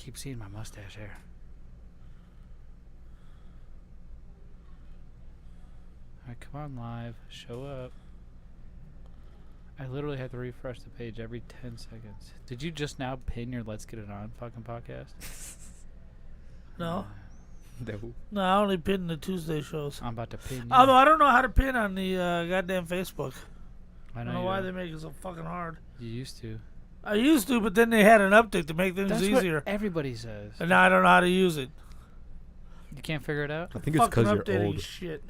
keep seeing my mustache hair. All right, come on, live. Show up. I literally have to refresh the page every 10 seconds. Did you just now pin your Let's Get It On fucking podcast? No. No. No, I only pin the Tuesday shows. I'm about to pin you. Although I don't know how to pin on the goddamn Facebook. I I don't know why they make it so fucking hard. You used to. I used to, but then they had an update to make things That's easier. what everybody says. And now I don't know how to use it. You can't figure it out? I think it's because you're updating old. Shit.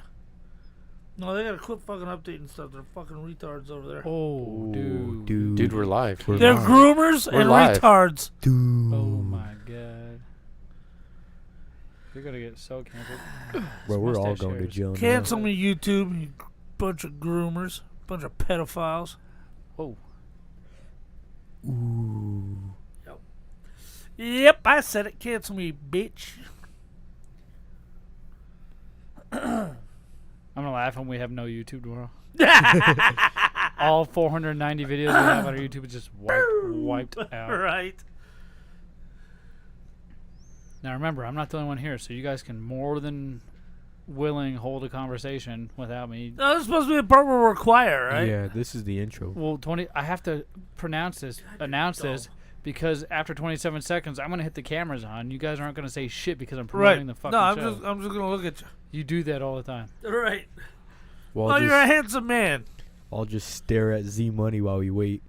No, they gotta quit fucking updating stuff. They're fucking retards over there. Oh, Ooh, dude. Dude, we're live. They're groomers We're and live. retards. Dude. Oh my god. You're gonna get so canceled. Well, we're all Mustache going to hairs. jail now. Cancel me, YouTube, you bunch of groomers, bunch of pedophiles. Whoa. Ooh. Yep, I said it. Cancel me, bitch. I'm gonna laugh when we have no YouTube tomorrow. All 490 videos we have on our YouTube is just wiped out. Right. Now remember, I'm not the only one here, so you guys can more than willing hold a conversation without me. No, this is supposed to be a part where we're quiet, right? Yeah, this is the intro. Well, I have to announce this, because after 27 seconds, I'm gonna hit the cameras on. You guys aren't gonna say shit because I'm promoting the fucking show. No, I'm just gonna look at you. You do that all the time. Right. Well, Oh, you're a handsome man. I'll just stare at Zmunny while we wait.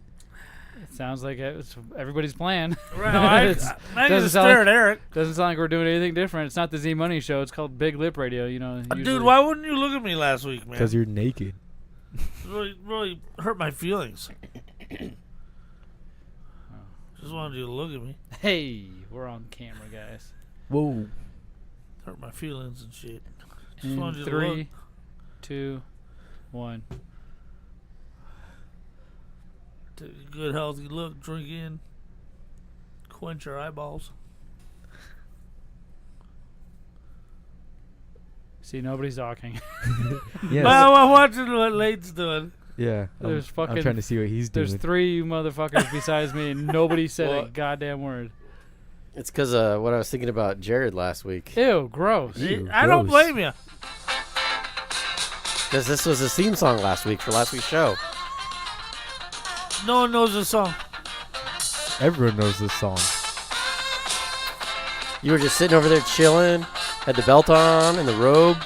It sounds like it's everybody's plan. Right. I can just stare at Eric. Doesn't sound like we're doing anything different. It's not the Zmunny show. It's called BigLipRadio. You know. Dude, why wouldn't you look at me last week, man? Because you're naked. It really hurt my feelings. Just wanted you to look at me. Hey, we're on camera, guys. Whoa. Hurt my feelings and shit. Just In wanted you to look. 3, 2, 1. Take a good healthy look, drink in, quench your eyeballs. See, nobody's talking. Yes. Well, I'm watching what Late's doing. Yeah. There's I'm fucking- trying to see what he's doing. There's 3 you motherfuckers besides me, and nobody said a goddamn word. It's because what I was thinking about Jared last week. Ew, gross. Ew, I don't gross. blame you. Because this was his theme song last week for last week's show. No one knows the song. Everyone knows this song. You were just sitting over there chilling, had the belt on and the robe.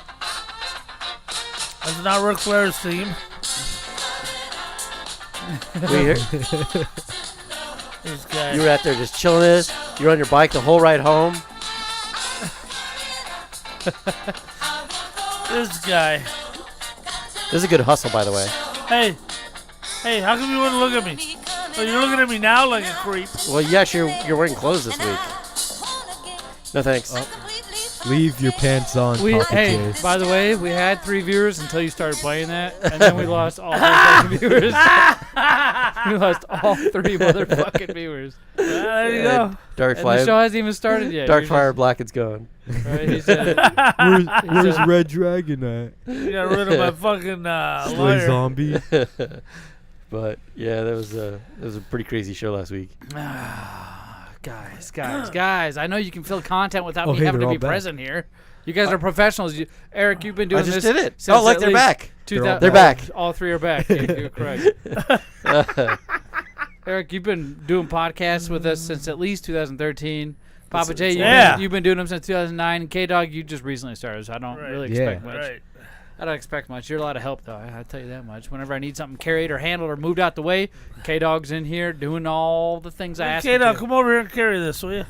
That's not Ric Flair's theme. This guy. You were out there just chilling this. You were on your bike the whole ride home. This guy. This is a good hustle, by the way. Hey, how come you wouldn't look at me? Oh, you're looking at me now like a creep. Well, yes, you're wearing clothes this week. No thanks. Leave your pants on, Pappa J. By the way, we had 3 viewers until you started playing that, and then we lost all 3 fucking viewers. We lost all 3 motherfucking viewers. There you go. Dark And the show Fire. hasn't even started yet. Dark You're Fire Black is gone. just- right, he said, Where's Red Dragon at? You got rid of my fucking Slay lawyer. Zombie. But yeah, that was a pretty crazy show last week. guys, I know you can fill content without Oh, me hey, having they're to be all back. present here. You guys are professionals. Eric, you've been doing I just this. did it. since Oh, look, at they're least back. 2000 They're back. All 3 are back. You're correct. Eric, you've been doing podcasts with us since at least 2013. Pappa J, you've been doing them since 2009. K-Dog, you just recently started, so I don't really expect much. Right. I don't expect much. You're a lot of help, though. I tell you that much. Whenever I need something carried or handled or moved out the way, K-Dog's in here doing all the things I asked him K-Dog, to. come over here and carry this, will you?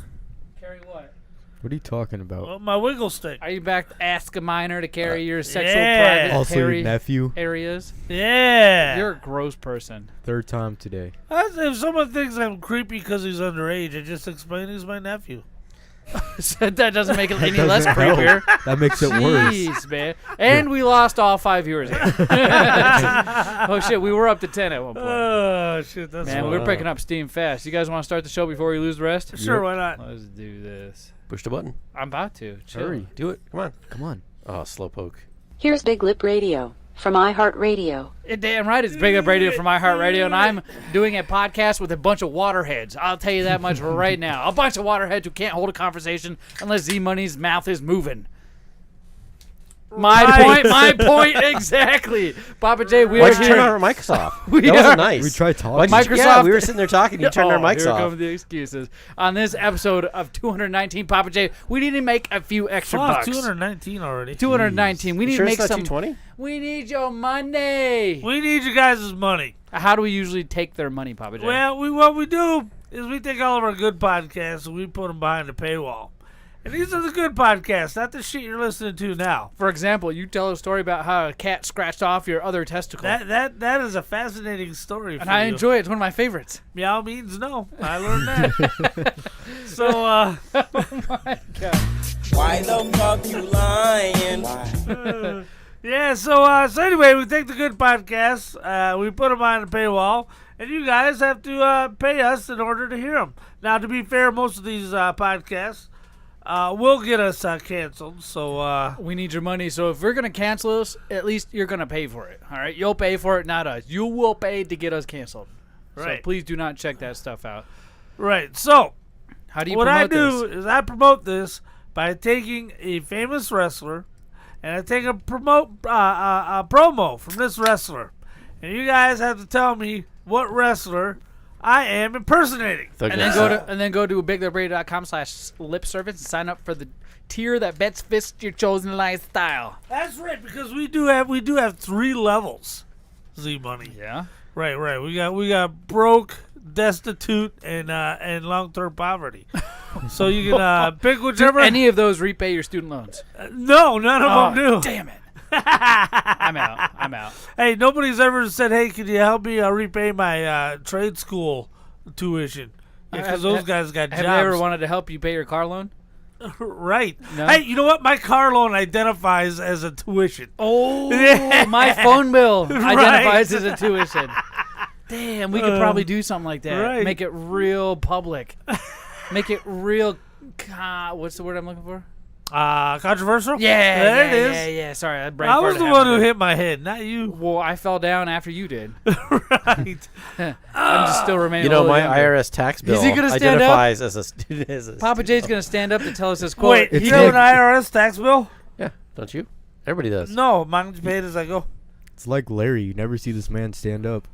Carry what? What are you talking about? Well, my wiggle stick. Are you back to ask a minor to carry your sexual yeah. private Also your hairy nephew. areas? Yeah. You're a gross person. 3rd time today. If someone thinks I'm creepy because he's underage, I just explain he's my nephew. So that doesn't make it any That less doesn't help. creepier. That makes it worse. Jeez, man. And we lost all 5 viewers here. Oh, shit. We were up to 10 at one point. Oh, shit. That's Man, we're picking up steam fast. You guys want to start the show before we lose the rest? Sure, why not? Let's do this. Push the button. I'm about to. Chill. Hurry. Do it. Come on. Come on. Oh, slowpoke. Here's BigLipRadio. from iHeartRadio. Damn right, it's BigLipRadio from iHeartRadio, and I'm doing a podcast with a bunch of waterheads. I'll tell you that much right now. A bunch of waterheads who can't hold a conversation unless Z-Money's mouth is moving. My point exactly. Pappa J, we Why'd are you turn here. our mics off? We That are- wasn't nice. We tried talking. Why'd you- Microsoft- Yeah, we were sitting there talking. You turned our mics here off. come the excuses. On this episode of 219, Pappa J, we need to make a few extra Fuck, bucks. 219 already. 219. We need Sure to it's make not some. 220? We need your money. We need you guys' money. How do we usually take their money, Pappa J? Well, what we do is we take all of our good podcasts and we put them behind the paywall. And these are the good podcasts, not the shit you're listening to now. For example, you tell a story about how a cat scratched off your other testicle. That is a fascinating story. and for I you. enjoy it. It's one of my favorites. Meow means no. I learned that. So, Oh my God. Why the fuck you lying? yeah, so anyway, we take the good podcasts, we put them on the paywall, and you guys have to pay us in order to hear them. Now, to be fair, most of these podcasts will get us canceled, so... We need your money. So if we're going to cancel us, at least you're going to pay for it. All right? You'll pay for it, not us. You will pay to get us canceled. Right. So please do not check that stuff out. Right, so... How do you what I promote do this? is I promote this by taking a famous wrestler and I take a promo from this wrestler. And you guys have to tell me what wrestler I am impersonating. And then go to BigLipRadio.com/lipservice and sign up for the tier that best fits your chosen lifestyle. That's right, because we do have 3 levels. Z-Money. Yeah. Right. We got broke, destitute, and long-term poverty. So you can pick whichever. Any of those repay your student loans? No, none of them do. Damn it. I'm out. Hey, nobody's ever said, "Hey, can you help me repay my trade school tuition?" Because those guys got jobs. Have they ever wanted to help you pay your car loan? Right. No? Hey, you know what? My car loan identifies as a tuition. Oh, Yeah. my phone bill Right. identifies as a tuition. Damn, we could probably do something like that. Right. Make it real public. Make it real. What's the word I'm looking for? Controversial? Yeah, There yeah, it is. yeah. Sorry, I was the one who hit my head, not you. Well, I fell down after you did. Right. I'm just still remaining. You know, a little my younger. IRS tax bill he gonna stand up? identifies as a student. Pappa J's gonna stand up to tell us his quote. Wait, It's you have like- an IRS tax bill? Yeah, don't you? Everybody does. No, mine's paid as I go. It's like Larry. You never see this man stand up.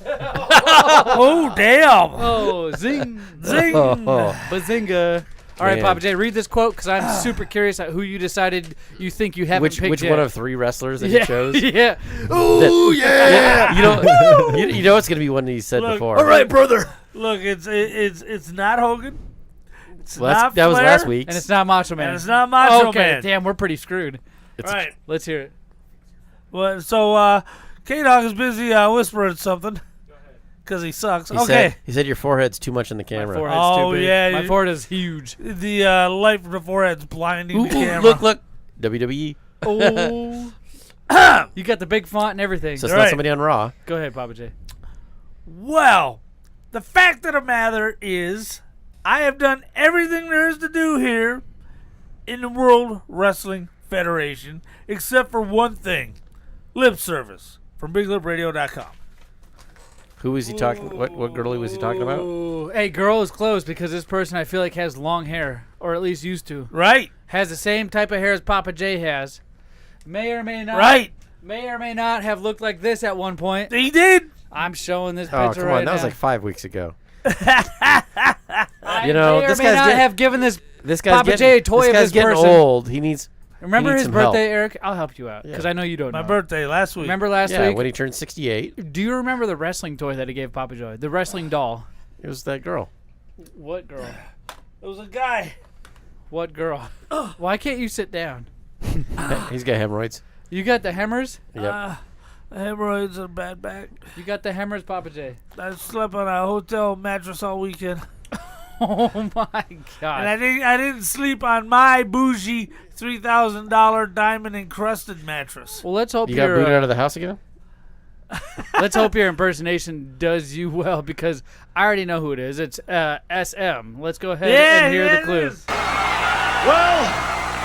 Oh, damn. Oh, zing, Zing. bazinga! All right, Man. Pappa J, read this quote because I'm super curious at who you decided you think you haven't Which picked yet. one of 3 wrestlers that he chose? Yeah. Ooh, yeah. You know it's gonna be one that he said Look, before. all right, brother. Look, it's not Hogan. It's Well, not that was Flair, last week. And it's not Macho Man. And it's not Macho okay, Man. damn, we're pretty screwed. Right. Let's hear it. Well, so K-Dog is busy whispering something because he sucks. He said your forehead's too much in the My camera. forehead's Oh, too big. yeah, My you- forehead is huge. The light from the forehead's blinding Ooh, the camera. look. WWE. Oh. You got the big font and everything. So it's Right. not somebody on Raw. Go ahead, Pappa J. Well, the fact of the matter is, I have done everything there is to do here in the World Wrestling Federation, except for one thing: lip service from BigLipRadio.com. Who was he talking? What girlie was he talking about? Ooh. Hey, girl is close because this person I feel like has long hair, or at least used to. Right, Has the same type of hair as Pappa J has. May or may not. right. May or may not have looked like this at one point. He did. I'm showing this Oh, picture come right on. That was now. like 5 weeks ago. I You know, may or this may guy's not getting- have given this. This guy's Pappa getting, J, a toy this of guy's this getting person. old. He needs Remember needs his some birthday, help. Eric? I'll help you out because Yeah. I know you don't My know. birthday last week. Remember last yeah, week? when he turned 68. Do you remember the wrestling toy that he gave Pappa Joy? The wrestling doll. It was that girl. What girl? It was a guy. What girl? Why can't you sit down? He's got hemorrhoids. You got the hemmers? Yep. Hemorrhoids and bad back. You got the hemmers, Pappa J. I slept on a hotel mattress all weekend, Oh my and God! I didn't sleep on my bougie $3,000 diamond encrusted mattress. Well, let's hope You got your booted out of the house again? let's hope your impersonation does you well because I already know who it is. It's SM. Let's go ahead and hear the it clue. is. Well,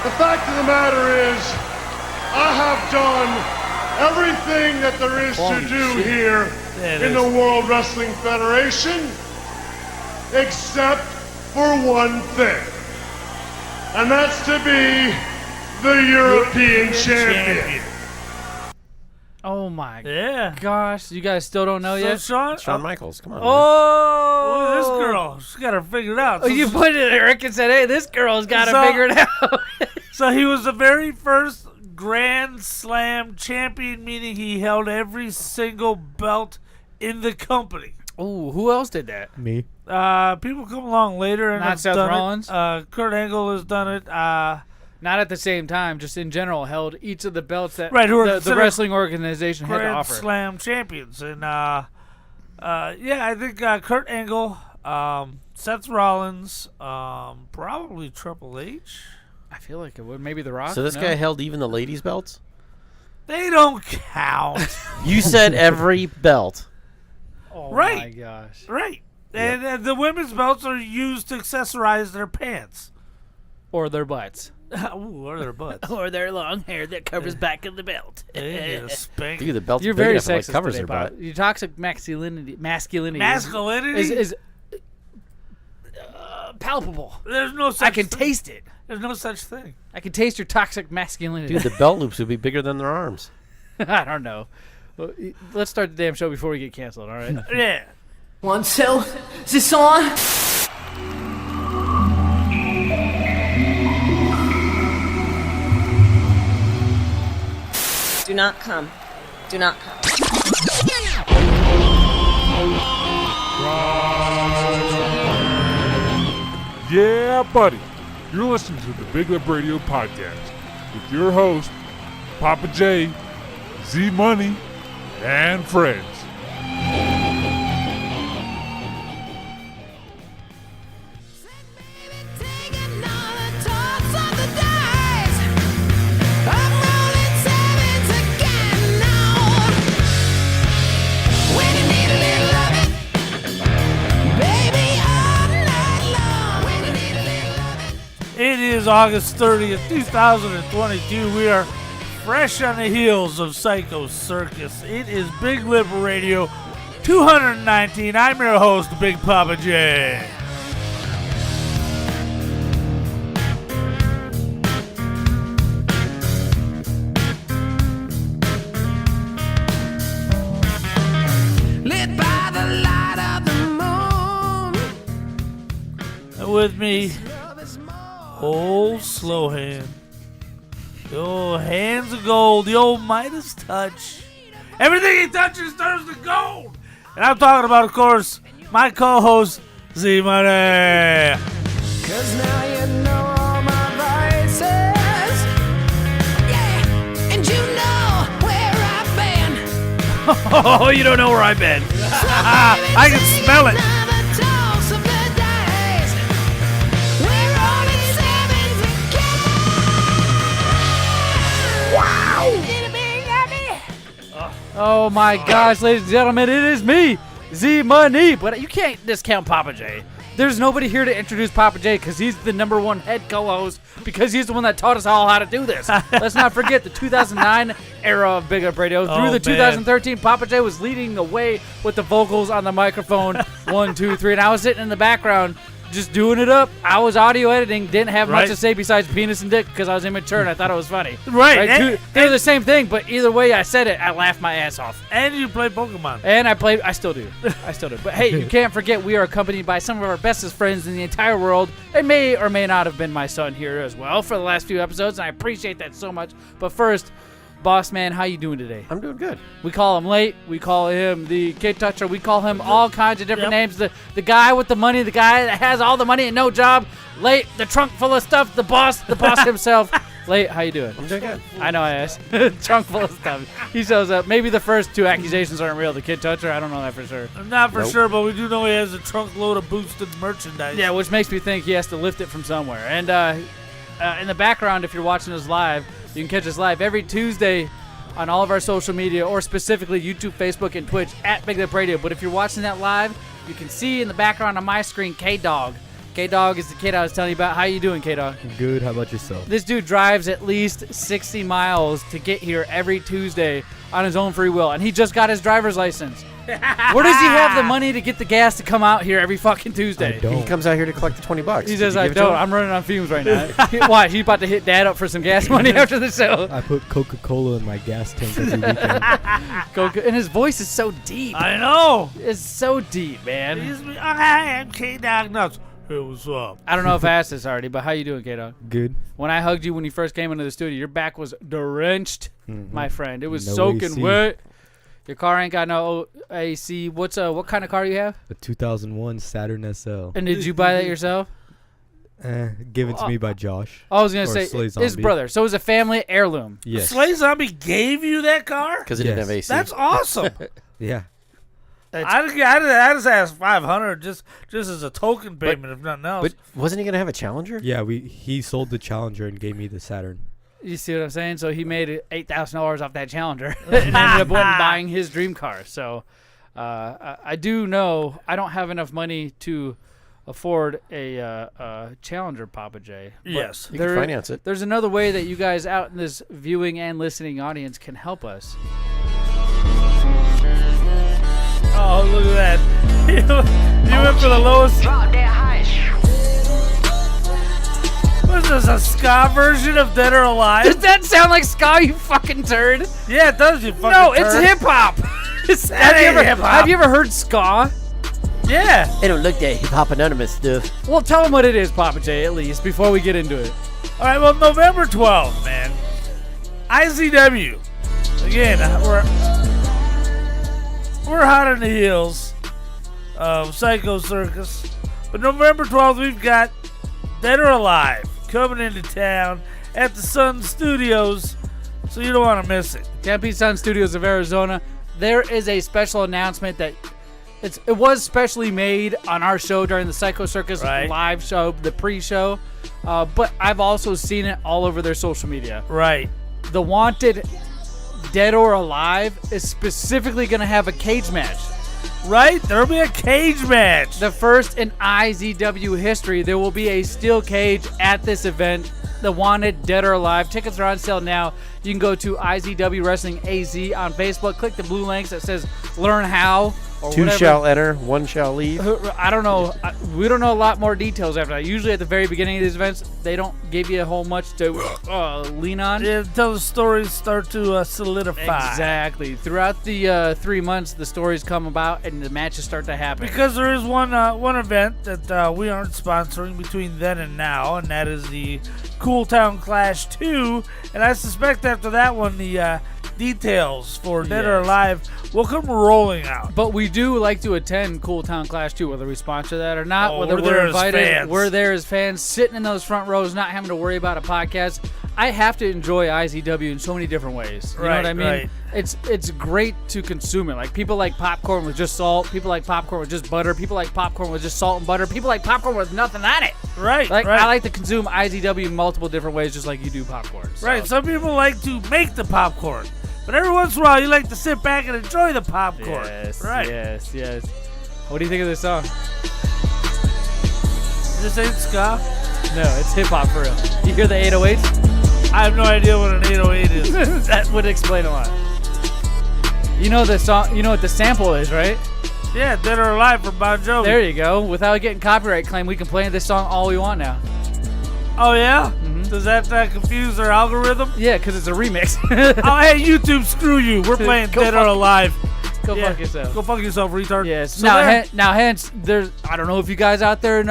the fact of the matter is, I have done everything that there is to do here in the World Wrestling Federation, except for one thing. And that's to be the European champion. Oh my Yeah. gosh. You guys still don't know yet? Shawn, Shawn Michaels, come on. oh, this girl, she's got her figured out. Oh, you put it, Eric, and said, hey, this girl's got to So- figure it out. So he was the very first Grand Slam champion, meaning he held every single belt in the company. Oh, who else did that? Me. People come along later and Not have Seth done Rollins? it. Kurt Angle has done it. Not at the same time, just in general, held each of the belts that Right, who are the considered wrestling organization had to Grand offer. Slam champions. And I think Kurt Angle, Seth Rollins, probably Triple H. I feel like it would. Maybe The Rock. So this no? guy held even the ladies' belts? They don't count. You said every belt. Oh Right. my gosh. Right. And the women's belts are used to accessorize their pants. Or their butts. Ooh, or their butts. Or their long hair that covers back of the belt. They get a spank. Dude, the belt's You're big very enough it, like, sexist covers today, their Pop. butt. Your toxic masculinity Masculinity? is palpable. There's no such I can thing. taste it. There's no such thing. I can taste your toxic masculinity. Dude, the belt loops would be bigger than their arms. I don't know. Well, let's start the damn show before we get canceled, all right? Yeah. 1, 2, is this on? Do not come. Do not come. Yeah, buddy. You're listening to the Big Lip Radio podcast with your host, Pappa J, Zmunny, and friends. It is August 30th, 2022. We are fresh on the heels of Psycho Circus. It is Big Lip Radio 219. I'm your host, Big Pappa J. Lit by the light of the moon. And with me, old Slow Hand. The old hands of gold, the old Midas touch. Everything he touches turns to gold. And I'm talking about, of course, my co-host, Zmunny. Cause now you know all my vices. Yeah, and you know where I've been. Oh, you don't know where I've been. I can smell it. Oh my gosh, ladies and gentlemen, it is me, Zmunny. But you can't discount Pappa J. There's nobody here to introduce Pappa J because he's the #1 head co-host because he's the one that taught us all how to do this. Let's not forget the 2009 era of Big Up Radio. Through the 2013, Pappa J was leading the way with the vocals on the microphone. 1, 2, 3, and I was sitting in the background just doing it up. I was audio editing, didn't have much to say besides penis and dick because I was immature and I thought it was funny. Right. They're the same thing, but either way I said it, I laughed my ass off. And you play Pokemon. And I still do. But hey, you can't forget we are accompanied by some of our bestest friends in the entire world. It may or may not have been my son here as well for the last few episodes, and I appreciate that so much. But first, boss man, how you doing today? I'm doing good. We call him Late. We call him the Kid Toucher. We call him all kinds of different names. The guy with the money, the guy that has all the money and no job. Late, the trunk full of stuff. The boss himself. Late, how you doing? I'm doing good. I know I asked. Trunk full of stuff. He shows up. Maybe the first 2 accusations aren't real. The Kid Toucher, I don't know that for sure. Not for sure, but we do know he has a trunk load of boosted merchandise. Yeah, which makes me think he has to lift it from somewhere. And in the background, if you're watching us live, you can catch us live every Tuesday on all of our social media, or specifically YouTube, Facebook, and Twitch at BigLipRadio. But if you're watching that live, you can see in the background on my screen K-Dog. K-Dog is the kid I was telling you about. How you doing, K-Dog? Good. How about yourself? This dude drives at least 60 miles to get here every Tuesday on his own free will, and he just got his driver's license. Where does he have the money to get the gas to come out here every fucking Tuesday? I don't. He comes out here to collect the $20. He says, I don't. I'm running on fumes right now. Why? He's about to hit Dad up for some gas money after the show. I put Coca-Cola in my gas tank every weekend. And his voice is so deep. I know. It's so deep, man. Excuse me. Hi, I'm K-Dog Nuts. Hey, what's up? I don't know if I asked this already, but how you doing, K-Dog? Good. When I hugged you when you first came into the studio, your back was drenched, my friend. It was No soaking AC. wet. Your car ain't got no AC. What kind of car you have? A 2001 Saturn SL. And did you buy that yourself? Given to me by Josh. I was gonna Or say Slay his Zombie. brother. So it was a family heirloom. Yes. Slay Zombie gave you that car? Because it didn't Yes. have AC. That's awesome. Yeah. I just asked $500 just as a token payment, if nothing else. But wasn't he going to have a Challenger? Yeah. He sold the Challenger and gave me the Saturn. You see what I'm saying? So he made $8,000 off that Challenger and ended up buying his dream car. So I do know I don't have enough money to afford a Challenger, Pappa J. But Yes. You can finance it. There's another way that you guys out in this viewing and listening audience can help us. Oh, look at that. You went for the lowest. What is this, a ska version of Dead or Alive? Does that sound like ska, you fucking turd? Yeah, it does, you fucking No, it's turd. hip-hop. ain't hip-hop. Have you ever heard ska? Yeah. They don't look that hip-hop anonymous stuff. Well, tell them what it is, Pappa J, at least, before we get into it. All right, well, November 12th, man. ICW. Again, we're hot on the heels of Psycho Circus. But November 12th, we've got Dead or Alive coming into town at the Sun Studios, so you don't want to miss it. Tempe Sun Studios of Arizona. There is a special announcement that it was specially made on our show during the Psycho Circus live show, the pre-show. But I've also seen it all over their social media. Right. The Wanted Dead or Alive is specifically going to have a cage match. Right? There'll be a cage match. The first in IZW history, there will be a steel cage at this event. The Wanted Dead or Alive. Tickets are on sale now. You can go to IZW Wrestling AZ on Facebook. Click the blue links that says Learn How. Or Two whatever. shall enter, one shall leave. I don't know. We don't know a lot more details after that. Usually at the very beginning of these events, they don't give you a whole much to lean on. Yeah, until the stories start to solidify. Exactly. Throughout the 3 months, the stories come about and the matches start to happen. Because there is one event that we aren't sponsoring between then and now, and that is the Cool Town Clash 2. And I suspect after that one, the details for Dead or Alive will come rolling out. But we do like to attend Cool Town Clash 2, whether we sponsor that or not, Oh, whether we're there we're as invited. fans. We're there as fans, sitting in those front rows, not having to worry about a podcast. I have to enjoy IZW in so many different ways. You know what I mean? Right. It's great to consume it. Like, people like popcorn with just salt. People like popcorn with just butter. People like popcorn with just salt and butter. People like popcorn with nothing on it. Right. Like, right. I like to consume IZW in multiple different ways, just like you do popcorn. So. Right. Some people like to make the popcorn, but every once in a while you like to sit back and enjoy the popcorn. Yes. Right. Yes. Yes. What do you think of this song? This ain't ska. No, it's hip hop for real. You hear the 808s? I have no idea what an 808 is. That would explain a lot. You know the song. You know what the sample is, right? Yeah, Dead or Alive from Bon Jovi. There you go. Without getting copyright claim, we can play this song all we want now. Oh yeah? Does that confuse their algorithm? Yeah, because it's a remix. Oh hey, YouTube, screw you. We're playing Go Dead or fuck- Alive. Go Yeah. fuck yourself. Go fuck yourself, retard. Yes. So Now, there- hence, there's. I don't know if you guys out there in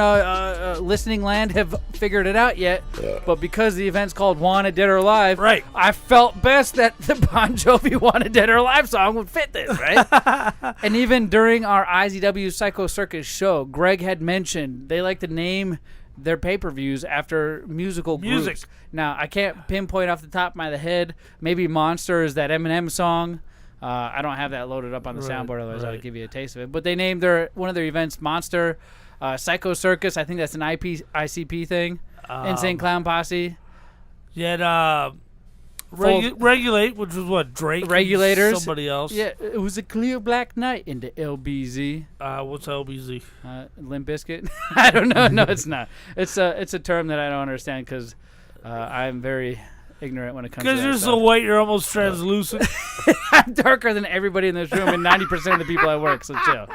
listening land have figured it out yet, but because the event's called Wanted Dead or Alive, Right. I felt best that the Bon Jovi Wanted Dead or Alive song would fit this, right? And even during our IZW Psycho Circus show, Greg had mentioned they like to name their pay-per-views after musical groups. Music. Now, I can't pinpoint off the top of my head. Maybe Monster is that Eminem song. I don't have that loaded up on the soundboard, otherwise I would give you a taste of it. But they named one of their events Monster. Psycho Circus, I think that's an ICP thing. Insane Clown Posse. Yet, Regulate, which was what, Drake? Regulators. Somebody else. Yeah, it was a clear black night in the LBZ. What's LBZ? Limp Bizkit? I don't know. No, it's not. It's a term that I don't understand because I'm very ignorant when it comes to that. Because you're so white, you're almost translucent. I'm darker than everybody in this room and 90% of the people at work, so chill.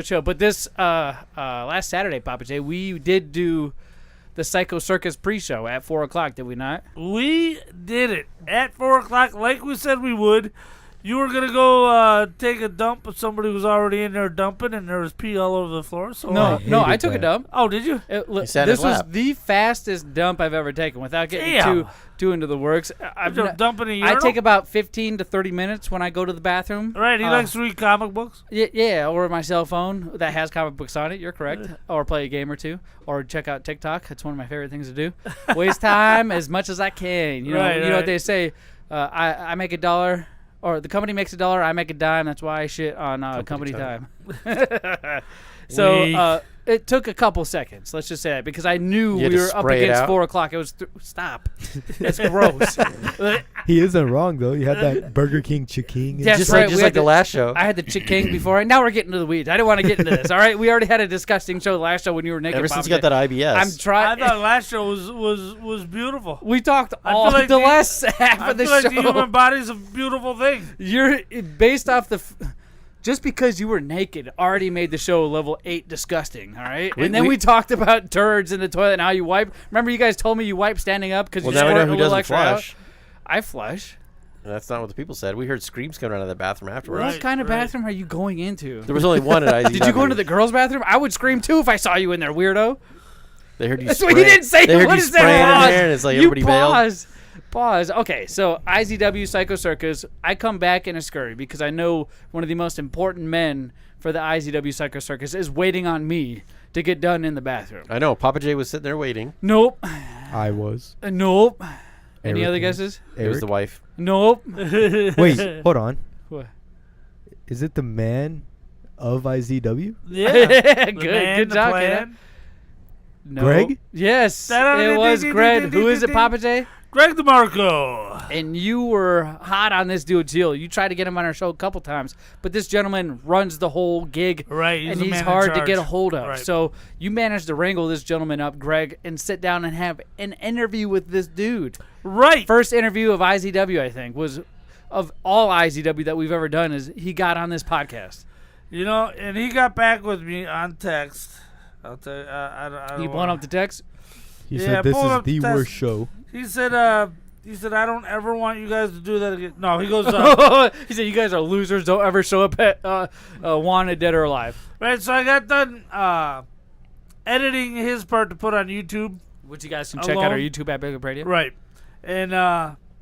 Chill. But this last Saturday, Pappa J, we did do the Psycho Circus pre-show at 4 o'clock, did we not? We did it at 4 o'clock, like we said we would. You were going to go take a dump, but somebody was already in there dumping, and there was pee all over the floor. So I took a dump. Oh, did you? This was the fastest dump I've ever taken without getting too into the works. I'm dumping a urinal? I take about 15 to 30 minutes when I go to the bathroom. Right, he likes to read comic books? Yeah, or my cell phone that has comic books on it. You're correct. Or play a game or two. Or check out TikTok. It's one of my favorite things to do. Waste time as much as I can. You know what they say? I make $1. Or the company makes $1, I make a dime. That's why I shit on company time. So it took a couple seconds. Let's just say that because I knew we were up against 4 o'clock. It was stop. That's gross. He isn't wrong though. You had that Burger King chicken. That's just right. like the last show. I had the chicken before. Now we're getting to the weeds. I didn't want to get into this. All right, we already had a disgusting show last show when you were naked. Ever since you got that IBS, I'm trying. I thought last show was beautiful. We talked all the last half of the show. I feel like the human body's a beautiful thing. You're based off the. Just because you were naked already made the show level 8 disgusting, all right? And then we talked about turds in the toilet and how you wipe. Remember you guys told me you wipe standing up because you squirt a little extra out? I flush. That's not what the people said. We heard screams coming out of the bathroom afterwards. What kind of bathroom are you going into? There was only one at IZW. Did you go into the girls' bathroom? I would scream too if I saw you in there, weirdo. They heard you That's spray. what he didn't say. They heard what you is spraying that? in there and it's like everybody bailed. Pause. Okay, so IZW Psycho Circus, I come back in a scurry because I know one of the most important men for the IZW Psycho Circus is waiting on me to get done in the bathroom. I know. Pappa J was sitting there waiting. Nope. I was. Nope. Any Eric other guesses? It was the wife. Nope. Wait, hold on. What? Is it the man of IZW? Yeah. Good job, kid. No. Greg? Yes, it was Greg. Who is it, Pappa J? Greg DeMarco. And you were hot on this dude's heel. You tried to get him on our show a couple times, but this gentleman runs the whole gig, right? And he's hard to get a hold of. Right. So you managed to wrangle this gentleman up, Greg, and sit down and have an interview with this dude. Right. First interview of IZW, I think, was of all IZW that we've ever done. Is he got on this podcast? You know, and he got back with me on text. I'll tell you, I don't He blown up the text. He said this is the worst show. He said, I don't ever want you guys to do that again. No, he goes, he said, you guys are losers. Don't ever show up at Wanted, Dead or Alive. Right, so I got done editing his part to put on YouTube. Which you guys can check out our YouTube at BigLipRadio. Right. And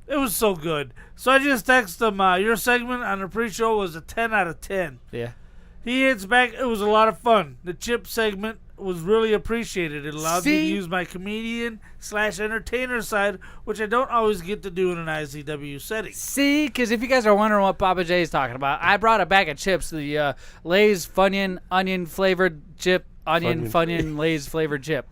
it was so good. So I just texted him, your segment on the pre-show was a 10 out of 10. Yeah. He hits back, it was a lot of fun. The chip segment was really appreciated. It allowed me to use my comedian/entertainer side, which I don't always get to do in an IZW setting. See, because if you guys are wondering what Pappa J is talking about, I brought a bag of chips, the Lay's Funyun onion flavored chip, Funyun Lay's flavored chip.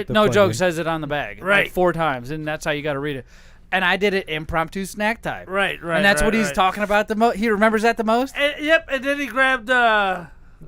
No joke, says it on the bag, right? Like 4 times, and that's how you got to read it. And I did it impromptu snack time, right? And that's what he's talking about the most. He remembers that the most. Yep, and then he grabbed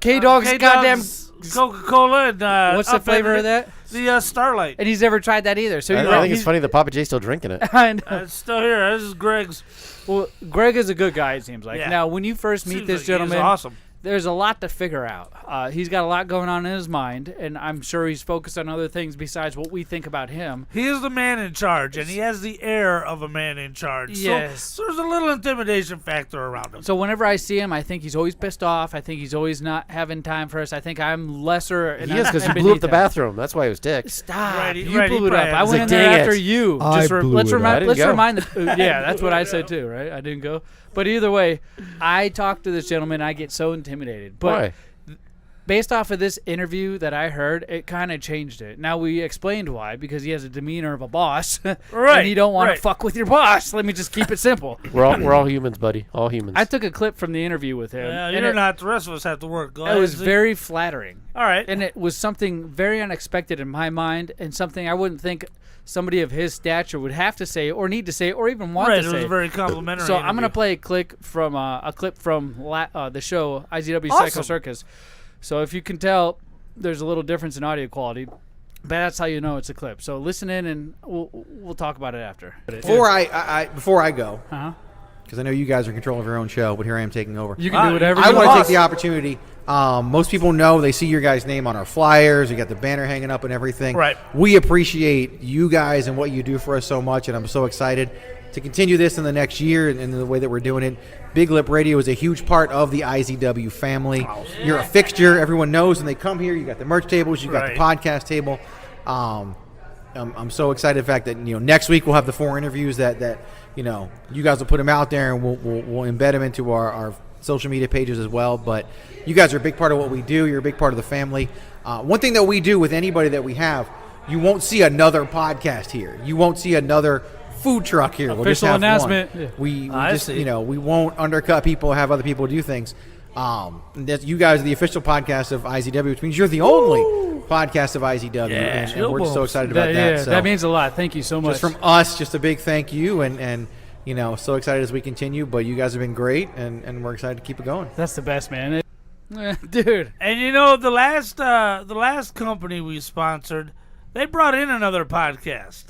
K-Dog's goddamn Coca-Cola and what's the flavor of that? The Starlight. And he's never tried that either. So I think it's funny that Pappa J's still drinking it. I know. It's still here. This is Greg's. Well, Greg is a good guy, it seems like. Yeah. Now, when you first meet this gentleman, he's awesome. There's a lot to figure out. He's got a lot going on in his mind, and I'm sure he's focused on other things besides what we think about him. He is the man in charge, and he has the air of a man in charge. Yes. So there's a little intimidation factor around him. So whenever I see him, I think he's always pissed off. I think he's always not having time for us. I think I'm lesser. He is, because he blew up the bathroom. That's why he was ticked. Stop. Right, You blew it up. I went in there after you. Let's remind the... yeah, that's what I said too, right? I didn't go. But either way, I talk to this gentleman. I get so intimidated. But Why? based off of this interview that I heard, it kind of changed it. Now, we explained why, because he has a demeanor of a boss. Right. And you don't want to fuck with your boss. Let me just keep it simple. We're all humans, buddy. All humans. I took a clip from the interview with him. Yeah, and you're not. The rest of us have to work. Go It ahead, was Z. very flattering. All right. And it was something very unexpected in my mind, and something I wouldn't think somebody of his stature would have to say or need to say or even want to say. It was very complimentary. So I'm going to play a clip from the show IZW Psycho Circus. So if you can tell, there's a little difference in audio quality, but that's how you know it's a clip. So listen in, and we'll talk about it after. Before I go, Uh-huh. because I know you guys are in control of your own show, but here I am taking over. You can do whatever I you want want. to take the opportunity. Most people know, they see your guys' name on our flyers. You got the banner hanging up and everything. Right. We appreciate you guys and what you do for us so much, and I'm so excited to continue this in the next year and the way that we're doing it. BigLipRadio is a huge part of the IZW family. You're a fixture. Everyone knows when they come here. You got the merch tables. You got the podcast table. I'm so excited the fact that next week we'll have the 4 interviews that you guys will put them out there, and we'll embed them into our social media pages as well. But you guys are a big part of what we do. You're a big part of the family. One thing that we do with anybody that we have, you won't see another podcast here. You won't see another food truck here. We'll just Official have announcement. one. Yeah. We just we won't undercut people, have other people do things. You guys are the official podcast of IZW, which means you're the only podcast of IZW, and we're just so excited about that. Yeah, So that means a lot. Thank you so much. just from us, just a big thank you, and so excited as we continue. But you guys have been great, and we're excited to keep it going. That's the best, man. Dude. And the last company we sponsored, they brought in another podcast.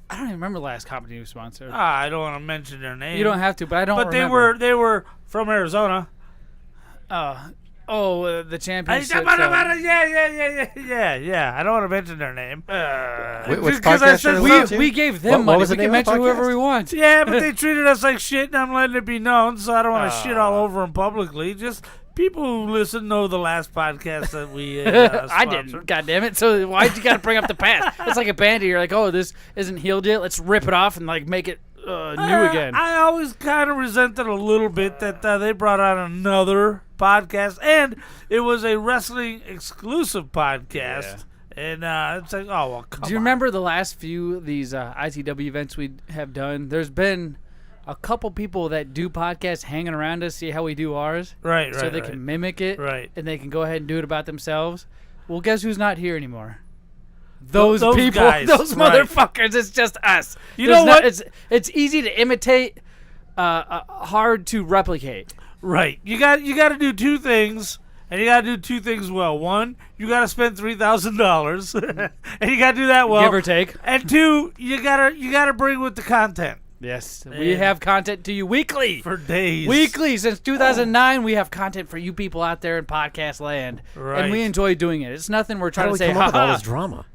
I don't even remember the last company you sponsored. I don't want to mention their name. You don't have to, but I don't But remember. they were from Arizona. The championship. Yeah. I don't want to mention their name. Which because I podcast said are they? We gave them What money. was the We can name of the mention whoever podcast? we want. Yeah, but they treated us like shit, and I'm letting it be known, so I don't want to shit all over them publicly. Just people who listen know the last podcast that we I didn't. God damn it! So why'd you got to bring up the past? It's like a band. You're like, oh, this isn't healed yet. Let's rip it off and make it new again. I always kind of resented a little bit that they brought on another podcast, and it was a wrestling exclusive podcast. And it's like, oh well, come on. Do you remember the last few of these ITW events we have done? There's been a couple people that do podcasts hanging around us, see how we do ours, Right. so they can mimic it, Right. and they can go ahead and do it about themselves. Well, guess who's not here anymore? Those people, guys, those right. motherfuckers. It's just us. You know what? It's easy to imitate, hard to replicate. Right. You got to do 2 things, and you got to do 2 things well. 1, you got to spend $3,000, and you got to do that well, Give or take. And 2, you gotta bring with the content. Yes, we have content to you weekly. For days. Weekly. Since 2009, we have content for you people out there in podcast land. Right. And we enjoy doing it. It's nothing we're How trying do to we say, come up with all ha this drama?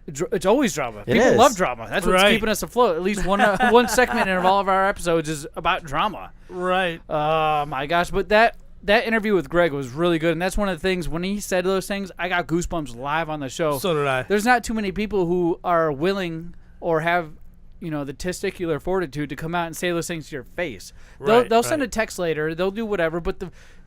It's always drama. It People is. love drama. That's what's Right. keeping us afloat. At least one segment in all of our episodes is about drama. Right. Oh, my gosh. But that interview with Greg was really good. And that's one of the things, when he said those things, I got goosebumps live on the show. So did I. There's not too many people who are willing or have the testicular fortitude to come out and say those things to your face. They'll send a text later. They'll do whatever. But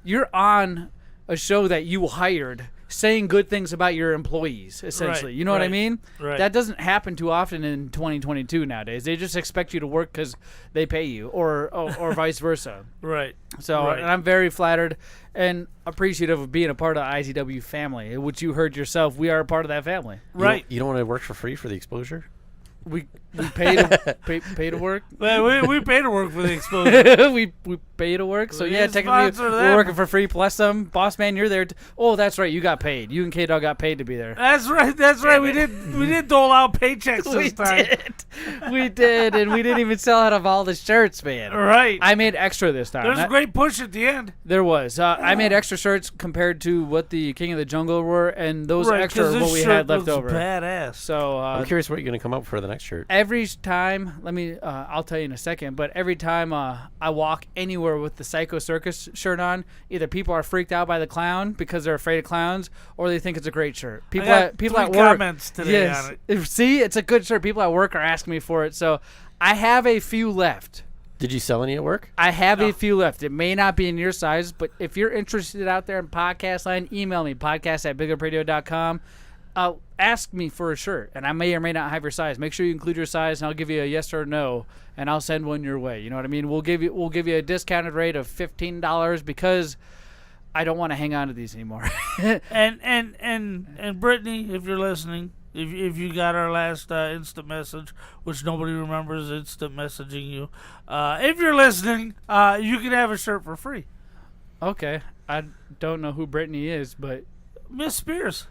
you're on a show that you hired saying good things about your employees, essentially. Right, You know what I right, mean? right. That doesn't happen too often in 2022 nowadays. They just expect you to work because they pay you or vice versa. Right. So Right. and I'm very flattered and appreciative of being a part of the IZW family, which you heard yourself. We are a part of that family. Right. You don't want to work for free for the exposure? We pay to pay to work. Well, we pay to work for the exposure. we pay to work. So We yeah, technically sponsor we're them. working for free plus some. Boss man, you're there. Oh, that's right. You got paid. You and K-Dog got paid to be there. That's right. We did dole out paychecks this time. We did, and we didn't even sell out of all the shirts, man. Right. I made extra this time. There's a great push at the end. There was. I made extra shirts compared to what the King of the Jungle were, and those Right, extra 'cause are this what we shirt had left looks over. badass. So I'm curious what you're going to come up for the next shirt. every time, I'll tell you in a second, but every time I walk anywhere with the Psycho Circus shirt on, either people are freaked out by the clown because they're afraid of clowns, or they think it's a great shirt. People got at 3 work. Comments today on it. See, it's a good shirt. People at work are asking me for it, so I have a few left. Did you sell any at work? I have a few left. It may not be in your size, but if you're interested out there in podcast line, email me, podcast@BigLipRadio.com. Ask me for a shirt, and I may or may not have your size. Make sure you include your size, and I'll give you a yes or no, and I'll send one your way. You know what I mean? We'll give you a discounted rate of $15 because I don't want to hang on to these anymore. and Brittany, if you're listening, if you got our last instant message, which nobody remembers instant messaging you, if you're listening, you can have a shirt for free. Okay, I don't know who Brittany is, but Miss Spears.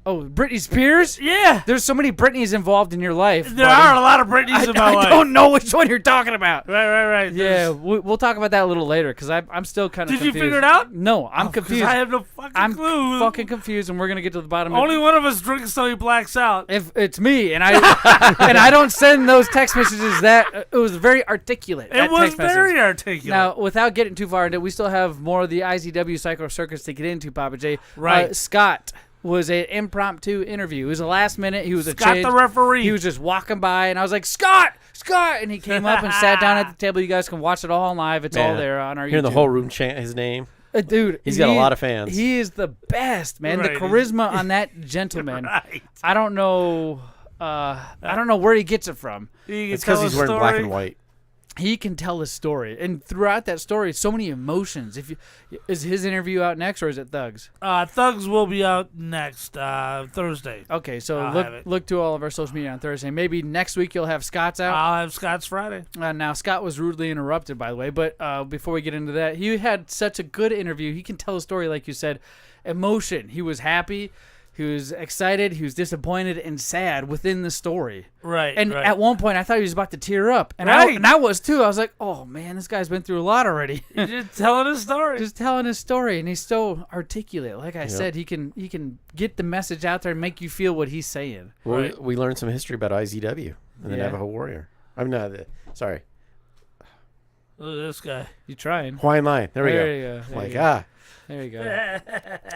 Oh, Britney Spears? Yeah. There's so many Britneys involved in your life. There are a lot of Britneys in my life. I don't know which one you're talking about. Right. Yeah, we'll talk about that a little later because I'm still kind of confused. Did you figure it out? No, I'm confused. I have no fucking clue. I'm fucking confused, and we're going to get to the bottom Only of it. one of us drinks so he blacks out. If it's me, and I don't send those text messages it was very articulate. It was very articulate. Now, without getting too far into it, we still have more of the IZW Psycho Circus to get into, Pappa J. Right. Scott was an impromptu interview. It was the last minute. He was Scott the referee. He was just walking by, and I was like, Scott! And he came up and sat down at the table. You guys can watch it all live. It's all there on our YouTube. Hearing the whole room chant his name. Dude, he's got a lot of fans. He is the best, man. Right. The charisma on that gentleman. Right. I don't know where he gets it from. It's because he's wearing black and white. He can tell a story, and throughout that story, so many emotions. Is his interview out next, or is it Thugs? Thugs will be out next Thursday. Okay, so look to all of our social media on Thursday. Maybe next week you'll have Scott's out. I'll have Scott's Friday. Now Scott was rudely interrupted, by the way. But before we get into that, he had such a good interview. He can tell a story, like you said, emotion. He was happy. He was excited, he was disappointed, and sad within the story. Right. And at one point, I thought he was about to tear up. And I was too. I was like, oh, man, this guy's been through a lot already. He's just telling his story. Just telling his story, and he's so articulate. Like I said, he can get the message out there and make you feel what he's saying. Well, we learned some history about IZW and the Navajo Warrior. I'm not, sorry. Look at this guy. You trying. Hawaiian Line. There we go. There you go. There you go.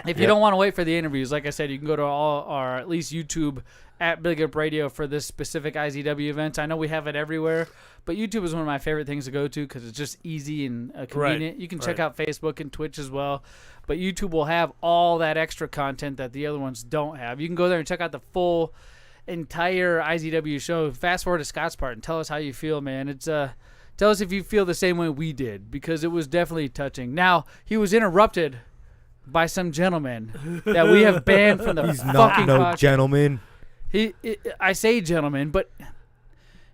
If you don't want to wait for the interviews, like I said, you can go to all our, at least YouTube, at BigLipRadio for this specific IZW events. I know we have it everywhere, but YouTube is one of my favorite things to go to because it's just easy and convenient. You can check out Facebook and Twitch as well, but YouTube will have all that extra content that the other ones don't have. You can go there and check out the full entire IZW show. Fast forward to Scott's part and tell us how you feel, man. It's tell us if you feel the same way we did, because it was definitely touching. Now, he was interrupted by some gentleman that we have banned from the He's fucking not no podcast. gentleman. I say gentleman, but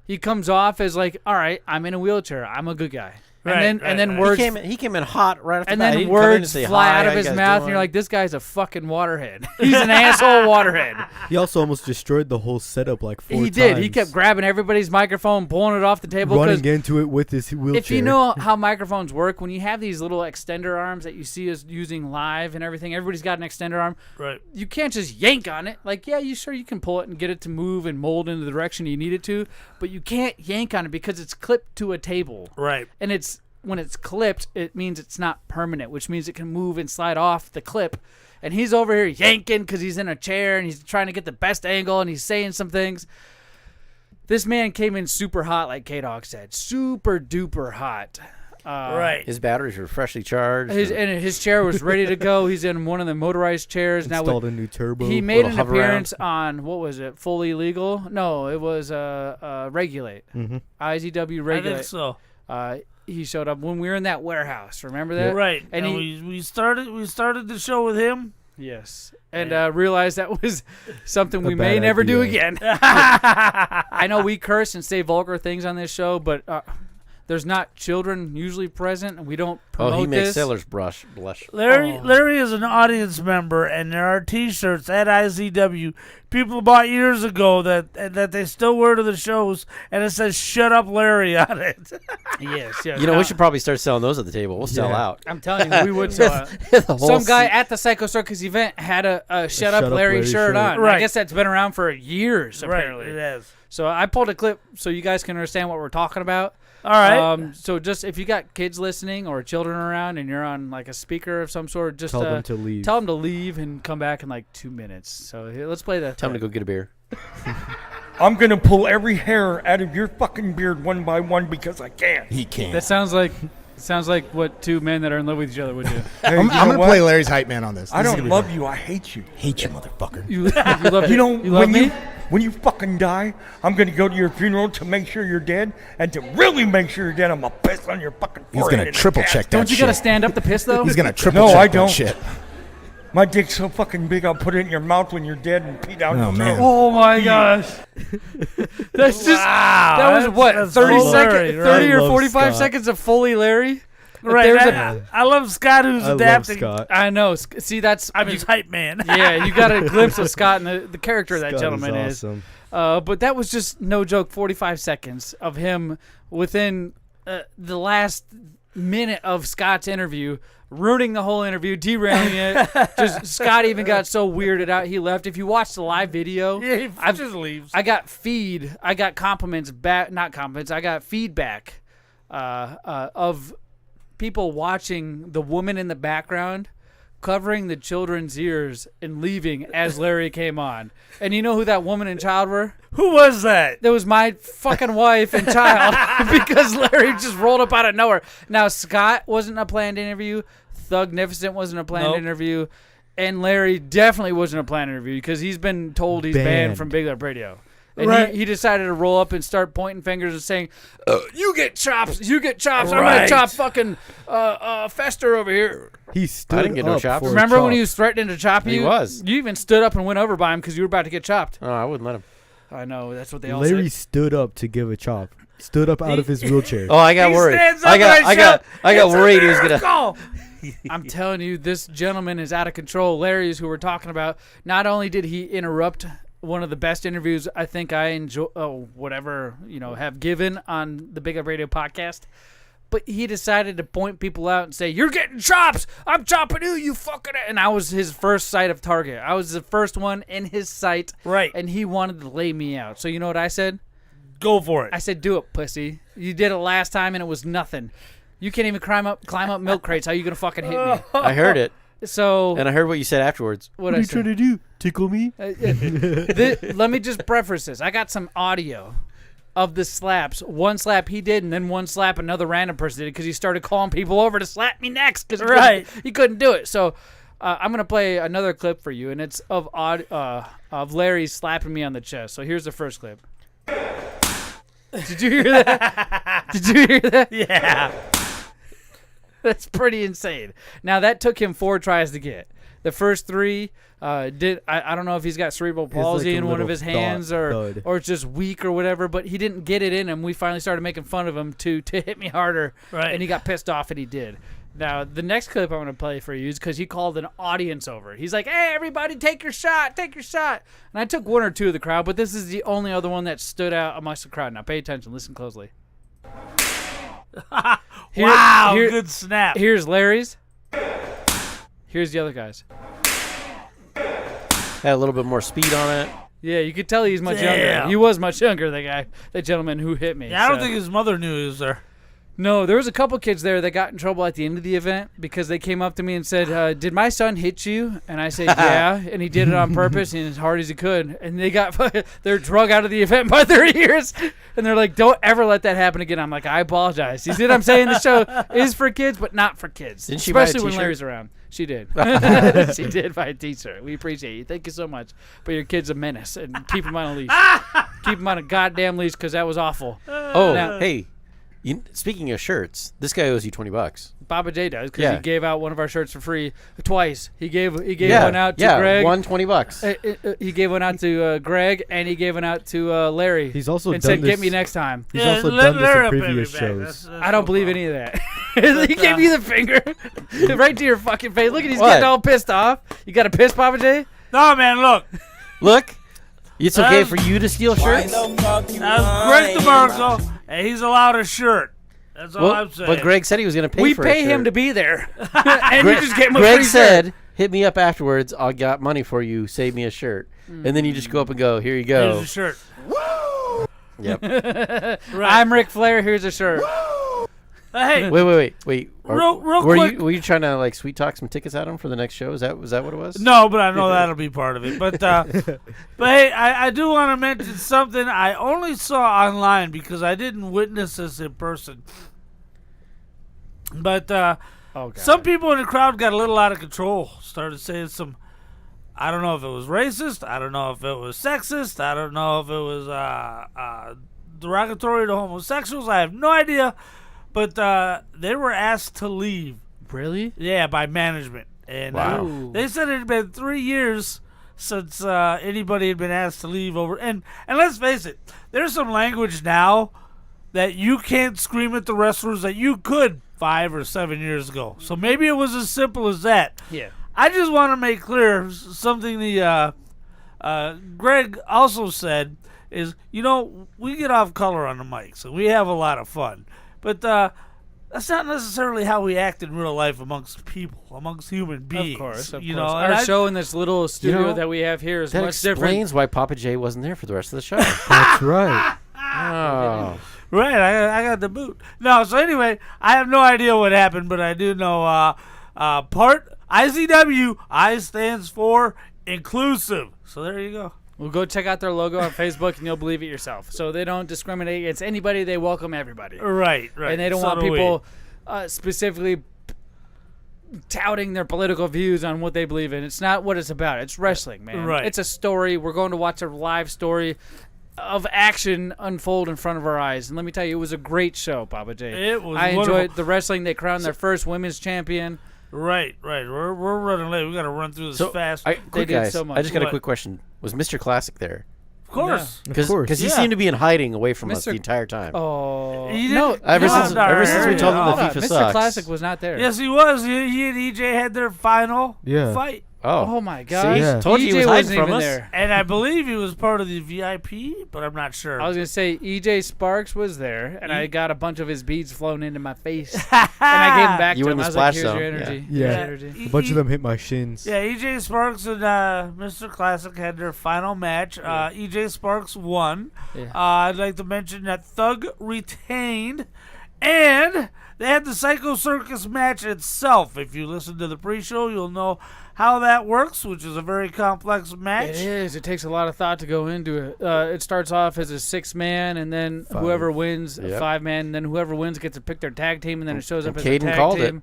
he comes off as like, all right, I'm in a wheelchair. I'm a good guy. And then words he came in hot right off the and bat. then He didn't come in and words say, fly "Hi, out of how his you guys mouth, and doing?" you're like, this guy's a fucking waterhead. He's an asshole waterhead. He also almost destroyed the whole setup like 4 times. He did. He kept grabbing everybodybody's microphone, pulling it off the table. Running into it with his wheelchair. If you know how microphones work, when you have these little extender arms that you see us using live and everything, everybody's got an extender arm. Right. You can't just yank on it. Like, yeah, you can pull it and get it to move and mold into the direction you need it to, but you can't yank on it because it's clipped to a table. Right. And when it's clipped, it means it's not permanent, which means it can move and slide off the clip. And he's over here yanking because he's in a chair and he's trying to get the best angle and he's saying some things. This man came in super hot, like K-Dog said. Super duper hot. Right. His batteries were freshly charged. His chair was ready to go. He's in one of the motorized chairs. Installed a new turbo. He made an hover appearance on, what was it, Fully Legal? No, it was Regulate. Mm-hmm. IZW Regulate. I think so. He showed up when we were in that warehouse. Remember that? Right. And we started the show with him. Yes. And realized that was something we A may bad never do idea. again. I know we curse and say vulgar things on this show, but there's not children usually present, and we don't promote he makes this. sailors blush. Larry is an audience member, and there are T-shirts at IZW people bought years ago that they still wear to the shows, and it says "Shut up, Larry" on it. Yes. You know, we should probably start selling those at the table. We'll sell out. I'm telling you, we would sell it. Some guy at the Psycho Circus event had a Shut Up Larry shirt on. Right. I guess that's been around for years, apparently. Right, it has. So I pulled a clip so you guys can understand what we're talking about. All right. So just if you got kids listening or children around and you're on like a speaker of some sort, just tell them to leave. Tell them to leave and come back in like 2 minutes. So here, let's play the. Tell him to go get a beer. I'm going to pull every hair out of your fucking beard one by one because I can. He can't. That sounds like what two men that are in love with each other would do. Hey, I'm going to play Larry's hype man on this. I don't love you. I hate you. Hate you, motherfucker. You love You know, you love me? When you fucking die, I'm going to go to your funeral to make sure you're dead. And to really make sure you're dead, I'm going to piss on your fucking forehead. He's going to triple check that Don't you shit. got to stand up to piss, though? He's going to triple check I that don't. shit. My dick's so fucking big, I'll put it in your mouth when you're dead and pee down your man. throat. Oh, my gosh. That's just, that was what, that's 30 so seconds, Larry, 30 right? or I love 45 Scott. seconds of fully Larry? Right. There's I love Scott who's I love adapting. Scott. I know. See, that's... I'm his hype man. Yeah, you got a glimpse of Scott and the character that Scott gentleman is. awesome. But that was just, no joke, 45 seconds of him within the last minute of Scott's interview, ruining the whole interview, derailing it. Just Scott even got so weirded out he left. If you watch the live video, Yeah, he just leaves. I got compliments back, not compliments. I got feedback of people watching the woman in the background covering the children's ears and leaving as Larry came on. And you know who that woman and child were? Who was that? That was my fucking wife and child because Larry just rolled up out of nowhere. Now, Scott wasn't a planned interview. Thugnificent wasn't a planned interview. And Larry definitely wasn't a planned interview because he's been told he's banned from BigLipRadio. And Right. he decided to roll up and start pointing fingers and saying, you get chops, I'm going to Right. chop fucking Fester over here. He stood didn't get no up chops. for a Remember when chop. he was threatening to chop you? He was. You even stood up and went over by him because you were about to get chopped. Oh, I wouldn't let him. I know, that's what they all Larry say. stood up to give a chop. Stood up out of his wheelchair. Oh, I got He worried. stands up I got and I shout, worried he was gonna. Go! I'm telling you, this gentleman is out of control. Larry's who we're talking about. Not only did he interrupt one of the best interviews I think I enjoy, have given on the Big Up Radio podcast, but he decided to point people out and say, "You're getting chops. I'm chopping you fucking." And I was his first sight of target. I was the first one in his sight. Right. And he wanted to lay me out. So you know what I said? Go for it. I said, "Do it, pussy. You did it last time and it was nothing. You can't even climb up milk crates. How you gonna fucking hit me?" I heard it, So and I heard what you said afterwards. what What are you trying to do? Tickle me? Let me just preface this. I got some audio of the slaps. One slap he did, and then one slap another random person did because he started calling people over to slap me next because he couldn't do it. So I'm gonna play another clip for you, and it's of Larry slapping me on the chest. So here's the first clip. Did you hear that? Did you hear that? Yeah. That's pretty insane. Now, that took him 4 tries to get. The first 3 I don't know if he's got cerebral palsy like a in one of little his hands or thud. it's just weak or whatever, but he didn't get it in him. We finally started making fun of him to hit me harder, Right. and he got pissed off, and he did. Now, the next clip I'm going to play for you is because he called an audience over. He's like, "Hey, everybody, take your shot, take your shot." And I took 1 or 2 of the crowd, but this is the only other one that stood out amongst the crowd. Now, pay attention. Listen closely. Wow, here- good snap. Here's Larry's. Here's the other guys. Had a little bit more speed on it. Yeah, you could tell he's much younger. Damn. He was much younger, that gentleman who hit me. Yeah, I don't so. think his mother knew he was there. No, there was a couple kids there that got in trouble at the end of the event because they came up to me and said, "Did my son hit you?" And I said, "Yeah," and he did it on purpose and as hard as he could. And they're drug out of the event by their ears, and they're like, "Don't ever let that happen again." I'm like, "I apologize." You see what I'm saying? The show is for kids, but not for kids. Didn't she buy a especially when t-shirt? Larry's around. She did. She did buy a t-shirt. We appreciate you. Thank you so much. But your kid's a menace, and keep him on a leash. Keep him on a goddamn leash because that was awful. Oh, Now- hey. Speaking of shirts, this guy owes you $20. Pappa J does because Yeah. he gave out one of our shirts for free twice. He gave Yeah, one out to yeah, Greg. won $20. He gave one out to Greg, and he gave one out to Larry. He's also and done said, "Get this- me next time." He's Yeah, also let done this Larry in up previous baby back. shows. That's I don't believe any of that. He gave you the finger right to your fucking face. Look at he's What? getting all pissed off. You got a piss, Pappa J? No, man, look. Look, it's okay for you to steal shirts. That's Greg DeMarco, and he's allowed a shirt. That's all I'm saying. But Greg said he was going to pay We for pay a him shirt. to be there, and you just get him a Greg free said, shirt. "Hit me up afterwards. I got money for you. Save me a shirt." And then you just go up and go, "Here you go." Here's a shirt. Yep. "I'm Ric Flair. Here's a shirt." Hey, Wait. Real were quick. Were you trying to like sweet talk some tickets at him for the next show? Was that what it was? No, but I know that'll be part of it. But hey, I do want to mention something I only saw online because I didn't witness this in person. But some people in the crowd got a little out of control. Started saying some, I don't know if it was racist. I don't know if it was sexist. I don't know if it was derogatory to homosexuals. I have no idea. But they were asked to leave. Really? Yeah, by management. And they said it had been 3 years since anybody had been asked to leave over. And let's face it, there's some language now that you can't scream at the wrestlers that you could 5 or 7 years ago. So maybe it was as simple as that. Yeah. I just want to make clear something the Greg also said is, we get off color on the mics, and we have a lot of fun. But that's not necessarily how we act in real life amongst people, amongst human beings. Of course. Our show in this little studio that we have here is much different. That explains why Pappa J wasn't there for the rest of the show. That's right. Oh. Right, I got the boot. No, so anyway, I have no idea what happened, but I do know part IZW, I stands for inclusive. So there you go. Well, go check out their logo on Facebook, and you'll believe it yourself. So they don't discriminate against anybody. They welcome everybody. Right. And they don't want people specifically touting their political views on what they believe in. It's not what it's about. It's wrestling, man. Right. It's a story. We're going to watch a live story of action unfold in front of our eyes. And let me tell you, it was a great show, Pappa J. It was I wonderful. enjoyed the wrestling. They crowned their first women's champion. Right. We're running late. We got to run through this fast. They did so much. I just got a quick question. Was Mr. Classic there? Of course. Because he seemed to be in hiding away from us the entire time. Oh. No. Ever since we told him that FIFA Mr. sucks. Classic was not there. Yes, he was. He and EJ had their final fight. Oh my gosh. See? Told you he was hiding from us. There. And I believe he was part of the VIP, but I'm not sure. I was going to say EJ Sparks was there, and I got a bunch of his beads flown into my face. And I gave them back to him. I was like, here's your energy. Yeah. A bunch of them hit my shins. Yeah, EJ Sparks and Mr. Classic had their final match. EJ Sparks won. Yeah. I'd like to mention that Thug retained. And they had the Psycho Circus match itself. If you listen to the pre-show, you'll know how that works, which is a very complex match. It is. It takes a lot of thought to go into it. It starts off as a 6-man, and then whoever wins, a 5-man, and then whoever wins gets to pick their tag team, and then it shows up as a tag called team.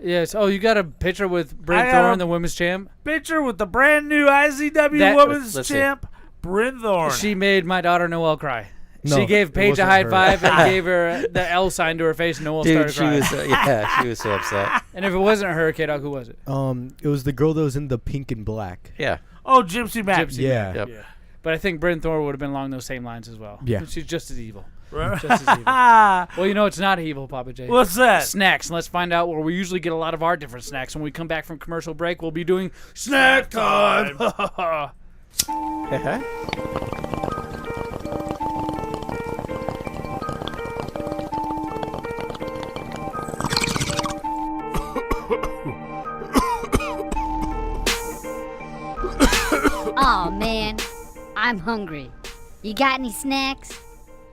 Yes. Oh, you got a picture with Bryn Thorne, the women's champ? Picture with the brand new IZW women's champ, Bryn Thorne. She made my daughter Noelle cry. No, she gave Paige a high five and gave her the L sign to her face, and Noelle started crying. She was so upset. And if it wasn't her, K-Dog, who was it? It was the girl that was in the pink and black. Yeah. Oh, Gypsy Mac. Yeah. Yep. Yeah. But I think Bryn Thorne would have been along those same lines as well. Yeah. She's just as evil. Right. Just as evil. Well, you know it's not evil, Pappa J. What's that? Snacks. And let's find out where we usually get a lot of our different snacks. When we come back from commercial break, we'll be doing Snack Time. Aw, man, I'm hungry. You got any snacks?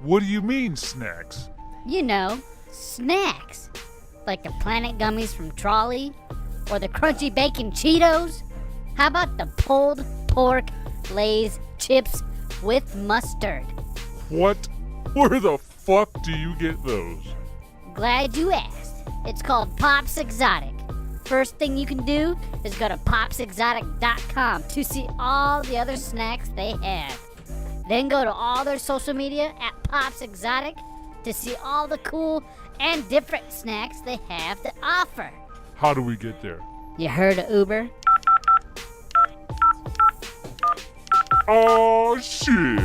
What do you mean, snacks? You know, snacks. Like the Planet Gummies from Trolley? Or the Crunchy Bacon Cheetos? How about the pulled pork Lay's chips with mustard? What? Where the fuck do you get those? Glad you asked. It's called Pops Exotic. First thing you can do is go to popsexotic.com to see all the other snacks they have. Then go to all their social media at Pops Exotic to see all the cool and different snacks they have to offer. How do we get there? You heard of Uber? Oh, shit.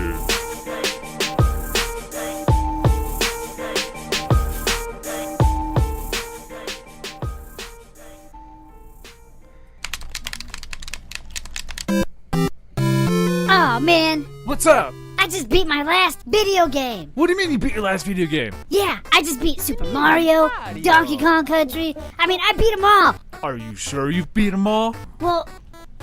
Oh man, What's up? I just beat my last video game. What do you mean you beat your last video game? Yeah, I just beat Super Mario, Donkey Kong Country. I mean, I beat them all. Are you sure you've beat them all? Well,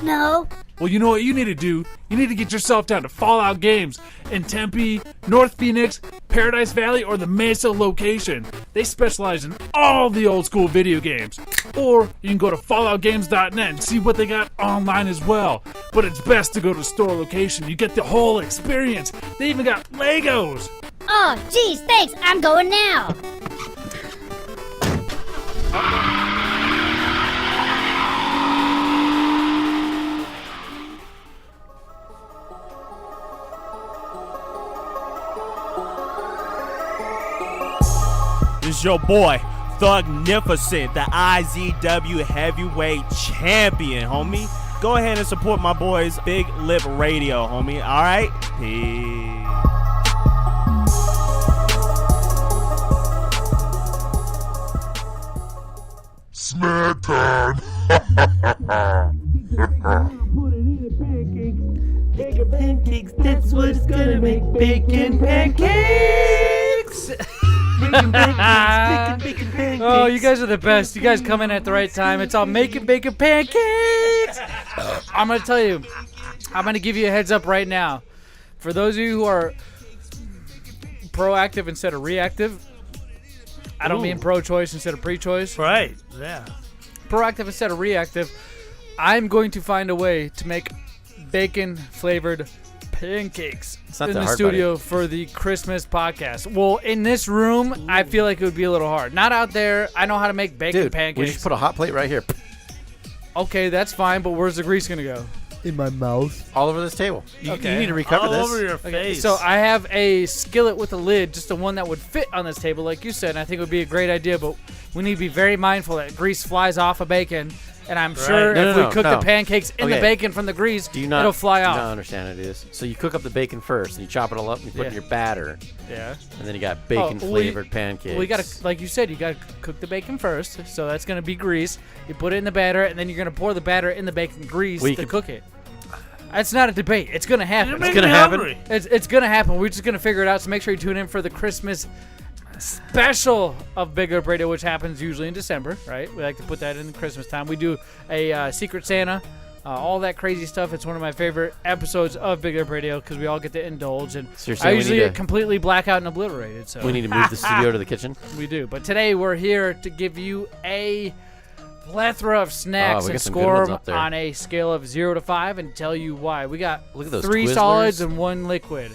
no, Well, you know what you need to do? You need to get yourself down to Fallout Games in Tempe, North Phoenix, Paradise Valley, or the Mesa location. They specialize in all the old school video games. Or you can go to falloutgames.net and see what they got online as well. But it's best to go to the store location. You get the whole experience. They even got Legos. Oh, geez, thanks. I'm going now. This is your boy, Thugnificent, the IZW Heavyweight Champion, homie. Go ahead and support my boys, Big Lip Radio, homie. All right? Peace. Snack time. Bacon pancakes, that's what it's gonna make. Bacon pancakes. Bacon pancakes. Oh, you guys are the best. You guys come in at the right time. It's all making bacon pancakes. I'm going to tell you, I'm going to give you a heads up right now. For those of you who are proactive instead of reactive, I don't mean pro-choice instead of pre-choice. Right, yeah. Proactive instead of reactive, I'm going to find a way to make bacon-flavored pancakes in the studio for the Christmas podcast. Well, in this room, I feel like it would be a little hard. Not out there. I know how to make bacon pancakes. We just put a hot plate right here. Okay, that's fine, but where's the grease going to go? In my mouth. All over this table. Okay. You need to recover this. All over your face. So I have a skillet with a lid, just the one that would fit on this table, like you said, and I think it would be a great idea, but we need to be very mindful that grease flies off of bacon. And I'm sure if we cook the pancakes in the bacon from the grease, it'll fly off. Do you not understand how to do this? So you cook up the bacon first, and you chop it all up, and you put it in your batter. Yeah. And then you got bacon-flavored pancakes. Well, you got to, like you said, you got to cook the bacon first. So that's going to be grease. You put it in the batter, and then you're going to pour the batter in the bacon grease to cook it. That's not a debate. It's going to happen. It's going to happen. It's going to happen. We're just going to figure it out. So make sure you tune in for the Christmas special of Big Lip Radio, which happens usually in December, right? We like to put that in the Christmas time. We do a Secret Santa, all that crazy stuff. It's one of my favorite episodes of Big Lip Radio because we all get to indulge. And Seriously, I usually get completely blackout and obliterated. So we need to move the studio to the kitchen. We do. But today we're here to give you a plethora of snacks and score them on a scale of 0 to 5 and tell you why. We got 3 solids and 1 liquid.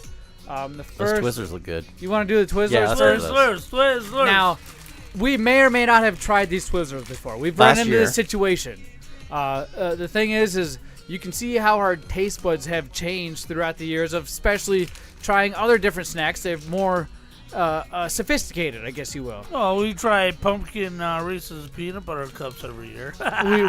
The first, those Twizzlers look good. You want to do the Twizzlers? Yeah, Twizzlers. Now, we may or may not have tried these Twizzlers before. We've run into this situation. The thing is you can see how our taste buds have changed throughout the years of especially trying other different snacks. They're more sophisticated, I guess you will. Oh, we try pumpkin Reese's peanut butter cups every year.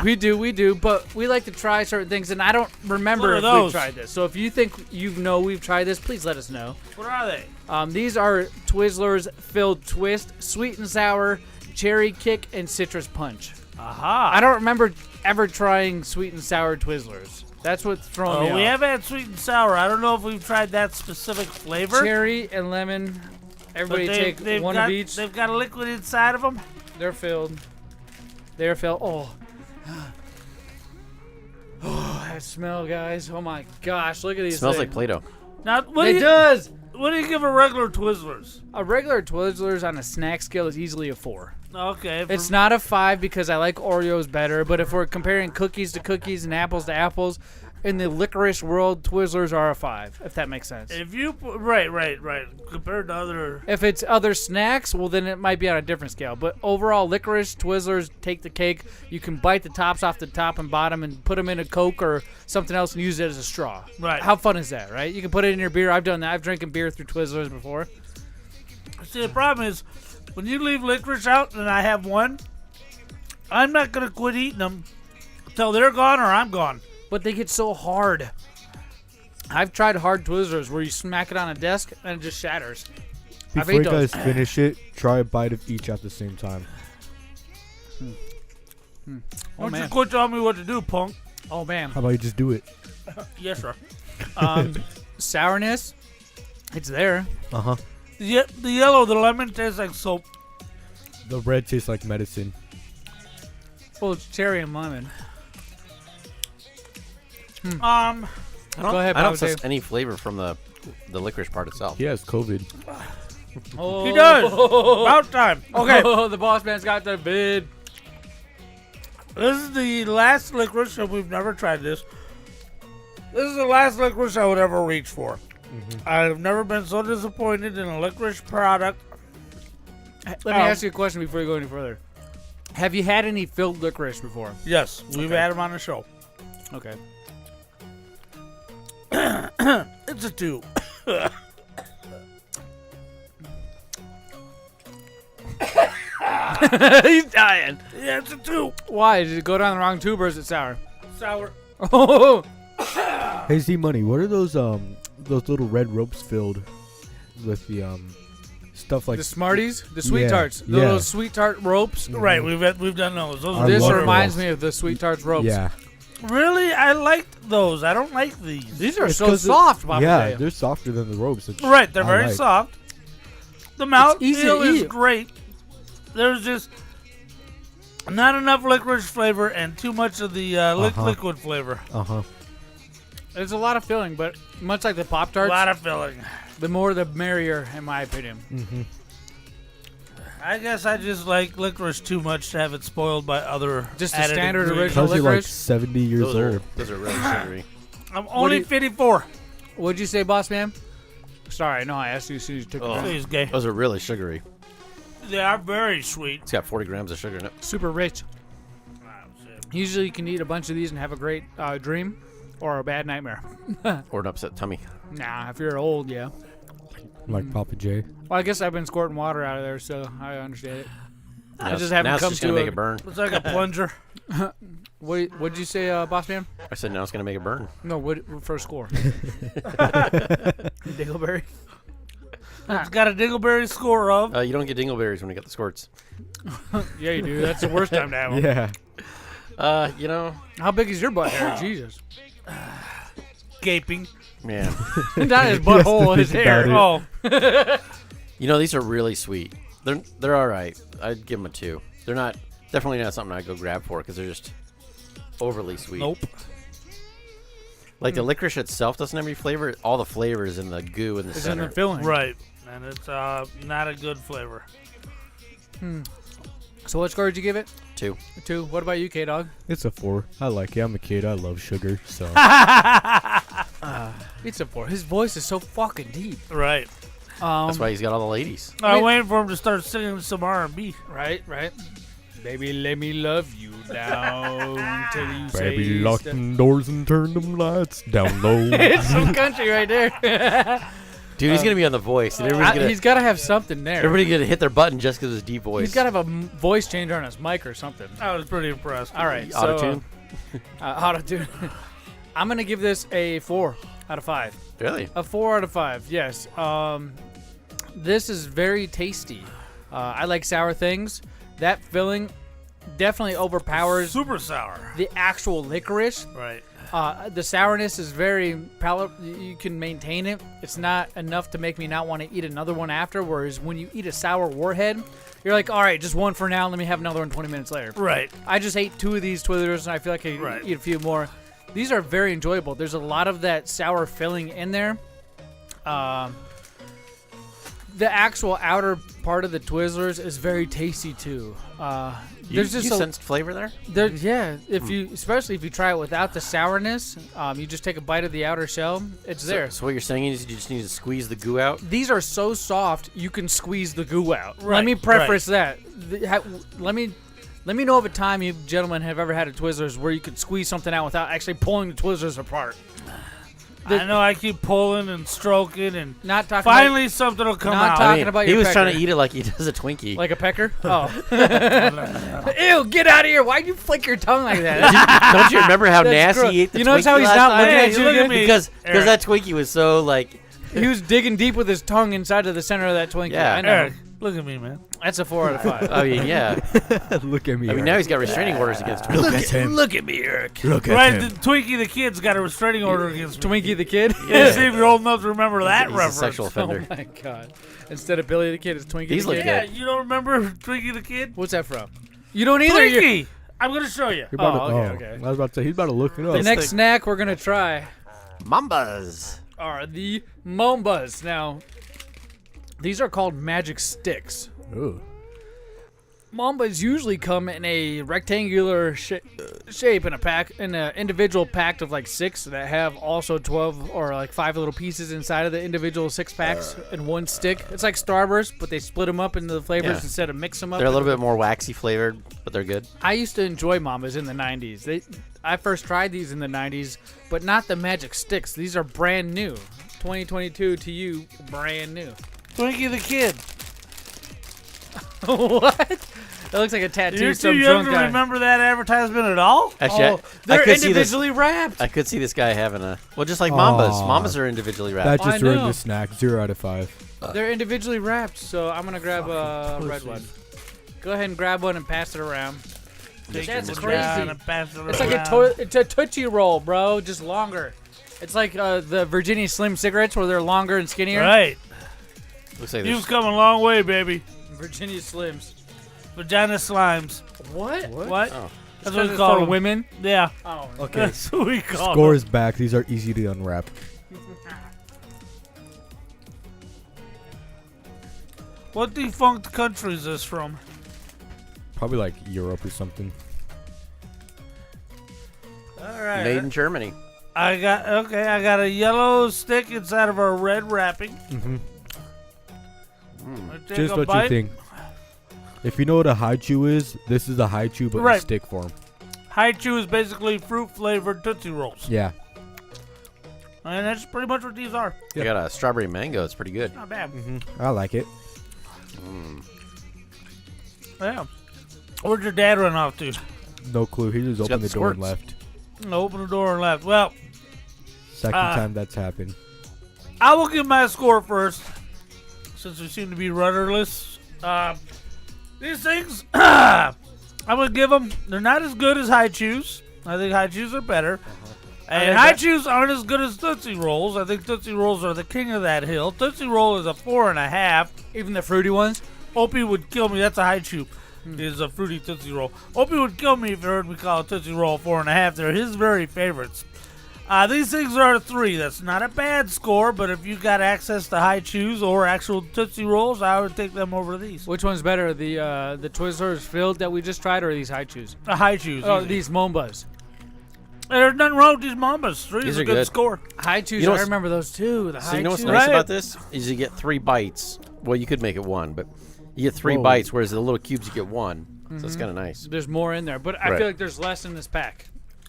we do, but we like to try certain things, and I don't remember if we've tried this. So if you think we've tried this, please let us know. What are they? These are Twizzlers filled twist, sweet and sour, cherry kick, and citrus punch. Aha! I don't remember ever trying sweet and sour Twizzlers. That's what's throwing me off. We have had sweet and sour. I don't know if we've tried that specific flavor. Cherry and lemon. Everybody take one of each. They've got a liquid inside of them. They're filled. Oh. Oh, that smell, guys. Oh, my gosh. Look at these Smells things. like Play-Doh. Now, It does. What do you give a regular Twizzlers? A regular Twizzlers on a snack scale is easily a 4. Okay. It's not a 5 because I like Oreos better, but if we're comparing cookies to cookies and apples to apples, in the licorice world, Twizzlers are a 5, if that makes sense. If you right. Compared to other. If it's other snacks, well, then it might be on a different scale. But overall, licorice, Twizzlers take the cake. You can bite the tops off the top and bottom and put them in a Coke or something else and use it as a straw. Right. How fun is that, right? You can put it in your beer. I've done that. I've drinking beer through Twizzlers before. See, the problem is, when you leave licorice out and I have one, I'm not going to quit eating them until they're gone or I'm gone. But they get so hard. I've tried hard Twizzlers where you smack it on a desk and it just shatters. Before you guys finish it, try a bite of each at the same time. Why don't you quit telling me what to do, punk? Oh, man. How about you just do it? Yes, sir. Sourness, it's there. Uh-huh. The yellow, the lemon tastes like soap. The red tastes like medicine. Well, it's cherry and lemon. I don't, Go ahead, I don't Pappa J. sense any flavor from the licorice part itself. He has COVID. Oh. He does. About time. Okay. Oh, the boss man's got the vid. This is the last licorice, and we've never tried this. This is the last licorice I would ever reach for. I've never been so disappointed in a licorice product. Let me ask you a question before you go any further. Have you had any filled licorice before? Yes, we've had them on the show. Okay. It's a 2. He's dying. Yeah, it's a 2. Why? Did it go down the wrong tube or is it sour? Sour. Oh. Hey, Z-Money, what are those little red ropes filled with the stuff like the Smarties? The Sweet Yeah, Tarts. yeah. Those Sweet Tart ropes? Right, we've done those. This reminds me of the Sweet Tarts ropes. Yeah. Really? I liked those. I don't like these. These are so soft, Pappa Yeah, J. they're softer than the ropes. which Right, they're I very like. soft. The mouth easy feel to is eat. great. There's just not enough licorice flavor and too much of the liquid flavor. There's a lot of filling, but much like the Pop A Tarts, lot of filling. the more the merrier, in my opinion. I guess I just like licorice too much to have it spoiled by other Just a added standard ingredients. Because you're like licorice? 70 years old. Those are really sugary. I'm only 54. What'd you say, boss man? Sorry, no, I asked you as soon as you took Oh, it. He's gay. those are really sugary. They are very sweet. It's got 40 grams of sugar in it. Super rich. Usually you can eat a bunch of these and have a great dream or a bad nightmare. Or an upset tummy. Nah, if you're old, yeah. Like Pappa J. Well, I guess I've been squirting water out of there, so I understand it. I Now just haven't now it's come just to gonna make a- it burn. It's like a plunger. What'd you say, boss man? I said now it's gonna make it burn. No, what for a score? Dingleberry. It's got a dingleberry score of. You don't get dingleberries when you get the squirts. Yeah, you do. That's the worst time to have them. Yeah. You know. How big is your butt hair? Jesus. Gaping. Man. Not his butthole, his hair. Oh. You know, these are really sweet. They're all right. I'd give them a 2. They're not definitely not something I'd go grab for because they're just overly sweet. Nope. Like the licorice itself doesn't have any flavor. All the flavor is in the goo in the It's center. in the filling. Right. And it's not a good flavor. So what score did you give it? 2. A 2. What about you, K-Dog? It's a 4. I like it. I'm a kid. I love sugar. So It's a 4. His voice is so fucking deep. Right. That's why he's got all the ladies. I'm waiting for him to start singing some R&B. Right. Baby, let me love you down till you say baby, lock them doors and turn them lights down low. It's some country right there. Dude, he's gonna be on The Voice. And everybody's gonna, he's got to have something there. everybody gonna hit their button just because of his deep voice. He's got to have a voice changer on his mic or something. I was pretty impressed. All right. Auto-tune? Auto-tune. I'm going to give this a 4 out of 5. Really? A 4 out of 5, yes. This is very tasty. I like sour things. That filling definitely overpowers Super sour. the actual licorice. Right. The sourness is very palatable. You can maintain it. It's not enough to make me not want to eat another one after, whereas when you eat a sour warhead, you're like, all right, just one for now. Let me have another one 20 minutes later. Right. I just ate 2 of these Twizzlers, and I feel like I could eat a few more. These are very enjoyable. There's a lot of that sour filling in there. The actual outer part of the Twizzlers is very tasty too. There's just you sensed flavor there? Yeah, especially if you try it without the sourness, you just take a bite of the outer shell. It's there. So what you're saying is you just need to squeeze the goo out? These are so soft you can squeeze the goo out. Right, Let me preface that. Let me know of a time you gentlemen have ever had a Twizzlers where you could squeeze something out without actually pulling the Twizzlers apart. I know I keep pulling and stroking and not talking finally something will come out. Talking about he your was pecker. trying to eat it like he does a Twinkie. Like a pecker? Oh. Ew, get out of here. Why'd you flick your tongue like that? Don't you remember how That's nasty gross. he ate the You Twinkie notice how he's last not time? looking at you look at again? me. Because Eric. that Twinkie was so like... He was digging deep with his tongue inside of the center of that Twinkie. Yeah. I know. Eric, look at me, man. That's a 4 out of 5. Oh, yeah. Look at me. I mean, now he's got restraining orders against Twinkie. Look at him. Look at me, Eric. Look at Right, him. the Twinkie the kid's got a restraining order against me. Twinkie the Kid? Yeah, see if you're old enough to remember that He's reference. a sexual offender. Oh my god. Instead of Billy the Kid, it's Twinkie These the look Kid. Yeah, good. you don't remember Twinkie the Kid? What's that from? You don't either. Twinkie! I'm going to show you. You're about to, okay. I was about to say, he's about to look it up. The next snack we're going to try Mambas are the Mombas. Now, these are called magic sticks. Ooh. Mambas usually come in a rectangular shape in a pack, in an individual pack of like 6 that have also 12 or like 5 little pieces inside of the individual 6 packs in one stick. It's like Starburst, but they split them up into the flavors instead of mix them up. They're a little bit more waxy flavored, but they're good. I used to enjoy Mambas in the 90s. I first tried these in the 90s, but not the magic sticks. These are brand new. 2022 to you, brand new. Twinkie the Kid. What? That looks like a tattoo. You're some too young drunk to guy. remember that advertisement at all? Actually, they're I could individually see this, wrapped. I could see this guy having a just like Mambas. Mambas are individually wrapped. That just I ruined know. the snack. 0 out of 5. They're individually wrapped, so I'm gonna grab a red one. Go ahead and grab one and pass it around. That's crazy. It's like it's a Tootsie Roll, bro, just longer. It's like the Virginia Slim cigarettes where they're longer and skinnier. Right. Looks like You've come a long way, baby. Virginia Slims. Vagina slimes. What? What? Oh. That's what we it's call for them. women. Yeah. Oh. Okay. That's what we call Score them. is back. These are easy to unwrap. What defunct country is this from? Probably like Europe or something. All right. Made in Germany. I got a yellow stick inside of our red wrapping. Mm-hmm. Take Just a what bite. you think. If you know what a high chew is, this is a high chew, but Right. in stick form. High chew is basically fruit flavored Tootsie Rolls. Yeah. And that's pretty much what these are. I got a strawberry mango. It's pretty good. Not bad. I like it. Yeah. Where'd your dad run off to? No clue. He just got opened the the door and squirts. left. Open the door and left. Well, Second time that's happened. I will give my score first, since we seem to be rudderless. These things, I'm going to give them, they're not as good as High Chews. I think High Chews are better. And High Chews aren't as good as Tootsie Rolls. I think Tootsie Rolls are the king of that hill. Tootsie Roll is a 4.5. Even the fruity ones? Opie would kill me. That's a High Chew. Is a fruity Tootsie Roll. Opie would kill me if he heard me call a Tootsie Roll 4.5. They're his very favorites. These things are a 3. That's not a bad score, but if you got access to High Chews or actual Tootsie Rolls, I would take them over these. Which one's better, the Twizzlers filled that we just tried, or these High Chews? The High Chews. Oh, easy. these Mombas. There's nothing wrong with these Mambas. 3 is These a are good good. score. High Chews, You know I what's- remember those too. The So High you know what's Chews. nice Right. about this is you get 3 bites. Well, you could make it 1, but you get 3 Whoa. bites, whereas the little cubes you get 1. So it's kind of nice. There's more in there, but I Right. feel like there's less in this pack.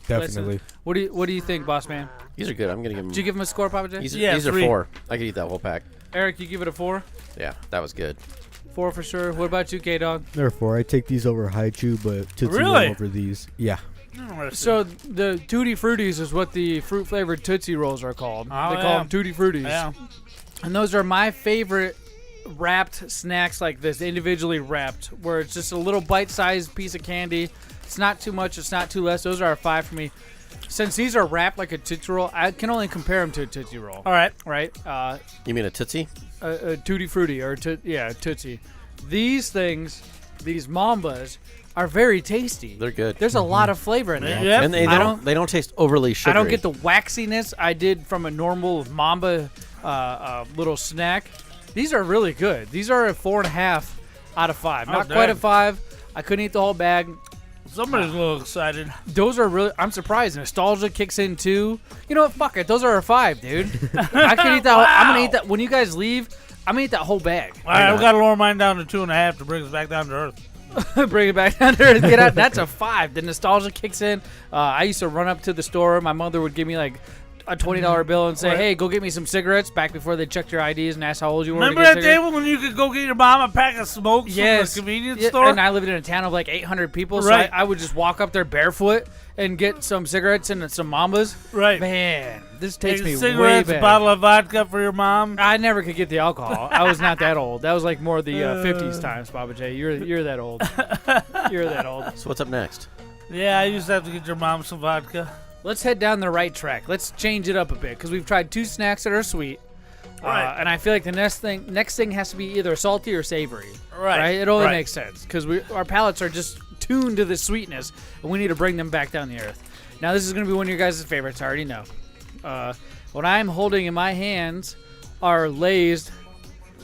Less Definitely. in- What do you think, boss man? These are good. I'm gonna give them. Did you give him a score, Papa J? These, Yeah, these are 3. 4. I could eat that whole pack. Eric, you give it a 4? Yeah, that was good. 4 for sure. What about you, K-Dog? Therefore, I take these over high chew, but Tootsie Really? Roll over these. Yeah. So the Tutti Fruities is what the fruit flavored Tootsie Rolls are called. Oh, They call yeah. them Tutti Fruities. Yeah. And those are my favorite wrapped snacks like this, individually wrapped, where it's just a little bite-sized piece of candy. It's not too much, it's not too less. Those are a 5 for me. Since these are wrapped like a Tootsie Roll, I can only compare them to a Tootsie Roll. All right. Right? You mean a Tootsie? A Tutti Frutti or Tootsie. These things, these Mambas, are very tasty. They're good. There's a lot of flavor in there. Yep. And they don't taste overly sugary. I don't get the waxiness I did from a normal Mamba little snack. These are really good. These are a 4.5 out of 5. Oh, Not quite a damn. 5. I couldn't eat the whole bag. Somebody's a little excited. Those are really. I'm surprised. Nostalgia kicks in too. You know what? Fuck it. Those are a 5, dude. I could eat that. I'm gonna eat that when you guys leave. I'm gonna eat that whole bag. All right, we got to lower mine down to 2.5 to bring us back down to earth. Bring it back down there. Get out. That's a 5. The nostalgia kicks in. I used to run up to the store. My mother would give me like a $20 bill and say, Right. "Hey, go get me some cigarettes." Back before they checked your IDs and asked how old you were. Remember to get that cigarettes? day when you could go get your mom a pack of smokes Yes. from the convenience Yeah, store? and I lived in a town of like 800 people, so Right. I would just walk up there barefoot and get some cigarettes and some Mambas. Right. Man, this takes me way cigarettes, a back. bottle of vodka for your mom. I never could get the alcohol. I was not that old. That was like more the 50s times, Papa J. You're that old. You're that old. So what's up next? Yeah, I used to have to get your mom some vodka. Let's head down the right track. Let's change it up a bit because we've tried 2 snacks that are sweet. Right. And I feel like the next thing has to be either salty or savory. Right. It only Right. makes sense because our palates are just attuned to the sweetness, and we need to bring them back down the earth. Now, this is going to be one of your guys' favorites. I already know. What I'm holding in my hands are Lay's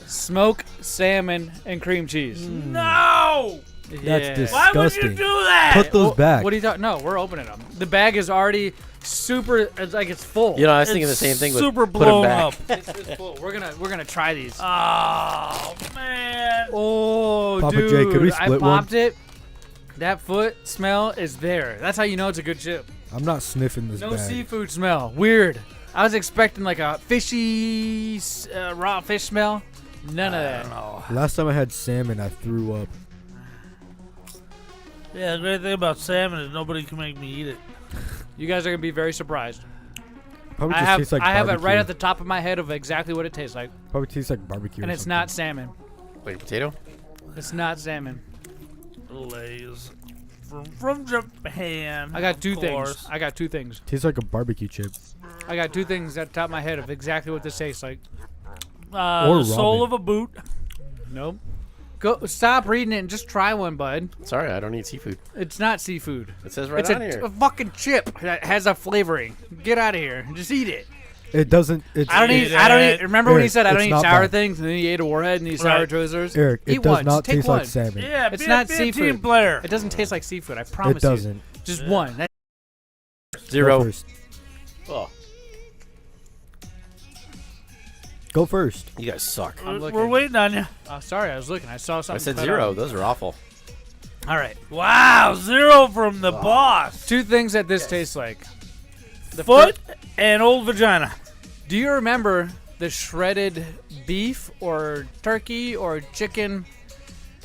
smoked salmon and cream cheese. No! That's disgusting. Why would you do that? Put those back. What are you talking? No, we're opening them. The bag is already super. It's like it's full. You know, I was thinking the same thing. Super Put 'em blown back. up. It's full. We're gonna try these. Oh man! Oh, Papa dude! J, could we I split popped one? it. That foot smell is there. That's how you know it's a good chip. I'm not sniffing this No bag. seafood smell. Weird. I was expecting like a fishy, raw fish smell. None of that. Last time I had salmon, I threw up. Yeah, the great thing about salmon is nobody can make me eat it. You guys are gonna be very surprised. Probably I just have tastes like I have it barbecue. right at the top of my head of exactly what it tastes like, Probably tastes like barbecue. and or it's something. not salmon. Wait, potato? It's not salmon. Lay's from Japan. I got two of things. course. I got two things. Tastes like a barbecue chip. I got two things at the top of my head of exactly what this tastes like. Or the sole ramen. of a boot. Nope. Go stop reading it and just try one, bud. Sorry, I don't eat seafood. It's not seafood. It says right It's on a here. fucking chip that has a flavoring. Get out of here. Just eat it. It doesn't. It's, I don't eat. Remember when he Eric, said I don't it's eat not sour bad. things, and then he ate a warhead and he sour Right. Twizzlers? Eric, it Eat does one. not Just take taste one. like salmon. Yeah, It's be not a seafood. team player. It doesn't taste like seafood. I promise It doesn't. you. Just one. That- Zero. Go first. Oh, Go first. you guys suck. I'm We're looking. waiting on you. Sorry, I was looking. I saw something. I said cut zero. out. Those are awful. All right. Wow, 0 from the boss. Two things that this tastes like. The Foot and old vagina. Do you remember the shredded beef or turkey or chicken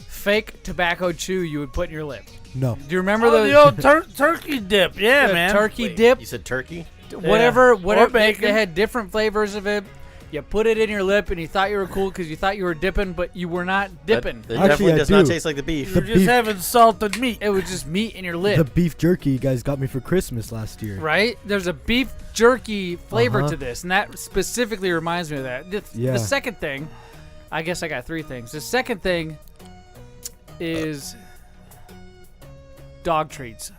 fake tobacco chew you would put in your lip? No. Do you remember The old turkey dip. Yeah, the man. turkey Wait, dip? You said turkey? Whatever Or they bacon. had different flavors of it. You put it in your lip and you thought you were cool because you thought you were dipping, but you were not dipping. That Actually, definitely I does not do. taste like the beef. You're The just beef- having salted meat. It was just meat in your lip. The beef jerky you guys got me for Christmas last year. Right? There's a beef jerky flavor Uh-huh. to this, and that specifically reminds me of that. Yeah. The second thing, I guess I got three things. The second thing is dog treats.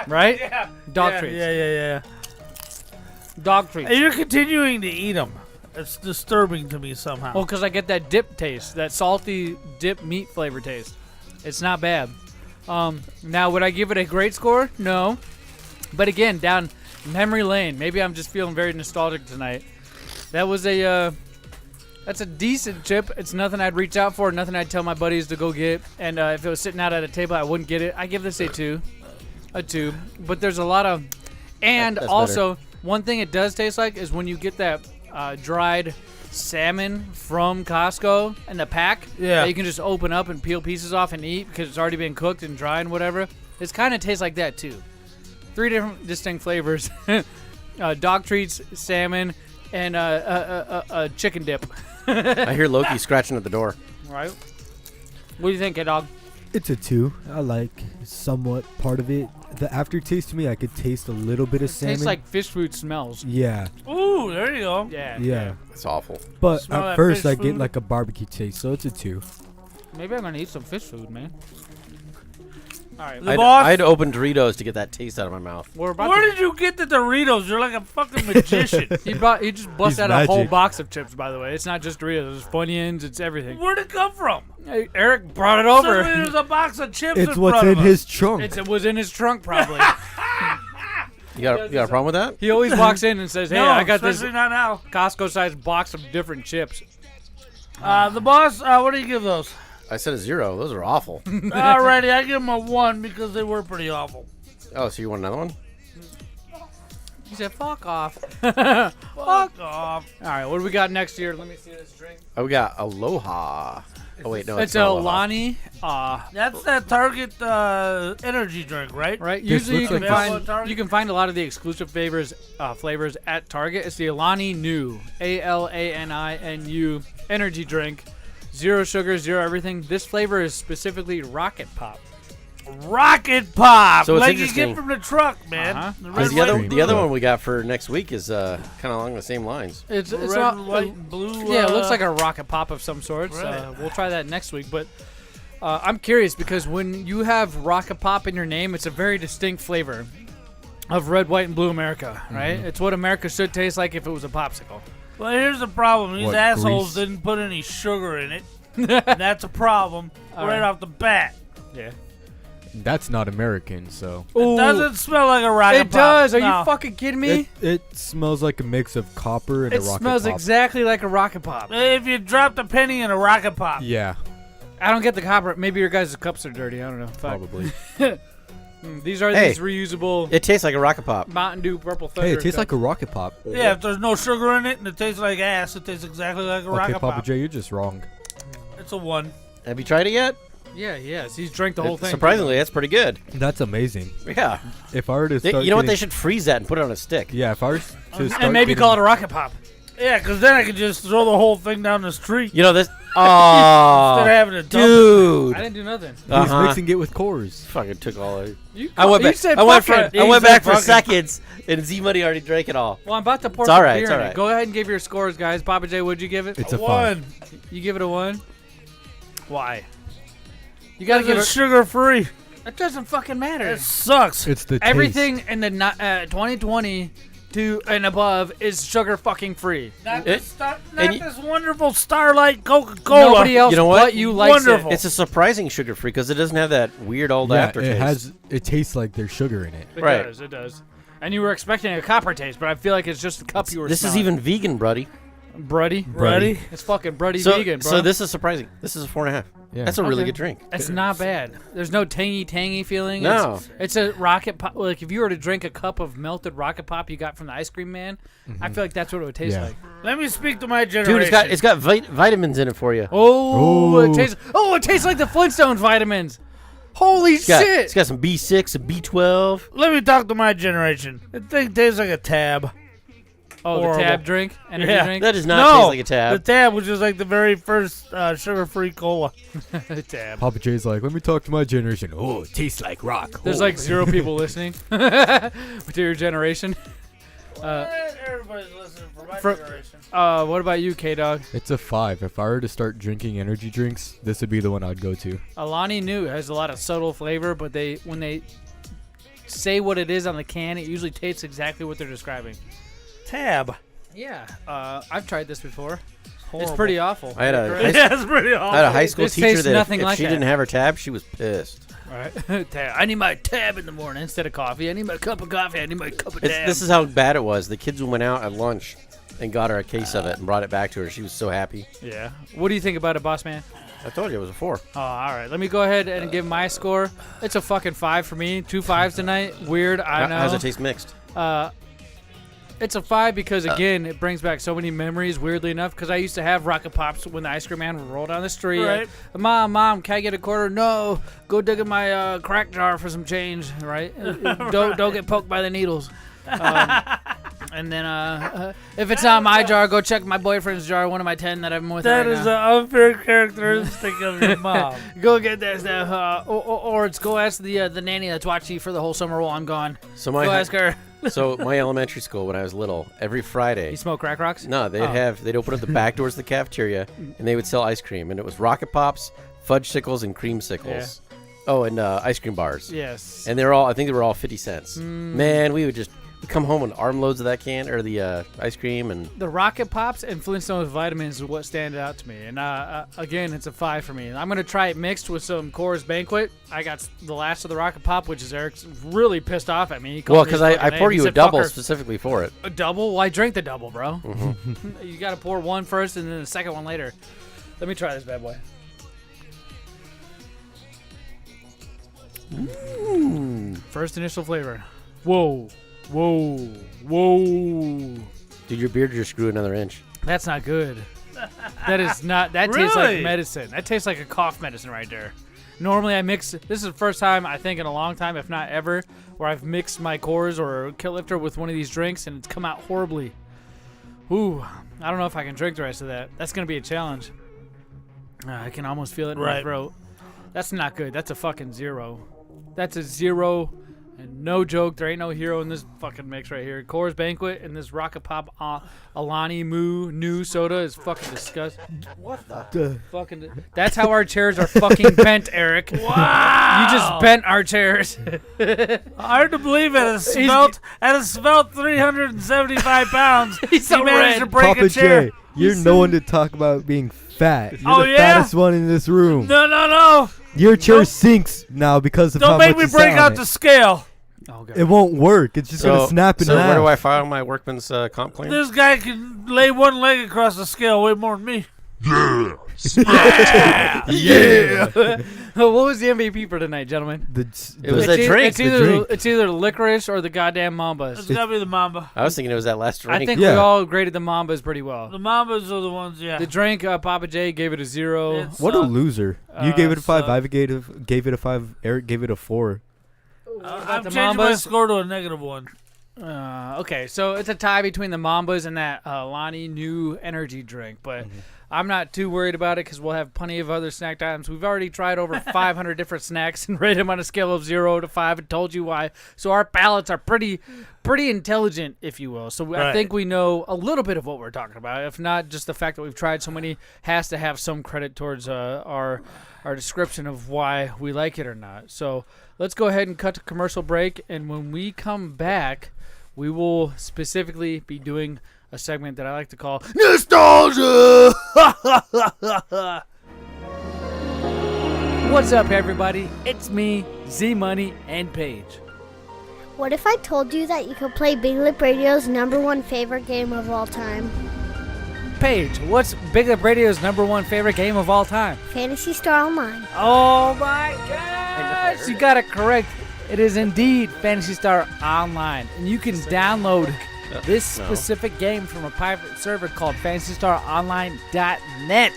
Right? Yeah. Dog yeah, treats. Yeah. Dog treats. And you're continuing to eat them. It's disturbing to me somehow. Well, because I get that dip taste, that salty dip meat flavor taste. It's not bad. Now, would I give it a great score? No. But again, down memory lane. Maybe I'm just feeling very nostalgic tonight. That was that's a decent chip. It's nothing I'd reach out for, nothing I'd tell my buddies to go get. And if it was sitting out at a table, I wouldn't get it. I give this a 2. A 2. But there's a lot of... And That's also, one thing it does taste like is when you get that dried salmon from Costco in the pack Yeah. that you can just open up and peel pieces off and eat because it's already been cooked and dried and whatever. It's kind of tastes like that too. 3 different distinct flavors. Dog treats, salmon, and a chicken dip. I hear Loki scratching at the door. Right? What do you think, dog? It's a 2. I like somewhat part of it. The aftertaste to me, I could taste a little bit of salmon. Tastes like fish food smells. Yeah. Ooh, there you go. Yeah. It's awful. But Smell at that first, fish I get food? like a barbecue taste, so it's a 2. Maybe I'm gonna eat some fish food, man. All right, The boss- I'd open Doritos to get that taste out of my mouth. we're about Where to. did you get the Doritos? You're like a fucking magician. He just bust He's out a whole magic. box of chips. By the way, it's not just Doritos. It's Funyuns. It's everything. Where'd it come from? Hey, Eric brought it over. Suddenly there's a box of chips It's in what's front in of his us. trunk. It was in his trunk probably. You got a problem with that? He always walks in and says, "Hey, No, I got this especially not now. Costco-sized box of different chips." The boss, what do you give those? I said a 0. Those are awful. Alrighty, I give them a 1 because they were pretty awful. Oh, so you want another one? He said, "Fuck off." Fuck off. All right, what do we got next year? Let me see this drink. Oh, we got Aloha. Oh, wait, no, It's not a Aloha. Lonnie. That's that Target energy drink, right? Right. This Usually you looks can like this. find Target? you can find a lot of the exclusive flavors at Target. It's the Alani Nu, ALANINU energy drink. 0 sugar, 0 everything. This flavor is specifically Rocket Pop. Rocket Pop, So it's like you interesting. get from the truck, man. Uh-huh. The 'Cause red, the white, other, and the blue. other one we got for next week is kind of along the same lines. It's Red, not white, and blue. yeah, it looks like a Rocket Pop of some sorts. Right. We'll try that next week. But I'm curious because when you have Rocket Pop in your name, it's a very distinct flavor of red, white, and blue America, right? It's what America should taste like if it was a popsicle. Well, here's the problem. These What, assholes grease? didn't put any sugar in it. And that's a problem right off the bat. Yeah. That's not American, so. It doesn't smell like a Rocket Pop. It does. Are No. you fucking kidding me? It smells like a mix of copper and a It Rocket smells Pop. exactly like a Rocket Pop. If you dropped a penny in a Rocket Pop. Yeah, I don't get the copper. Maybe your guys' cups are dirty. I don't know. Fuck. probably. These are Hey, these reusable It tastes like a Rocket Pop. Mountain Dew Purple Thunder. Hey, it tastes cups. like a Rocket Pop. Yeah, if there's no sugar in it and it tastes like ass, it tastes exactly like a Okay, Rocket Pappa Pop. J, you're just wrong. It's a 1. Have you tried it yet? Yeah, yes. He's drank the whole thing. Surprisingly, that's pretty good. That's amazing. Yeah. If I were to They, start you know what? getting- They should freeze that and put it on a stick. Yeah, if I were to start And maybe getting- call it a Rocket Pop. Yeah, because then I could just throw the whole thing down the street. You know this? Instead Oh, of having to dump dude. I didn't do nothing. He's mixing it with Coors. Fucking took all of it. I went back. I went back for fucking. seconds, and Z-Money already drank it all. Well, I'm about to pour It's some all right, beer it's in all it. right. Go ahead and give your scores, guys. Pappa J, what'd you give it? It's a 1. 5. You give it a 1? Why? You gotta Because give it. it's sugar free. It doesn't fucking matter. It sucks. It's the Everything taste. in the 2020 to and above is sugar fucking free. Not, It- and this wonderful Starlight Coca-Cola. Nobody else You know what? but you likes Wonderful. it. It's a surprising sugar free because it doesn't have that weird old Yeah, aftertaste. it tastes like there's sugar in it. It Right. does. It does. And you were expecting a copper taste, but I feel like it's just the cup you were. This is smelling. even vegan, buddy. Bruddy. Ready? It's fucking Bruddy So, vegan, bro. so this is surprising. This is a 4.5. Yeah. That's a really Okay. good drink. It's not bad. There's no tangy feeling. No. It's a Rocket Pop. Like if you were to drink a cup of melted Rocket Pop you got from the ice cream man, I feel like that's what it would taste Yeah. like. Let me speak to my generation. Dude, it's got vitamins in it for you. Oh, Ooh. it tastes like the Flintstones vitamins. Holy It's got, shit! it's got some B6 and B12. Let me talk to my generation. That thing tastes like a tab. Oh, Horrible. the Tab drink, energy Yeah. drink. That does not No, taste like a tab. The tab was just like the very first sugar-free cola. Tab. Papa J's like, let me talk to my generation. Oh, it tastes like rock. There's Oh. like 0 people listening to your generation. Everybody's listening for my For- generation. What about you, K-Dog? It's a 5. If I were to start drinking energy drinks, this would be the one I'd go to. Alani New has a lot of subtle flavor, but when they say what it is on the can, it usually tastes exactly what they're describing. Tab. Yeah, I've tried this before. It's Horrible. pretty awful. I had a Correct? Yeah, it's pretty awful. I had a high school This teacher tastes that nothing if like she that. didn't have her tab, she was pissed. Right. Tab. I need my tab in the morning instead of coffee. I need my cup of coffee. I need my cup of tab. This is how bad it was. The kids went out at lunch and got her a case of it and brought it back to her. She was so happy. Yeah. What do you think about it, boss man? I told you it was a 4. Oh, all right. Let me go ahead and give my score. It's a fucking 5 for me. 2 5s tonight. Weird. I know. How's it taste mixed? It's a 5 because, again, it brings back so many memories, weirdly enough, because I used to have Rocket Pops when the ice cream man would roll down the street. Right. Mom, can I get a quarter? No. Go dig in my crack jar for some change, right? Don't get poked by the needles. And then if it's not my jar, go check my boyfriend's jar, one of my 10 that I'm with That right is now. an unfair characteristic of your mom. Go get that stuff. Or it's go ask the nanny that's watching you for the whole summer while I'm gone. So Go ask her. So my elementary school when I was little, every Friday. You smoke crack rocks? No, they'd open up the back doors of the cafeteria and they would sell ice cream, and it was Rocket Pops, Fudgesicles, and Creamsicles. Yeah. Oh, and ice cream bars. Yes. And I think they were all 50 cents. Man, we would just come home with armloads of that can or the ice cream and. The Rocket Pops and Flintstones vitamins is what stand out to me. And again, it's a 5 for me. I'm going to try it mixed with some Coors Banquet. I got the last of the Rocket Pop, which is Eric's really pissed off at me. He called Well, me because a I fucking poured name. you He a said, double "Fucker." specifically for it. A double? Well, I drank the double, bro. Mm-hmm. You got to pour one first and then the second one later. Let me try this bad boy. First initial flavor. Whoa. Dude, your beard just grew another inch. That's not good. That is not. That tastes like Really? medicine. That tastes like a cough medicine right there. Normally I mix. This is the first time I think in a long time, if not ever, where I've mixed my Coors or Kill Lifter with one of these drinks and it's come out horribly. Ooh, I don't know if I can drink the rest of that. That's gonna be a challenge. I can almost feel it in my Right. throat. That's not good. That's a fucking 0. That's a 0 And no joke, there ain't no hero in this fucking mix right here. Coors Banquet and this Rocket Pop Alani Moo new soda is fucking disgusting. What the? Fucking. That's how our chairs are fucking bent, Eric. Wow. You just bent our chairs. Hard to believe at a svelte 375 pounds. He's so he managed red. to break Papa a chair. J, you're no one to talk about being fat. You're Oh, the yeah? fattest one in this room. No. Your chair sinks now because of how Don't much make me you break sat on out it. the scale. Oh, God. It won't work. It's just gonna snap in so half. where do I file my workman's comp claim? This guy can lay one leg across the scale way more than me. Yeah. What was the MVP for tonight, gentlemen? It was that drink. It's either licorice or the goddamn Mambas. It's gotta be the Mamba. I was thinking it was that last drink. I think we all graded the Mambas pretty well. The Mambas are the ones, yeah. The drink, Pappa J gave it a 0. What a loser! You gave it a 5. sucked. I gave it a 5. Eric gave it a 4. I'm the changing my Mambas? score to a -1. Okay, so it's a tie between the Mambas and that Lonnie new energy drink, but I'm not too worried about it because we'll have plenty of other snack items. We've already tried over 500 different snacks and rated them on a scale of 0 to 5 and told you why. So our palates are pretty intelligent, if you will. So I Right. think we know a little bit of what we're talking about. If not, just the fact that we've tried so many has to have some credit towards our description of why we like it or not. So let's go ahead and cut to commercial break, and when we come back, we will specifically be doing a segment that I like to call Nostalgia! What's up, everybody? It's me, Z-Money, and Paige. What if I told you that you could play Big Lip Radio's #1 favorite game of all time? Paige, what's Big Lip Radio's #1 favorite game of all time? Phantasy Star Online. Oh my gosh! You got it correct. It is indeed Phantasy Star Online, and you can download this specific game from a private server called FantasyStarOnline.net.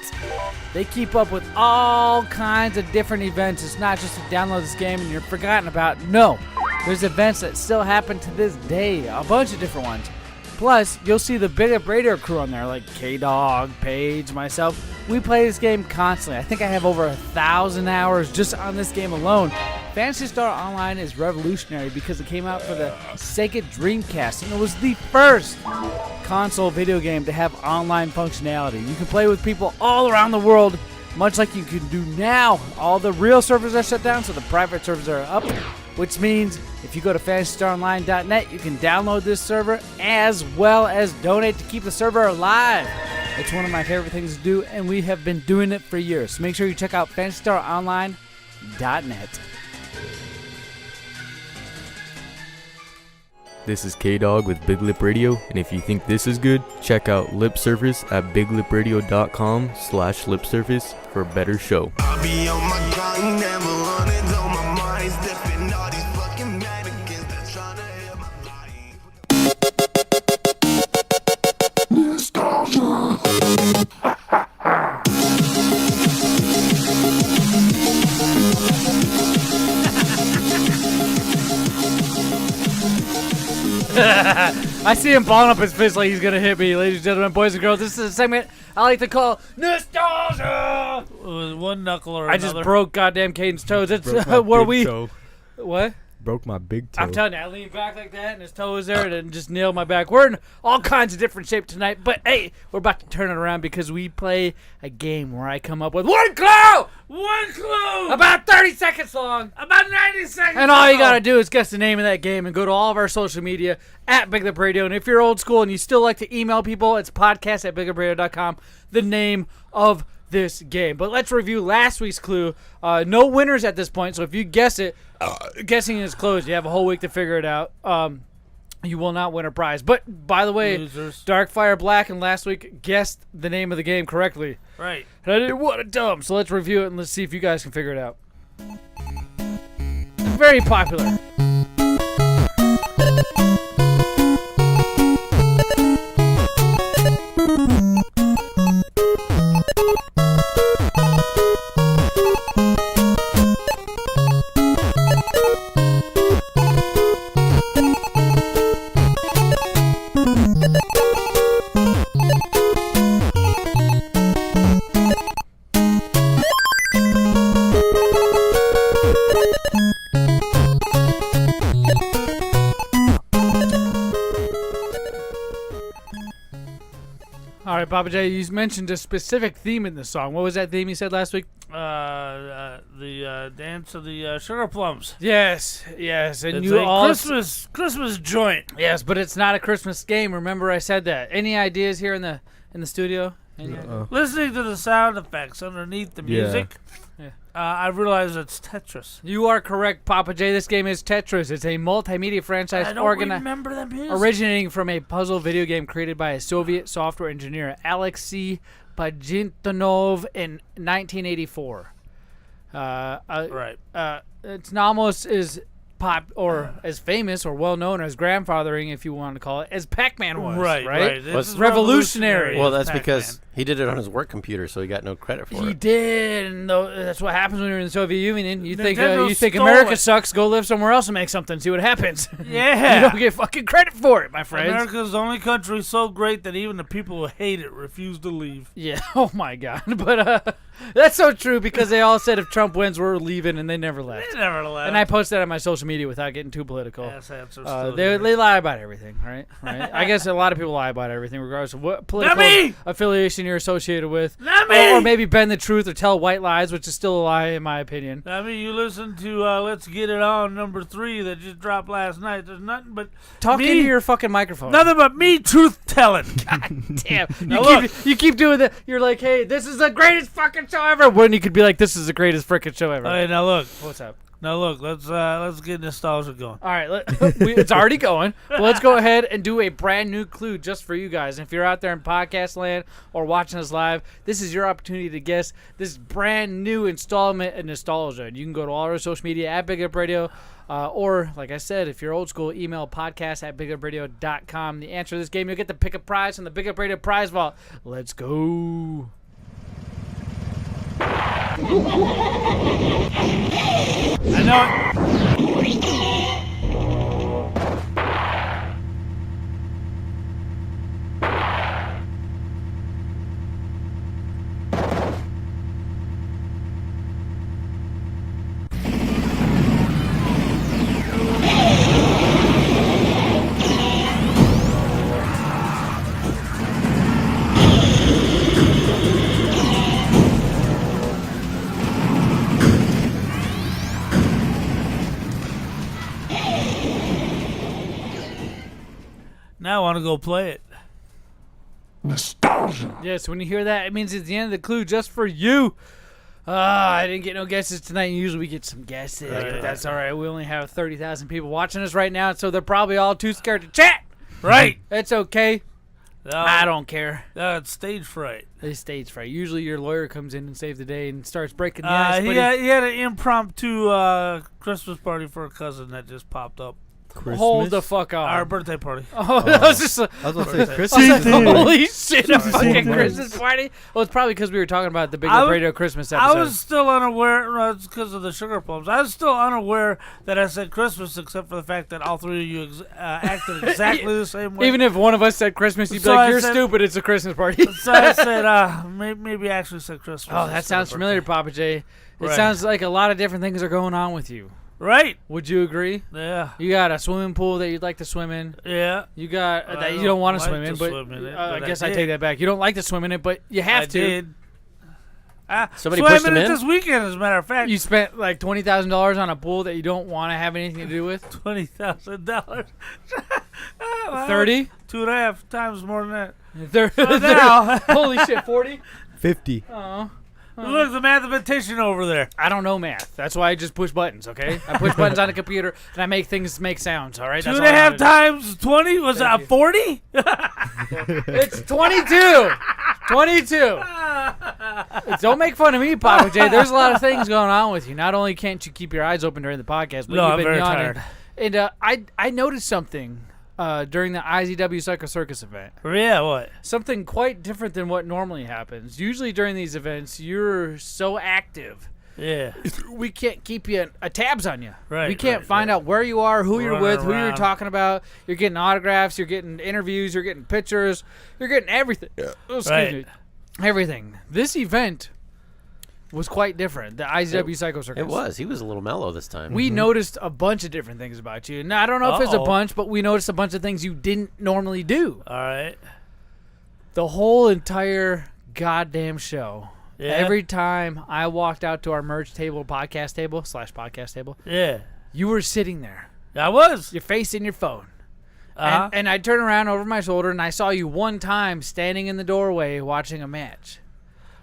They keep up with all kinds of different events. It's not just to download this game and you're forgotten about. No, there's events that still happen to this day, a bunch of different ones. Plus, you'll see the Big Up Radio crew on there, like K-Dog, Paige, myself. We play this game constantly. I think I have over 1,000 hours just on this game alone. Phantasy Star Online is revolutionary because it came out for the Sega Dreamcast, and it was the first console video game to have online functionality. You can play with people all around the world, much like you can do now. All the real servers are shut down, so the private servers are up, which means if you go to FantasyStarOnline.net, you can download this server as well as donate to keep the server alive. It's one of my favorite things to do, and we have been doing it for years. So make sure you check out FantasyStarOnline.net. This is K-Dog with Big Lip Radio, and if you think this is good, check out Lip Service at BigLipRadio.com/lipservice for a better show. I'll be on my grind, never running on my mind, stepping all these fucking mannequins that's trying to hit my life. Nostalgia. I see him balling up his fist like he's gonna hit me, ladies and gentlemen, boys and girls. This is a segment I like to call Nostalgia. With one knuckle or I another. just broke goddamn Caden's toes. It's Broke my where big we. toe. What? Broke my big toe. I'm telling you, I leaned back like that, and his toe was there, and just nailed my back. We're in all kinds of different shape tonight, but hey, we're about to turn it around because we play a game where I come up with one clue! One clue! About 30 seconds long! About 90 seconds And all you long. gotta do is guess the name of that game and go to all of our social media at Big Lip Radio. And if you're old school and you still like to email people, it's podcast@BigLipRadio.com, the name of this game. But let's review last week's clue. No winners at this point, so if you guess it, guessing is closed. You have a whole week to figure it out. You will not win a prize. But, by the way, Losers. Darkfire Black and last week guessed the name of the game correctly. Right. And I didn't want to tell them, so let's review it and let's see if you guys can figure it out. Very popular. All right, Pappa J, you mentioned a specific theme in the song. What was that theme you said last week? The dance of the sugar plums. Yes, and It's you a all Christmas joint. Yes, but it's not a Christmas game. Remember, I said that. Any ideas here in the studio? Listening to the sound effects underneath the music, I realize it's Tetris. You are correct, Pappa J. This game is Tetris. It's a multimedia franchise I don't remember that music. originating from a puzzle video game created by a Soviet software engineer, Alexei Pajitnov, in 1984. Right. It's almost as as famous or well known as grandfathering, if you want to call it, as Pac-Man was. Right. It's revolutionary. Well, that's because he did it on his work computer, so he got no credit for it. He did, and that's what happens when you're in the Soviet Union. You think Nintendo America stole it. sucks? Go live somewhere else and make something. See what happens. Yeah. You don't get fucking credit for it, my friends. America's the only country so great that even the people who hate it refuse to leave. Yeah. Oh my God. But that's so true because they all said if Trump wins, we're leaving, and they never left. They never left. And I posted that on my social media without getting too political. Yes, that's so they lie about everything, right? I guess a lot of people lie about everything, regardless of what political affiliation you're associated with. Not me! Or maybe bend the truth or tell white lies, which is still a lie in my opinion. I mean, you listen to Let's Get It On #3 that just dropped last night. There's nothing but Talk into your fucking microphone. Nothing but me truth-telling. God damn. Now You keep doing that. You're like, hey, this is the greatest fucking show ever. When you could be like, this is the greatest freaking show ever. Okay, now look. What's up? Now look, let's get nostalgia going. All right, it's already going. Well, let's go ahead and do a brand new clue just for you guys. And if you're out there in podcast land or watching us live, this is your opportunity to guess this brand new installment of nostalgia. And you can go to all our social media at BigLipRadio, or like I said, if you're old school, email podcast@BigLipRadio.com. The answer to this game, you'll get to pick a prize from the Big Up Radio prize vault. Let's go. I know it. Now I want to go play it. Nostalgia. Yes, when you hear that, it means it's the end of the clue just for you. I didn't get no guesses tonight. Usually we get some guesses, but that's all right. We only have 30,000 people watching us right now, so they're probably all too scared to chat. Right. It's okay. No, I don't care. It's stage fright. It's stage fright. Usually your lawyer comes in and saves the day and starts breaking the ice. He had an impromptu Christmas party for a cousin that just popped up. Christmas? Hold the fuck on. Our birthday party. Oh, that was just I was about to say Christmas. I was like, holy shit, a Same fucking thing. Christmas party? Well, it's probably because we were talking about the Big Up Radio Christmas episode. I was still unaware, it's because of the sugar plums. I was still unaware that I said Christmas, except for the fact that all three of you acted exactly the same way. Even if one of us said Christmas, you'd be So like, I you're said- stupid, it's a Christmas party. So I said, maybe I actually said Christmas. Oh, that sounds familiar, Pappa J. It Right. sounds like a lot of different things are going on with you. Right. Would you agree? Yeah. You got a swimming pool that you'd like to swim in. Yeah. You got I that you don't want to like swim in, to but, swim in it, I but guess I I take did. that back. You don't like to swim in it, but you have I to. did. Somebody swam pushed in him it in? this weekend, as a matter of fact. You spent like $20,000 on a pool that you don't want to have anything to do with. $20,000. 30? 2.5 times more than that. So now, holy shit, 40? 50. Oh. Look, the mathematician over there. I don't know math. That's why I just push buttons, okay? I push buttons on a computer, and I make things make sounds, all right? That's all I know 2.5 how to do. times 20 was Thank that 40? It's 22. 22. Don't make fun of me, Pappa J. There's a lot of things going on with you. Not only can't you keep your eyes open during the podcast, but No, you've I'm been very yawning. tired. And I noticed something during the IZW Psycho Circus event. Yeah, what? Something quite different than what normally happens. Usually during these events, you're so active. Yeah. We can't keep you tabs on you. Right, We can't right, find out where you are, who you're Running with, who you're around. talking about. You're getting autographs, you're getting interviews, you're getting pictures, you're getting everything. Oh, excuse Right. me. Everything. This event was quite different. The IZW Psycho Circus. It was. He was a little mellow this time. We noticed a bunch of different things about you. Now, I don't know if it's a Uh-oh. bunch, but we noticed a bunch of things you didn't normally do. All right. The whole entire goddamn show. Yeah. Every time I walked out to our merch table, podcast table, Yeah. you were sitting there. I was. Your face in your phone. Uh-huh. And I turned around over my shoulder, and I saw you one time standing in the doorway watching a match.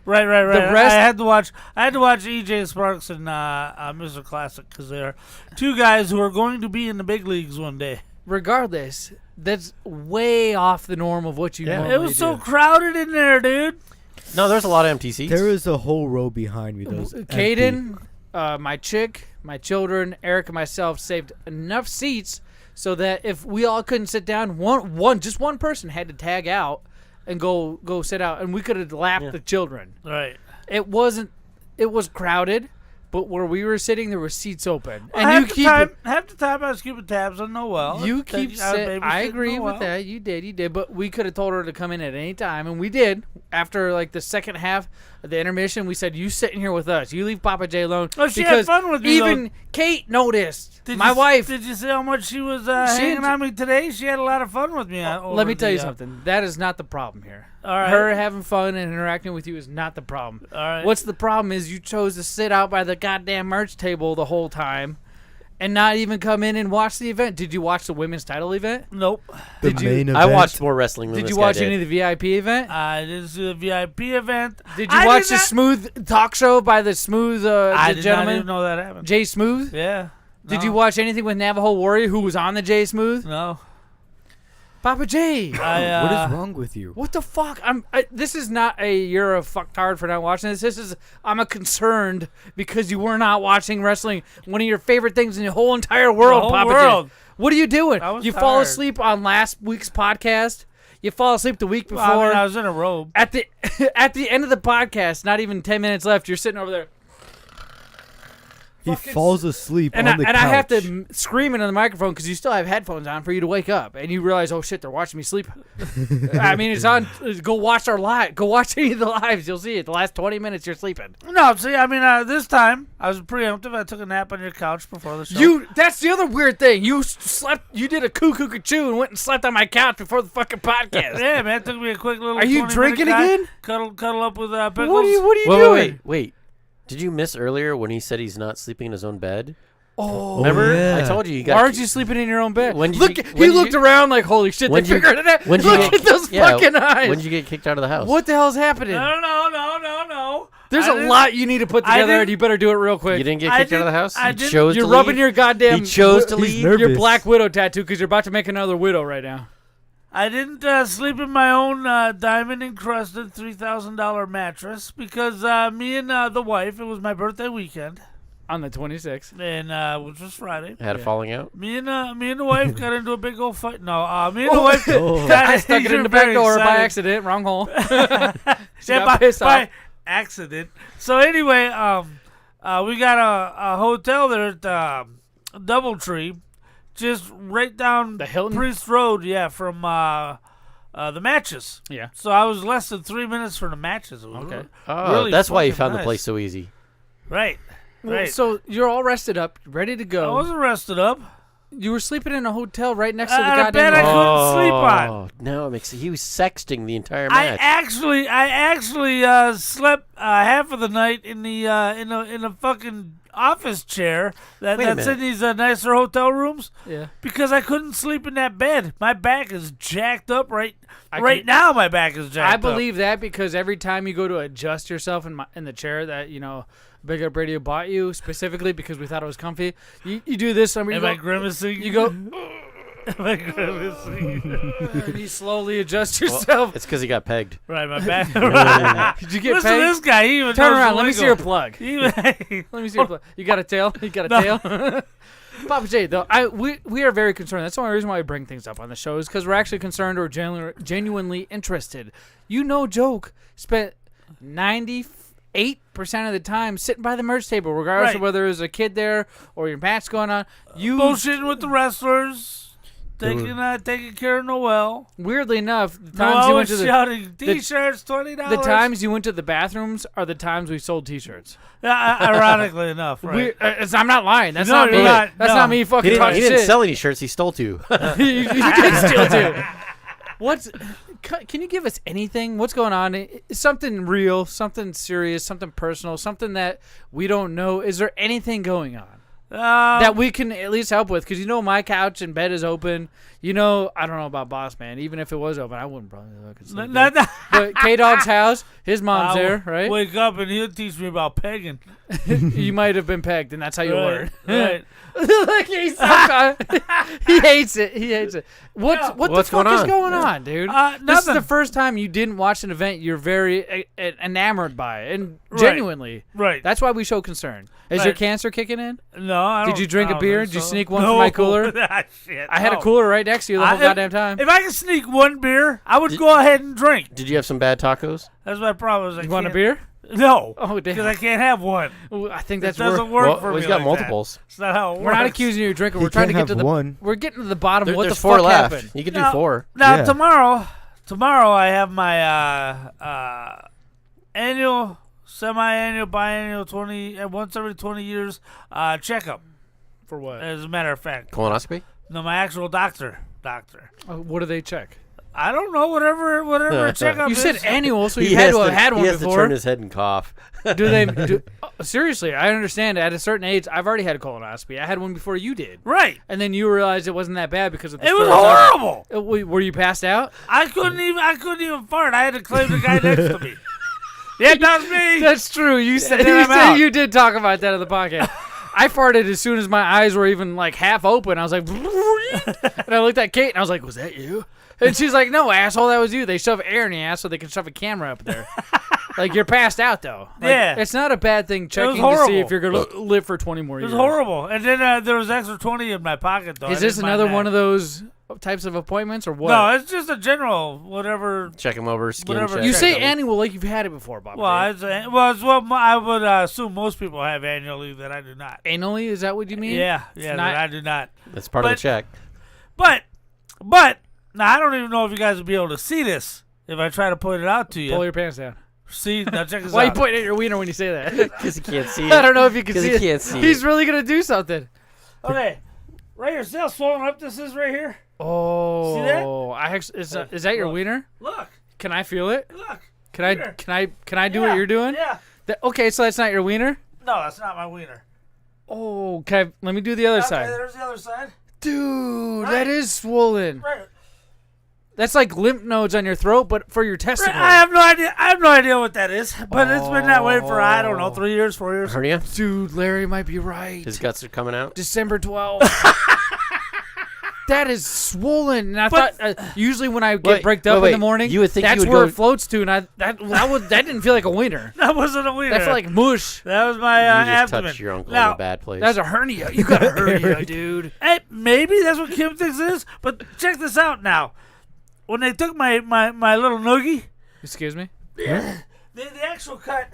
Right. The rest- I had to watch EJ Sparks and Mr. Classic because they're two guys who are going to be in the big leagues one day. Regardless, that's way off the norm of what you normally It was so do. crowded in there, dude. No, there's a lot of empty seats. There is a whole row behind me. Those Caden, my chick, my children, Eric, and myself saved enough seats so that if we all couldn't sit down, just one person had to tag out and go sit out, and we could have lapped the children. Right. It was crowded, but where we were sitting, there were seats open. Well, And you keep half the time I was keeping tabs on Noel. You keep saying, I agree with that. You did. But we could have told her to come in at any time, and we did. After like the second half of the intermission, we said, "You sit in here with us. You leave Pappa J alone." Oh, she because had fun with me. Even though. Kate noticed. Did My you, wife. Did you see how much she was hanging on me today? She had a lot of fun with me. Let me tell you something. That is not the problem here. All right. Her having fun and interacting with you is not the problem. All right. What's the problem is you chose to sit out by the goddamn merch table the whole time and not even come in and watch the event. Did you watch the women's title event? Nope. The main event. I watched more wrestling than Did this you guy watch did. any of the VIP event? I didn't see the VIP event. Did you watch the Smooth talk show by the Smooth I did gentleman? not even know that happened. Jay Smooth? Yeah. Did you watch anything with Navajo Warrior who was on the Jay Smooth? No. Pappa J. What is wrong with you? What the fuck? This is not a you're a fucktard for not watching this. This is I'm a concerned because you were not watching wrestling. One of your favorite things in the whole entire world, whole Pappa world. J. What are you doing? I was You fall tired. asleep on last week's podcast. You fall asleep the week before. Well, I mean, I was in a robe. At the at the end of the podcast, not even 10 minutes left, you're sitting over there. He falls asleep And on the couch. I have to scream into the microphone because you still have headphones on for you to wake up, and you realize, oh shit, they're watching me sleep. I mean, it's on. Go watch our live. Go watch any of the lives. You'll see it. The last 20 minutes, you're sleeping. No, see, I mean, this time I was preemptive. I took a nap on your couch before the show. That's the other weird thing. You slept. You did a cuckoo and went and slept on my couch before the fucking podcast. Yeah, man, it took me a quick little. Are you 20-minute drinking guy, again? Cuddle up with Pickles. What are you doing? Wait. Did you miss earlier when he said he's not sleeping in his own bed? Oh, remember? yeah. I told you. You got. Why aren't you sleeping in your own bed? When did Look, you- he when did looked you- around like, holy shit, they when did you- figured it out. when did you Look get- at those yeah, fucking eyes. When did you get kicked out of the house? What the hell's happening? No. There's I a didn't- lot you need to put I together, didn't- and you better do it real quick. You didn't get kicked out of the house? I You didn't- chose You're to rubbing leave? your goddamn. He chose to He's leave? nervous. Your Black Widow tattoo because you're about to make another widow right now. I didn't sleep in my own diamond-encrusted $3,000 mattress because me and the wife, it was my birthday weekend. On the 26th. And which was Friday. Had a falling out? Me and the wife got into a big old fight. No, me and the wife I stuck it in the back door by accident. Wrong hole. She got pissed by off. accident. So anyway, we got a hotel there at Doubletree, just right down The Hilton? Priest Road. Yeah, from the matches. Yeah. So I was less than 3 minutes from the matches. It was Okay. Oh, really that's why you fucking found the nice. place so easy. Right. Well, Right. so you're all rested up, ready to I go. wasn't rested up. You were sleeping in a hotel right next to the At a bed goddamn. I couldn't sleep on. Oh, now it makes he was sexting the entire I match. actually slept half of the night in a fucking office chair Wait a that's in minute. these nicer hotel rooms. Yeah. Because I couldn't sleep in that bed. My back is jacked up right can- now. My back is jacked I up. believe that because every time you go to adjust yourself in the chair that BigLipRadio bought you specifically because we thought it was comfy, you do this. Am I grimacing? You go. Am I grimacing? and you slowly adjust yourself. It's because he got pegged. Right, my back. Did you get Listen paid? to this guy. He even Turn knows around. the Let me lingo. see your plug. He- Let me see your plug. You got a tail? You got a No. tail? Pappa J, though, we are very concerned. That's the only reason why we bring things up on the show is because we're actually concerned or genuinely interested. Joke spent 98% of the time sitting by the merch table, regardless of Right. whether there's a kid there or your match going on. You bullshitting with the wrestlers, taking care of Noel. Weirdly enough, the times you Noel went to was the shouting T-shirts, $20. the times you went to the bathrooms are the times we sold T-shirts. Ironically enough, right? I'm not lying. That's No, not me. you're not. That's No. not me fucking He talking didn't shit. sell any shirts. He stole two. you did steal two. Can you give us anything? What's going on? Something real, something serious, something personal, something that we don't know. Is there anything going on that we can at least help with? Because my couch and bed is open. I don't know about Boss Man. Even if it was open, I wouldn't probably look at something. But K-Dog's house, his mom's there, right? Wake up and he'll teach me about pegging. You might have been pegged, and that's how you learn. Right. Like he hates it. He hates it. What the fuck is going on, dude? This is the first time you didn't watch an event you're very enamored by, and genuinely. Right. That's why we show concern. Is your cancer kicking in? No, I don't. Did you drink a beer? Did you sneak one no. from my cooler? Shit, I had a cooler right next to you the whole goddamn time. If I could sneak one beer, I would go ahead and drink. Did you have some bad tacos? That's my problem. You want a beer? No. Oh, damn. Because I can't have one. Ooh, I think that doesn't work for me. He's got like multiples. That's not how it works. We're not accusing you of drinking. We're trying to get to the one. We're getting to the bottom of what the There's fuck 4 left. happened. You can do 4. Now tomorrow I have my annual, semi-annual, biannual, once every 20 years checkup. For what? As a matter of fact. Colonoscopy? No, my actual doctor. What do they check? I don't know. Whatever a checkup You is. said annual, so you had to have had one before. He has to turn his head and cough. Seriously, I understand. At a certain age, I've already had a colonoscopy. I had one before you did. Right. And then you realized it wasn't that bad because of the It was horrible. Were you passed out? I couldn't even fart. I had to claim the guy next to me. Yeah, that was me. That's true. You said you did talk about that on the podcast. I farted as soon as my eyes were even like half open. I was like, and I looked at Kate and I was like, was that you? And she's like, no, asshole, that was you. They shove air in the ass so they can shove a camera up there. Like, you're passed out, though. Like, yeah. It's not a bad thing checking to see if you're going to live for 20 more years. It was horrible. And then there was extra 20 in my pocket, though. Is this another one of those types of appointments or what? No, it's just a general whatever. Check them over, skin check. You say annual like you've had it before, Bob. Well, it's what I would assume most people have annually that I do not. Annually? Is that what you mean? Yeah, that I do not. That's part of the check. But, now I don't even know if you guys will be able to see this if I try to point it out to you. Pull your pants down. See, now check this out. Why are you pointing at your wiener when you say that? Because he can't see it. I don't know if you can see it. He can't see it. He's really going to do something. Okay. Right here. See how swollen up this is right here? Oh. See that? Is that your wiener? Look. Can I feel it? Look. Can I do what you're doing? Yeah. Okay, so that's not your wiener? No, that's not my wiener. Oh, okay. Let me do the other side. Okay, there's the other side. Dude, that is swollen. Right. That's like lymph nodes on your throat, but for your testicles. I have no idea what that is, but it's been that way for, I don't know, 3 years, 4 years. Hernia? Dude, Larry might be right. His guts are coming out? December 12th. That is swollen. And I thought usually when I get bricked up in the morning, you would think that's you would where go, it floats to, and that didn't feel like a wiener. That wasn't a wiener. That felt like mush. That was my you just abdomen. touched your uncle now, in a bad place. That's a hernia. You got a hernia, dude. Hey, maybe that's what Kim thinks it is, but check this out now. When they took my little noogie. Excuse me? Yeah. The actual cut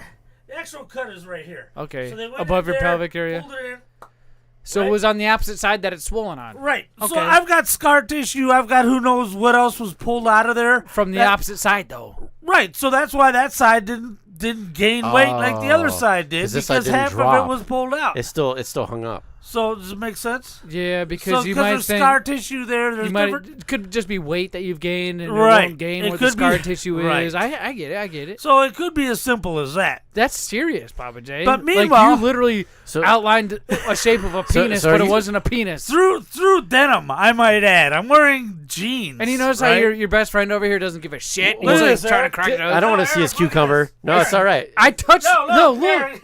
is right here. Okay. So they went above in your there, pelvic area. pulled it in. So it was on the opposite side that it's swollen on. Right. Okay. So I've got scar tissue. I've got who knows what else was pulled out of there. From the opposite side, though. Right. So that's why that side didn't gain weight like the other side did, because half of it was pulled out. It's still hung up. So does it make sense? Yeah, because you might there's think scar tissue there. There's it could just be weight that you've gained and right. it won't gain It what the could scar be- tissue right. is. I get it. So it could be as simple as that. That's serious, Pappa J. But like meanwhile- you literally outlined a shape of a penis, but it wasn't a penis. Through denim, I might add. I'm wearing jeans. And you notice how your best friend over here doesn't give a shit. Look He's at like this, trying to Eric. crack it I don't want to see his cucumber. No, it's all right. I touched. No, look.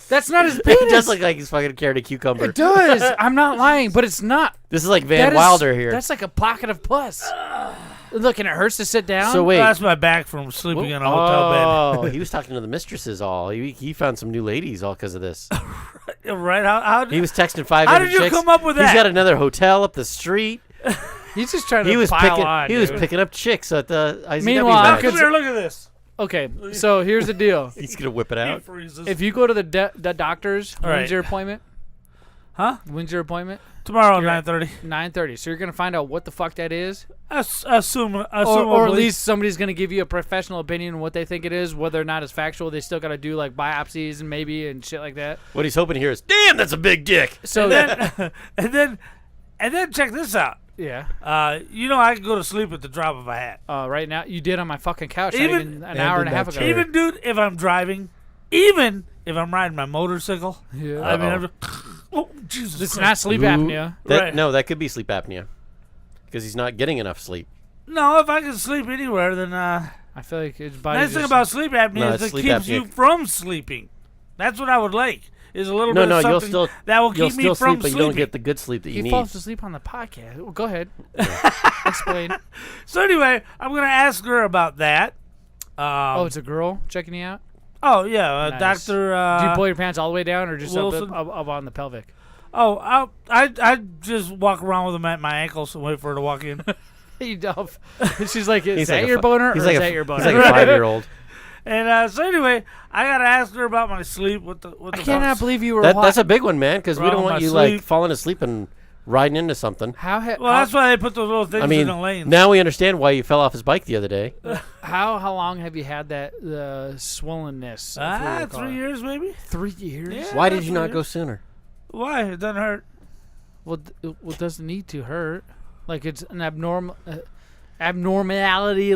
That's not his penis. It does look like he's fucking carrying a cucumber. It does. I'm not lying, but it's not. This is like Van Wilder here. That's like a pocket of pus. Look, and it hurts to sit down. So wait. That's my back from sleeping in a hotel Oh, he was talking to the mistresses all. He found some new ladies all because of this. Right? How He was texting 5 How different did you chicks. come up with that? He's got another hotel up the street. He's just trying to He was pile picking. on, He was dude. picking up chicks at the IZW Meanwhile, match. Come here, look at this. Okay, so here's the deal. He's gonna whip it out. If you go to the doctor's, All right. when's your appointment? Huh? When's your appointment? Tomorrow at 9:30. 9:30. So you're gonna find out what the fuck that is, Assume or at least somebody's gonna give you a professional opinion on what they think it is, whether or not it's factual. They still gotta do like biopsies and maybe and shit like that. What he's hoping to hear is, "Damn, that's a big dick." So and then check this out. Yeah. You know I can go to sleep at the drop of a hat. Right now, you did on my fucking couch not Even even an hour and a half ago. Even, dude, if I'm driving, even if I'm riding my motorcycle, Yeah. I mean, I'm just, oh, Jesus It's Christ. not sleep apnea. Right. No, that could be sleep apnea. Because he's not getting enough sleep. No, if I can sleep anywhere, then I feel like his body. nice thing about sleep apnea No, is it's it sleep keeps apnea. you from sleeping. That's what I would like. Is a little No, bit no, of you'll something still that will you'll keep me still from sleep, but you sleeping. don't get the good sleep that you He need. falls asleep on the podcast. Well, go ahead. Explain. So anyway, I'm going to ask her about that. Oh, it's a girl checking you out? Oh, yeah, Nice. Dr. Do you pull your pants all the way down or just up, Wilson? up on the pelvic? Oh, I just walk around with them at my ankles and wait for her to walk in. You dumb. She's like, is He's that like a your fi- boner he's or like is a that f- your boner? he's like a 5-year-old. And so anyway, I got to ask her about my sleep. I cannot believe you were That's a big one, man, because we don't Wrong want with you my like sleep. falling asleep and riding into something. Well, that's why they put those little things I mean, in the lanes. now we understand why you fell off his bike the other day. How long have you had that swollenness? if we were to call 3 it? years maybe. 3 years? Yeah, Why about did you 3 not years. go sooner? Why? It doesn't hurt. Well, it doesn't need to hurt. Like it's an abnormality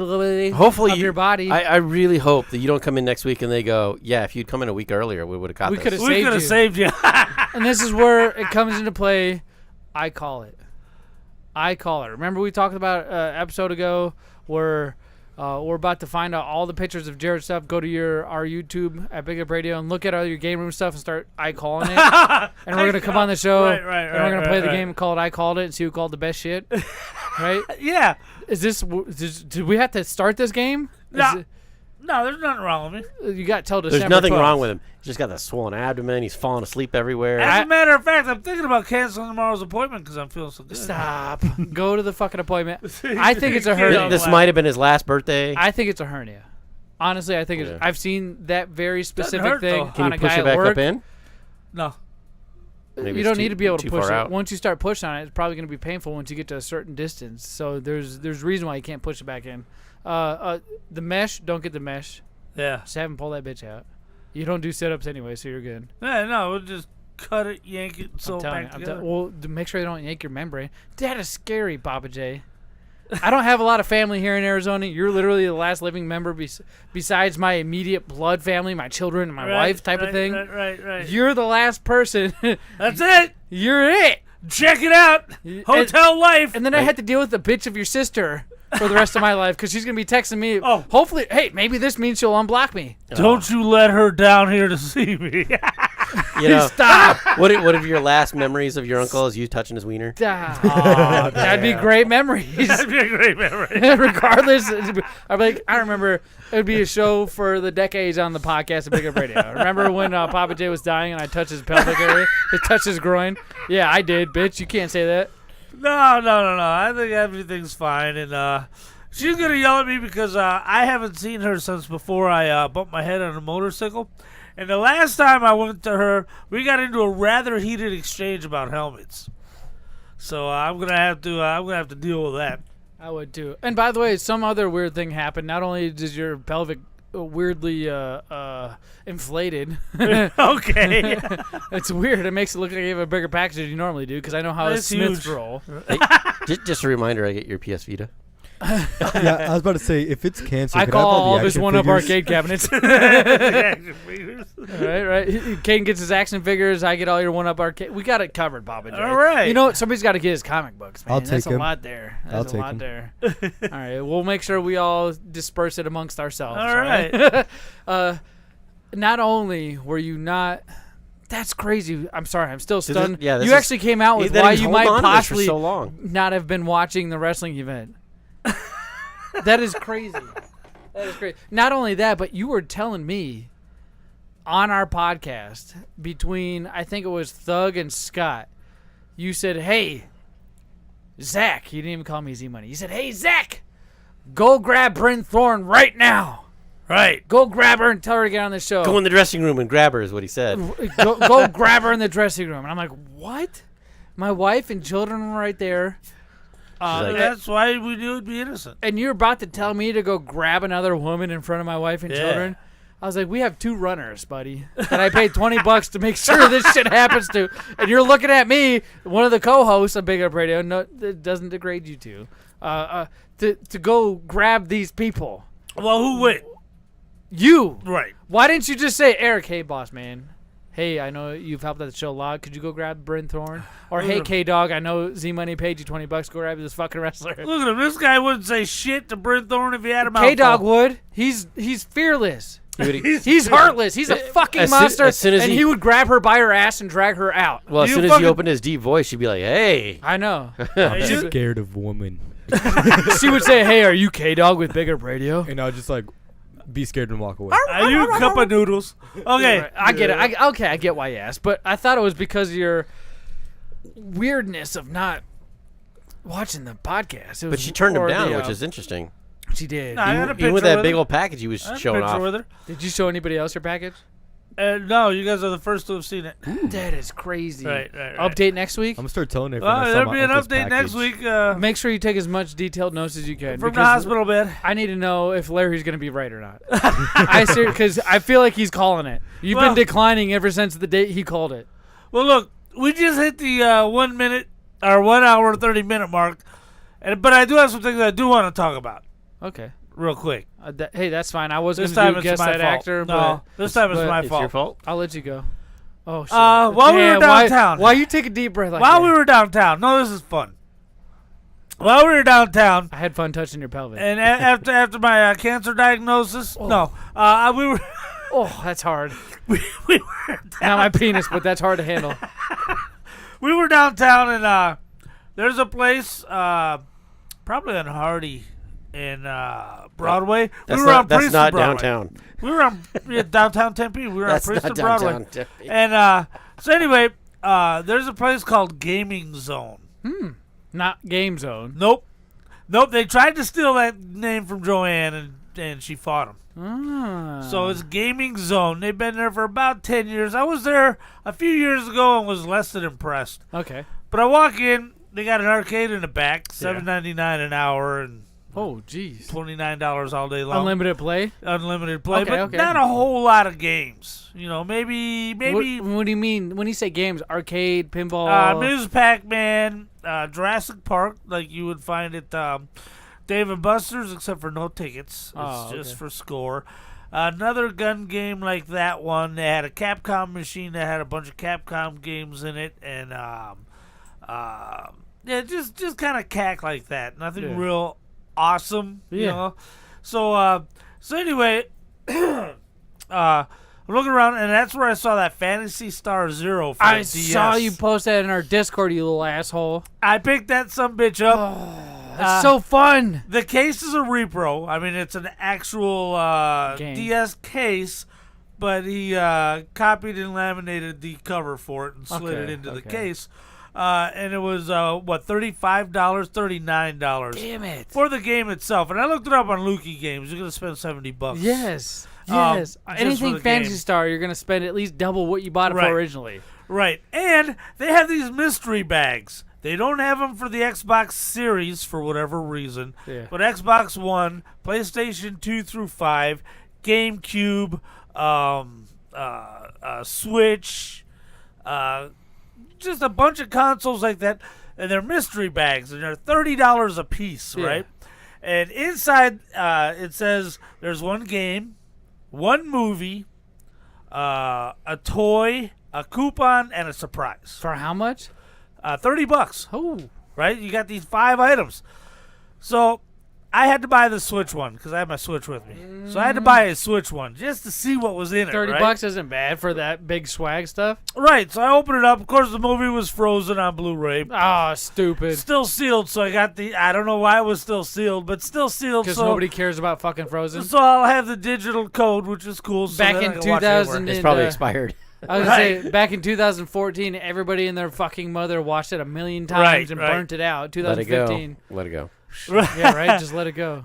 Hopefully of your body. I really hope that you don't come in next week and they go, yeah, if you'd come in a week earlier, we would have caught We this. could have We could have saved you. And this is where it comes into play. I call it. Remember we talked about episode ago where we're about to find out all the pictures of Jared's stuff. Go to our YouTube at BigLipRadio and look at all your game room stuff and start I calling it. And we're gonna come on the show and we're gonna play the game called I Called It and see who called the best shit. Right? Yeah. Did we have to start this game? No, there's nothing wrong with me. You got till December There's nothing 12th. wrong with him. He's just got that swollen abdomen. He's falling asleep everywhere. As a matter of fact, I'm thinking about canceling tomorrow's appointment because I'm feeling so good. Stop. Go to the fucking appointment. I think it's a hernia. This might have been his last birthday. I think it's a hernia. Honestly, I think it's. I've seen that very specific hurt, thing though. Can on you a push guy it back at work. up in? No. Maybe You it's don't too- need to be able to too push far it. out. Once you start pushing on it, it's probably going to be painful once you get to a certain distance. So there's reason why you can't push it back in. The mesh, don't get the mesh. Yeah. Just have him pull that bitch out. You don't do sit-ups anyway, so you're good. Yeah, no, we'll just cut it, yank it, sew it back together. Well, make sure you don't yank your membrane. That is scary, Pappa J. I don't have a lot of family here in Arizona. You're literally the last living member besides my immediate blood family, my children, and my wife type of thing. Right. You're the last person. That's it. You're it. Check it out. Hotel life. And then I had to deal with the bitch of your sister for the rest of my life because she's going to be texting me. Oh. Hopefully, hey, maybe this means she'll unblock me. Don't you let her down here to see me. You know, Stop. What are your last memories of your uncle? Is you touching his wiener? Oh, that'd be great memories. That'd be a great memory. Regardless, I'd be like, I remember it would be a show for the decades on the podcast of BigLipRadio. Remember when Pappa J was dying and I touched his pelvic area? I touched his groin? Yeah, I did, bitch. You can't say that. No. I think everything's fine. And she's going to yell at me because I haven't seen her since before I bumped my head on a motorcycle. And the last time I went to her, we got into a rather heated exchange about helmets. So I'm gonna have to deal with that. I would too. And by the way, some other weird thing happened. Not only does your pelvic weirdly inflated. Okay. It's weird. It makes it look like you have a bigger package than you normally do because I know how It's Smiths huge. roll. Hey, just a reminder, I get your PS Vita. Yeah, I was about to say, if it's cancer, I could call I have all all of the his action one-up figures? arcade cabinets. Right. Caden gets his action figures. I get all your one-up arcade. We got it covered, Pappa J. All right. You know what? Somebody's got to get his comic books, man. I'll That's take a 'em. lot there. I'll That's a take lot 'em. there. All right. We'll make sure we all disperse it amongst ourselves. All right. Not only were you not... That's crazy. I'm sorry. I'm still stunned. this You is- actually came out with that why he's you holding might on to this for possibly so long. not have been watching the wrestling event. That is crazy. That is crazy. Not only that, but you were telling me on our podcast between, I think it was Thug and Scott, you said, hey, Zach. You didn't even call me Z-Money. You said, hey, Zach, go grab Bryn Thorne right now. Right. Go grab her and tell her to get on the show. Go in the dressing room and grab her is what he said. Go grab her in the dressing room. And I'm like, what? My wife and children were right there. like- That's why we knew it'd be innocent. And you're about to tell me to go grab another woman in front of my wife and children? I was like, we have 2 runners, buddy, that I paid $20 to make sure this shit happens to. And you're looking at me, one of the co-hosts of Big Up Radio. No, it doesn't degrade you two. To go grab these people. Well, who went? You. Right. Why didn't you just say, Eric, hey, boss man. Hey, I know you've helped out the show a lot. Could you go grab Bryn Thorne? Or, hey, K-Dog, I know Z-Money paid you $20. Go grab this fucking wrestler. Look at him. This guy wouldn't say shit to Bryn Thorne if he had him out. K-Dog would. He's fearless. He's heartless. He's a fucking monster. And he would grab her by her ass and drag her out. Well, as soon as he opened his deep voice, she'd be like, hey. I know. I'm scared of women. She would say, hey, are you K-Dog with Big Up Radio? And I would just like be scared and walk away. Are you a cup of noodles? Okay. Right. I get it. I get why you asked. But I thought it was because of your weirdness of not watching the podcast. But she turned him down, which is interesting. She did. No, even with that big old package he was showing off. With her. Did you show anybody else your package? No, you guys are the first to have seen it. That is crazy. Right. Update next week? I'm going to start telling everyone. There'll be an update next week. Make sure you take as much detailed notes as you can. From the hospital bed. I need to know if Larry's going to be right or not. Because I feel like he's calling it. You've been declining ever since the date he called it. Well, look, we just hit the 1 minute or 1 hour and 30-minute mark. But I do have some things I do want to talk about. Okay. Real quick. Hey, that's fine. I was going to guess that actor. No, this time it's my fault. It's your fault? I'll let you go. Oh, shit. While we were downtown. Why you take a deep breath like While that? we were downtown. No, this is fun. While we were downtown. I had fun touching your pelvis. And after my cancer diagnosis. Oh. No. We were. Oh, that's hard. we were downtown. Not my penis, but that's hard to handle. We were downtown, and there's a place, probably on Hardy and Broadway. That's we were on that's Priest not and Broadway. downtown. We were on downtown Tempe. We were That's on Priest not and Broadway. downtown Tempe. And so anyway, there's a place called Gaming Zone. Not Game Zone. Nope. They tried to steal that name from Joanne, and she fought him. So it's Gaming Zone. They've been there for about 10 years. I was there a few years ago and was less than impressed. Okay. But I walk in, they got an arcade in the back, $7.99 an hour, and $29 all day long. Unlimited play? Unlimited play, Okay, but okay. not a whole lot of games. You know, maybe. What do you mean when you say games? Arcade, pinball. Ms. Pac-Man, Jurassic Park, like you would find at Dave & Buster's, except for no tickets. It's just for score. Another gun game like that one. They had a Capcom machine that had a bunch of Capcom games in it, and just kind of cack like that. Nothing real awesome, you know. So anyway, I'm looking around, and that's where I saw that Phantasy Star Zero for I the DS. saw you post that in our Discord, you little asshole. I picked that sumbitch up. It's so fun. The case is a repro. I mean, it's an actual DS case, but he copied and laminated the cover for it and slid it into the case. And it was, $35, $39. Damn it. For the game itself. And I looked it up on Lukey Games. You're going to spend $70. Yes. Just Anything for the Fantasy game. Star, you're going to spend at least double what you bought it for originally. Right. And they have these mystery bags. They don't have them for the Xbox Series for whatever reason. Yeah. But Xbox One, PlayStation 2 through 5, GameCube, Switch, just a bunch of consoles like that. And they're mystery bags, and they're $30 a piece, right? And inside it says there's one game, one movie, a toy, a coupon, and a surprise. For how much? $30. Oh. Right? You got these 5 items. So I had to buy the Switch one because I have my Switch with me. So I had to buy a Switch one just to see what was in it. $30 isn't bad for that big swag stuff. Right. So I opened it up. Of course, the movie was frozen on Blu-ray. Oh, stupid. Still sealed. So I got I don't know why it was still sealed, but still sealed. Because nobody cares about fucking Frozen. So I'll have the digital code, which is cool. So Back that I in can watch it anywhere. 2000, It's probably expired. I was going to say, back in 2014, everybody and their fucking mother watched it a million times and burnt it out. 2015. Let it go. Yeah, right? Just let it go.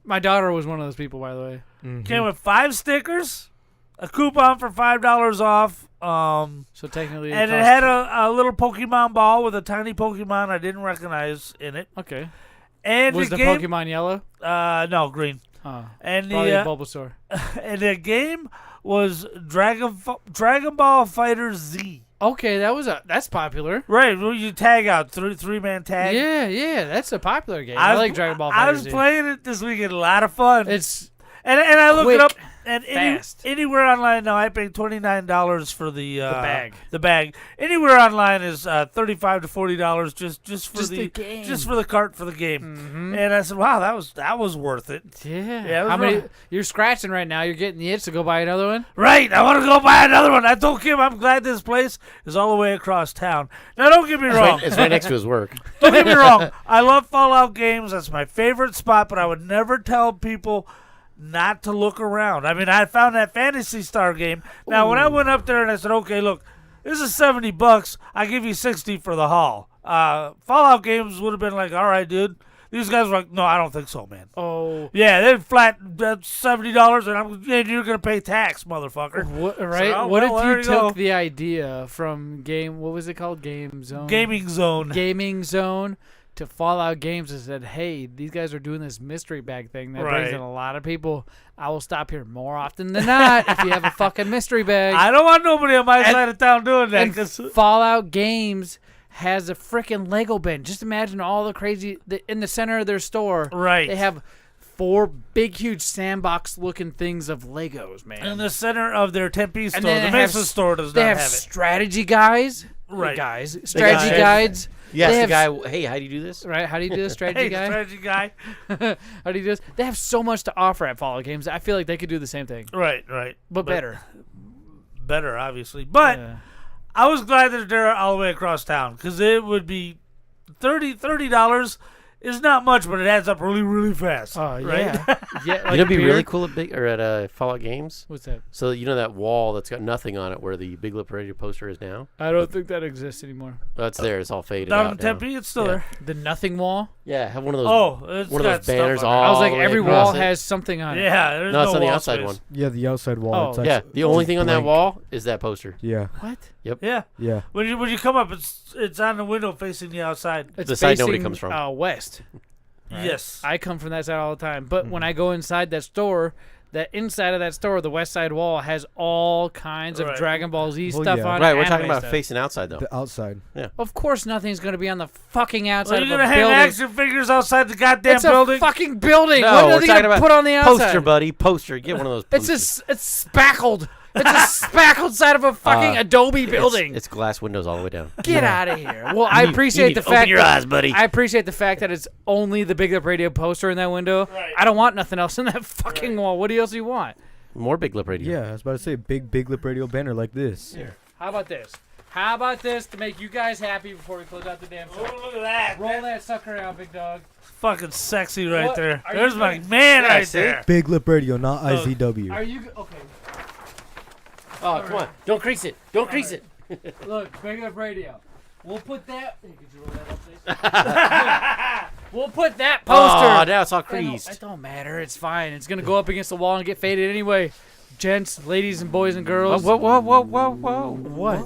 My daughter was one of those people, by the way. Came with 5 stickers, a coupon for $5 off. So technically, and it had a little Pokemon ball with a tiny Pokemon I didn't recognize in it. Okay. And was the game, Pokemon yellow? No, green. and probably the Bulbasaur. and the game was Dragon Ball Fighter Z. Okay, that's popular. Right, where you tag out three-man tag. Yeah, that's a popular game. I like Dragon Ball Fighter I was Z. playing it this weekend. A lot of fun. It's and I looked it up. quick, And fast. anywhere online now, I paid $29 for the bag. The bag. Anywhere online is $35 to $40 just for the game. just for the cart for the game. And I said, wow, that was worth it. Yeah. it was How many? worth- You're scratching right now. You're getting the itch to go buy another one. Right, I want to go buy another one. I told Kim I'm glad this place is all the way across town. Now, don't get me wrong. It's right next to his work. Don't get me wrong. I love Fallout games. That's my favorite spot, but I would never tell people not to look around. I mean, I found that Phantasy Star game. Now, when I went up there and I said, okay, look, this is $70. I give you $60 for the haul. Fallout games would have been like, all right, dude. These guys were like, no, I don't think so, man. Oh. Yeah, they're flat $70, and you're going to pay tax, motherfucker. Right? So, what well, there if you you go. took the idea from what was it called? Gaming Zone, to Fallout Games and said, hey, these guys are doing this mystery bag thing that brings Right. in a lot of people. I will stop here more often than not if you have a fucking mystery bag. I don't want nobody on my side of town doing that. And 'cause Fallout Games has a freaking Lego bin. Just imagine all the crazy in the center of their store. Right. They have 4 big, huge sandbox-looking things of Legos, man. in the center of their Tempe store, then the they have Mesa store does They not have have it. strategy guys. Right. Guys. Strategy guides. Yes, They the have guy. Hey, how do you do this? Right? How do you do this, strategy Hey, guy? strategy guy. How do you do this? They have so much to offer at Fallout Games. I feel like they could do the same thing, Right. but better. Better, obviously. But Yeah. I was glad that they're all the way across town because it would be $30 is not much, but it adds up really, really fast. Oh, right? yeah. Yeah, like It'd be beer. really cool at Fallout Games. What's that? So you know that wall that's got nothing on it where the Big Lip Radio poster is now? I don't think that exists anymore. That's there. It's all faded Down out in now. Tempe, it's still Yeah. there. The nothing wall? Yeah, have one of those. It's one of got those stuff banners on it. all. I was like, the way every across wall it. has something on it. Yeah, there's No, it's on the wall outside space. one. Yeah, the outside wall. Oh. It's Yeah, actually the only just thing on that blank. wall is that poster. Yeah. What? Yep. Yeah. Yeah. When you come up, it's on the window facing the outside. It's The side nobody facing, comes from. West. Yes. I come from that side all the time. But when I go inside that store, that inside of that store, the west side wall has all kinds of Right. Dragon Ball Z Well, stuff yeah. on it. Right, we're anime talking about stuff. facing outside though. The outside. Of course, nothing's going to be on the fucking outside Well, of you're a gonna hang building. action figures outside the goddamn It's building. a fucking building. No, what are we're they talking going to about put on the outside? poster, buddy. Poster. Get one of those posters. It's spackled. It's a spackled side of a fucking Adobe building. It's glass windows all the way down. Get out of here. Well, I appreciate the fact open your eyes, buddy. I appreciate the fact that it's only the Big Lip Radio poster in that window. Right. I don't want nothing else in that fucking wall. What else do you want? More Big Lip Radio. Yeah, I was about to say big lip radio banner like this. Here. How about this? How about this to make you guys happy before we close out the damn show? Oh, look at that. Roll that sucker out, big dog. Fucking sexy right What there. are There's you my doing? man Yeah, right see? there. Big lip radio, not IZW. Are you okay? Oh, come on. Don't crease it. Don't crease it. Look, Big Lip Radio. We'll put that. Hey, could you roll that up, please? We'll put that poster. Oh, now it's all It creased. don't matter. It's fine. It's gonna go up against the wall and get faded anyway. Gents, ladies, and boys and girls. Whoa, whoa, whoa, whoa, whoa. What?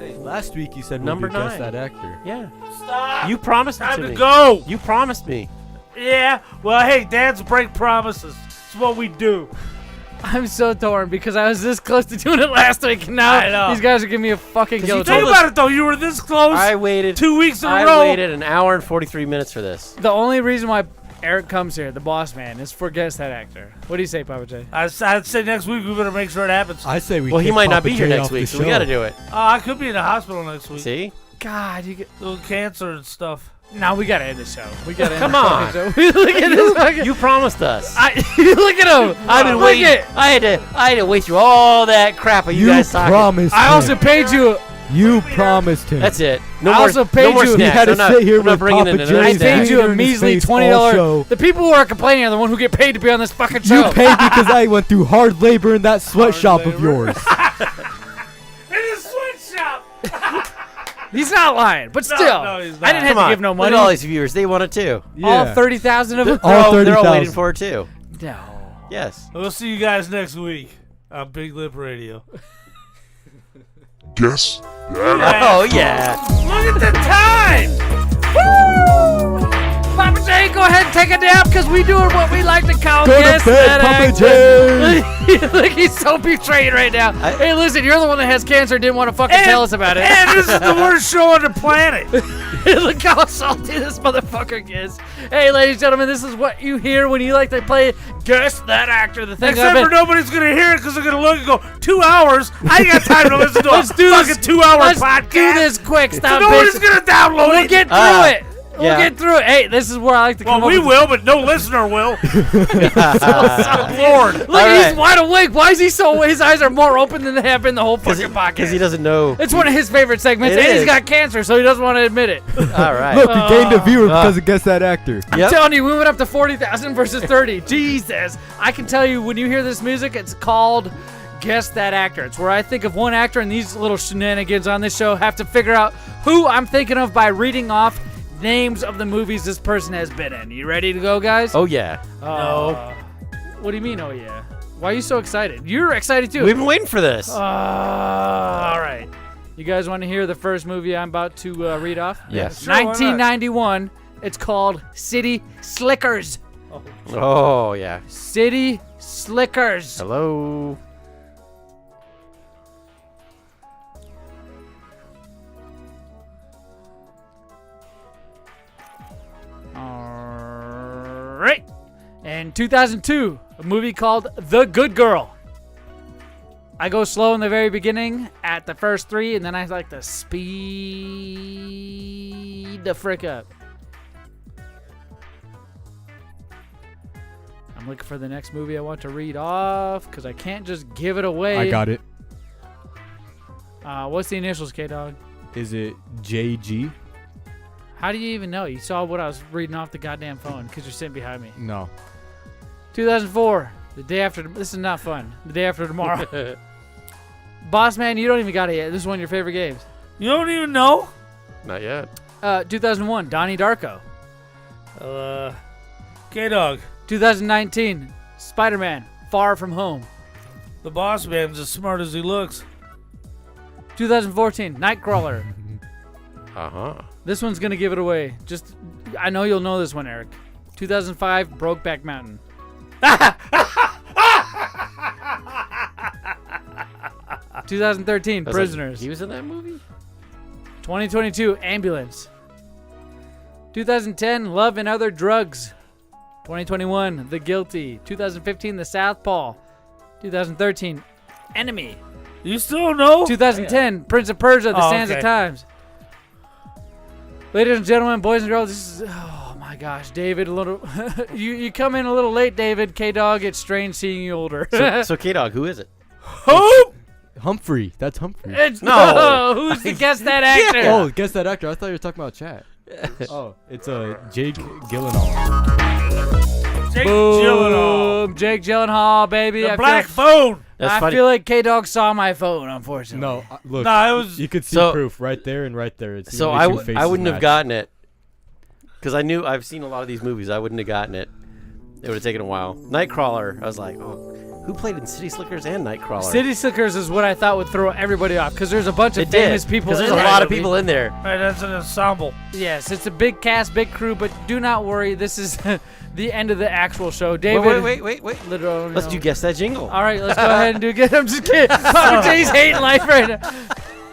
Hey, last week you said Number we would guess 9. that actor. Yeah. Stop. You promised it Time to to me. go. You promised me. Yeah. Well, hey, dads break promises. It's what we do. I'm so torn because I was this close to doing it last week, and I now know. these guys are giving me a fucking guilt. Think about it though. You were this close. I waited 2 weeks in a I row. waited an hour and 43 minutes for this. The only reason why Eric comes here, the boss man, is for guess that actor. What do you say, Pappa J? I'd say next week we better make sure it happens. I say we. Well, he kick might not Pappa be here J next off the week, so we show. got to do it. I could be in the hospital next week. See? God, you get. Little cancer and stuff. Now we gotta end the show. We gotta end Come the on. fucking show. Look at this fucking. You promised us. Look at him. I've been Look waiting. at- I had to wait through all that crap of you guys talking. promised. I also him. paid you. You promised him. That's it. No I more. also no paid more you. snacks. He had to I'm not, sit here I'm not with bringing Pappa in J. another I He's paid snack. you a in his measly face all $20. show. The people who are complaining are the one who get paid to be on this fucking show. You paid because I went through hard labor in that sweatshop of yours. In a sweatshop. He's not lying, but No, still, no, he's I didn't not. have Come to on. give no Look money. at all these viewers. They want it too. All Yeah. 30,000 of them. All They're all 30,000. waiting for it too. No. Yes. We'll see you guys next week on Big Lip Radio. Guess that. Oh yeah. Look at the time. Woo! Pappa J, go ahead and take a nap because we doing what we like to call Go to Guess bed, That Pappa Actor. Look, he's so betrayed right now. Hey, listen, you're the one that has cancer and didn't want to fucking tell us about it. And this is the worst show on the planet. Look how salty this motherfucker gets. Hey, ladies and gentlemen, this is what you hear when you like to play Guess That Actor. The thing Except for nobody's going to hear it because they're going to look and go, 2 hours? I ain't got time to listen to Let's a do fucking this. 2-hour Let's podcast. do this quick. So Stop nobody's bitching. going to download it. We'll get through it. We'll Yeah. get through it. Hey, this is where I like to come Well, up we with will, but no listener will. Lord. Look, All he's wide awake. Why is he so... His eyes are more open than they have been the whole fucking podcast. Because he doesn't know. It's one of his favorite segments, It and he's is. got cancer, so he doesn't want to admit it. All right. Look, we gained a viewer because of Guess That Actor. I'm telling you, we went up to 40,000 versus 30. Jesus. I can tell you, when you hear this music, it's called Guess That Actor. It's where I think of one actor, and these little shenanigans on this show have to figure out who I'm thinking of by reading off names of the movies this person has been in. You ready to go, guys? Oh, yeah. No. What do you mean, oh, yeah? Why are you so excited? You're excited, too. We've been waiting for this. All right. You guys want to hear the first movie I'm about to read off? Yes. Sure, why not? 1991. It's called City Slickers. Oh, yeah. City Slickers. Hello. All right. And 2002, a movie called The Good Girl. I go slow in the very beginning at the first three, and then I like to speed the frick up. I'm looking for the next movie I want to read off because I can't just give it away. I got it. What's the initials, K-Dog? Is it JG? How do you even know? You saw what I was reading off the goddamn phone because you're sitting behind me. No. 2004, the day after. This is not fun. The day after tomorrow. Boss man, you don't even got it yet. This is one of your favorite games. You don't even know? Not yet. 2001, Donnie Darko. K-Dog. 2019, Spider-Man, Far From Home. The boss man's as smart as he looks. 2014, Nightcrawler. Uh-huh. This one's gonna give it away. Just, I know you'll know this one, Eric. 2005, Brokeback Mountain. 2013, Prisoners. He was in that movie? 2022, Ambulance. 2010, Love and Other Drugs. 2021, The Guilty. 2015, The Southpaw. 2013, Enemy. You still know? 2010, Prince of Persia, The Sands of okay. Times. Ladies and gentlemen, boys and girls, this is, oh my gosh, David, a little, you come in a little late, David. K-Dog, it's strange seeing you older. So K-Dog, who is it? Who? Humphrey. That's Humphrey. It's no. Who's the Guess That Actor? Oh, Guess That Actor. I thought you were talking about chat. Oh, it's Jake Gyllenhaal. Jake Boom. Gyllenhaal. Jake Gyllenhaal, baby. The I black feel, phone. That's I funny. feel like K-Dog saw my phone, unfortunately. No, look. No, it was. You could see So- proof right there and right there. It's So even I makes your I faces wouldn't have match. gotten it. Because I knew I've seen a lot of these movies. I wouldn't have gotten it. It would have taken a while. Nightcrawler. I was like, oh, who played in City Slickers and Nightcrawler? City Slickers is what I thought would throw everybody off because there's a bunch of It famous did. people. Because there's in a that lot of movie. people in there. Right, that's an ensemble. Yes, it's a big cast, big crew, but do not worry. This is the end of the actual show. David. Wait. Literally, Let's do Guess That Jingle. All right, let's go ahead and do it. I'm just kidding. Papa J's hating life right now.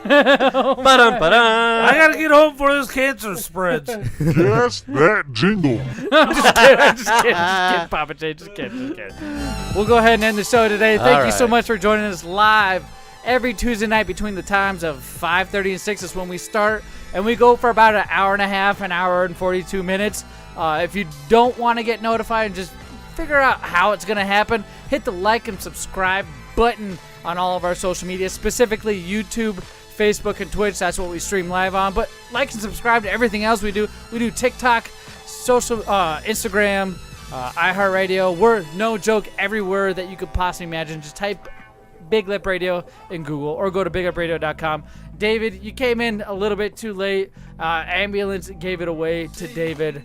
Ba-dum, ba-dum. I gotta get home before this cancer spreads. Guess that jingle. I'm just kidding, Papa J. Just kidding. We'll go ahead and end the show today. Thank you so right. much for joining us live every Tuesday night between the times of 5:30 and 6 is when we start, and we go for about an hour and a half, an hour and 42 minutes. If you don't want to get notified and just figure out how it's going to happen, hit the like and subscribe button on all of our social media, specifically YouTube, Facebook, and Twitch. That's what we stream live on. But like and subscribe to everything else we do. We do TikTok, social, Instagram, iHeartRadio. We're no joke everywhere that you could possibly imagine. Just type Big Lip Radio in Google or go to BigLipRadio.com. David, you came in a little bit too late. Ambulance gave it away to David.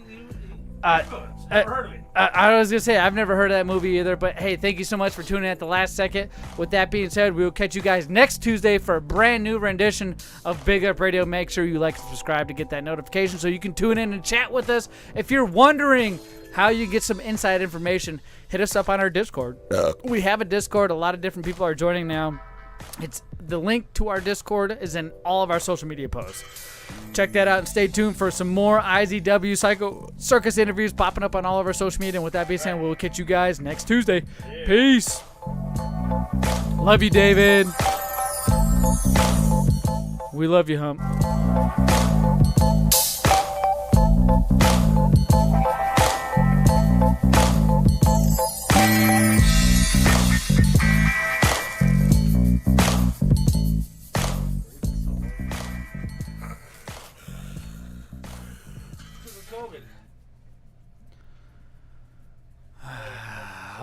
Never heard of it. I was going to say, I've never heard of that movie either, but hey, thank you so much for tuning in at the last second. With that being said, we will catch you guys next Tuesday for a brand new rendition of Big Up Radio. Make sure you like and subscribe to get that notification so you can tune in and chat with us. If you're wondering how you get some inside information, hit us up on our Discord. We have a Discord. A lot of different people are joining now. The link to our Discord is in all of our social media posts. Check that out and stay tuned for some more IZW Psycho Circus interviews popping up on all of our social media. And with that being said, we'll catch you guys next Tuesday. Yeah. Peace. Love you, David. We love you, Hump.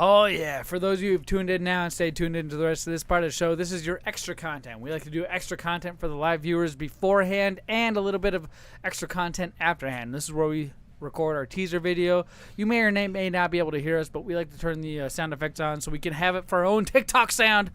Oh, yeah. For those of you who've tuned in now and stay tuned into the rest of this part of the show, this is your extra content. We like to do extra content for the live viewers beforehand and a little bit of extra content afterhand. This is where we record our teaser video. You may or may not be able to hear us, but we like to turn the sound effects on so we can have it for our own TikTok sound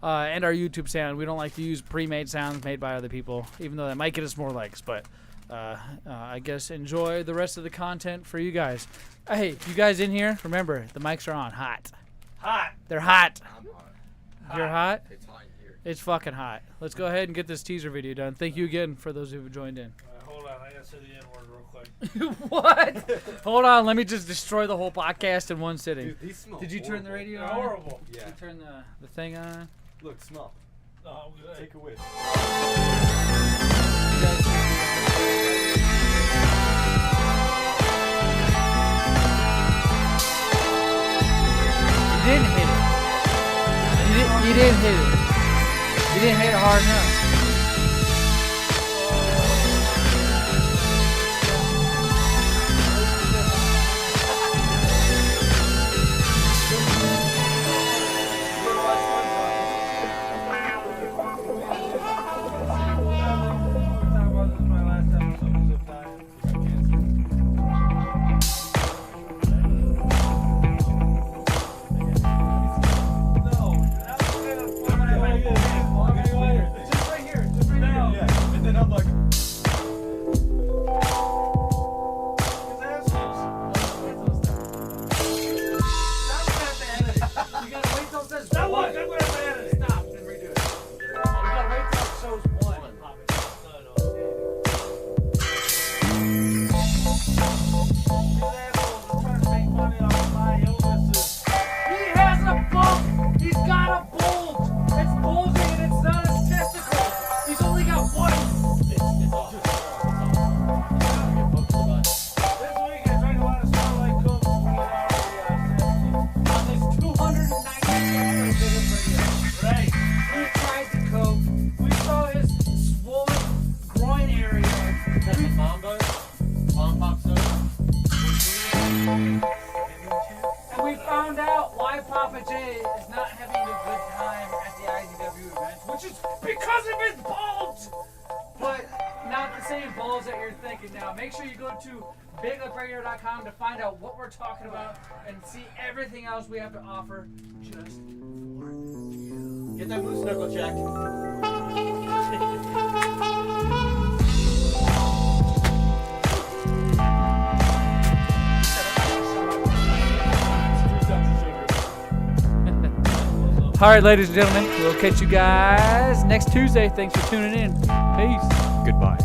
and our YouTube sound. We don't like to use pre-made sounds made by other people, even though that might get us more likes, but I guess enjoy the rest of the content for you guys. Hey, you guys in here, remember, the mics are on. Hot. Hot. They're hot. I'm hot. You're hot? It's hot in here. It's fucking hot. Let's go ahead and get this teaser video done. Thank you again for those who've joined in. Hold on, I gotta say the N-word real quick. What? Hold on, let me just destroy the whole podcast in one sitting. Dude, these smell Did you turn the radio on? Horrible. Did you turn the thing on? Look, smell. Oh, good. Take a whiff. You didn't hit it. You didn't hit it. You didn't hit it hard enough. Pappa J is not having a good time at the IZW events, which is because of his balls! But not the same balls that you're thinking now. Make sure you go to BigLipRadio.com to find out what we're talking about and see everything else we have to offer just for you. Get that moose knuckle check. All right, ladies and gentlemen, we'll catch you guys next Tuesday. Thanks for tuning in. Peace. Goodbye.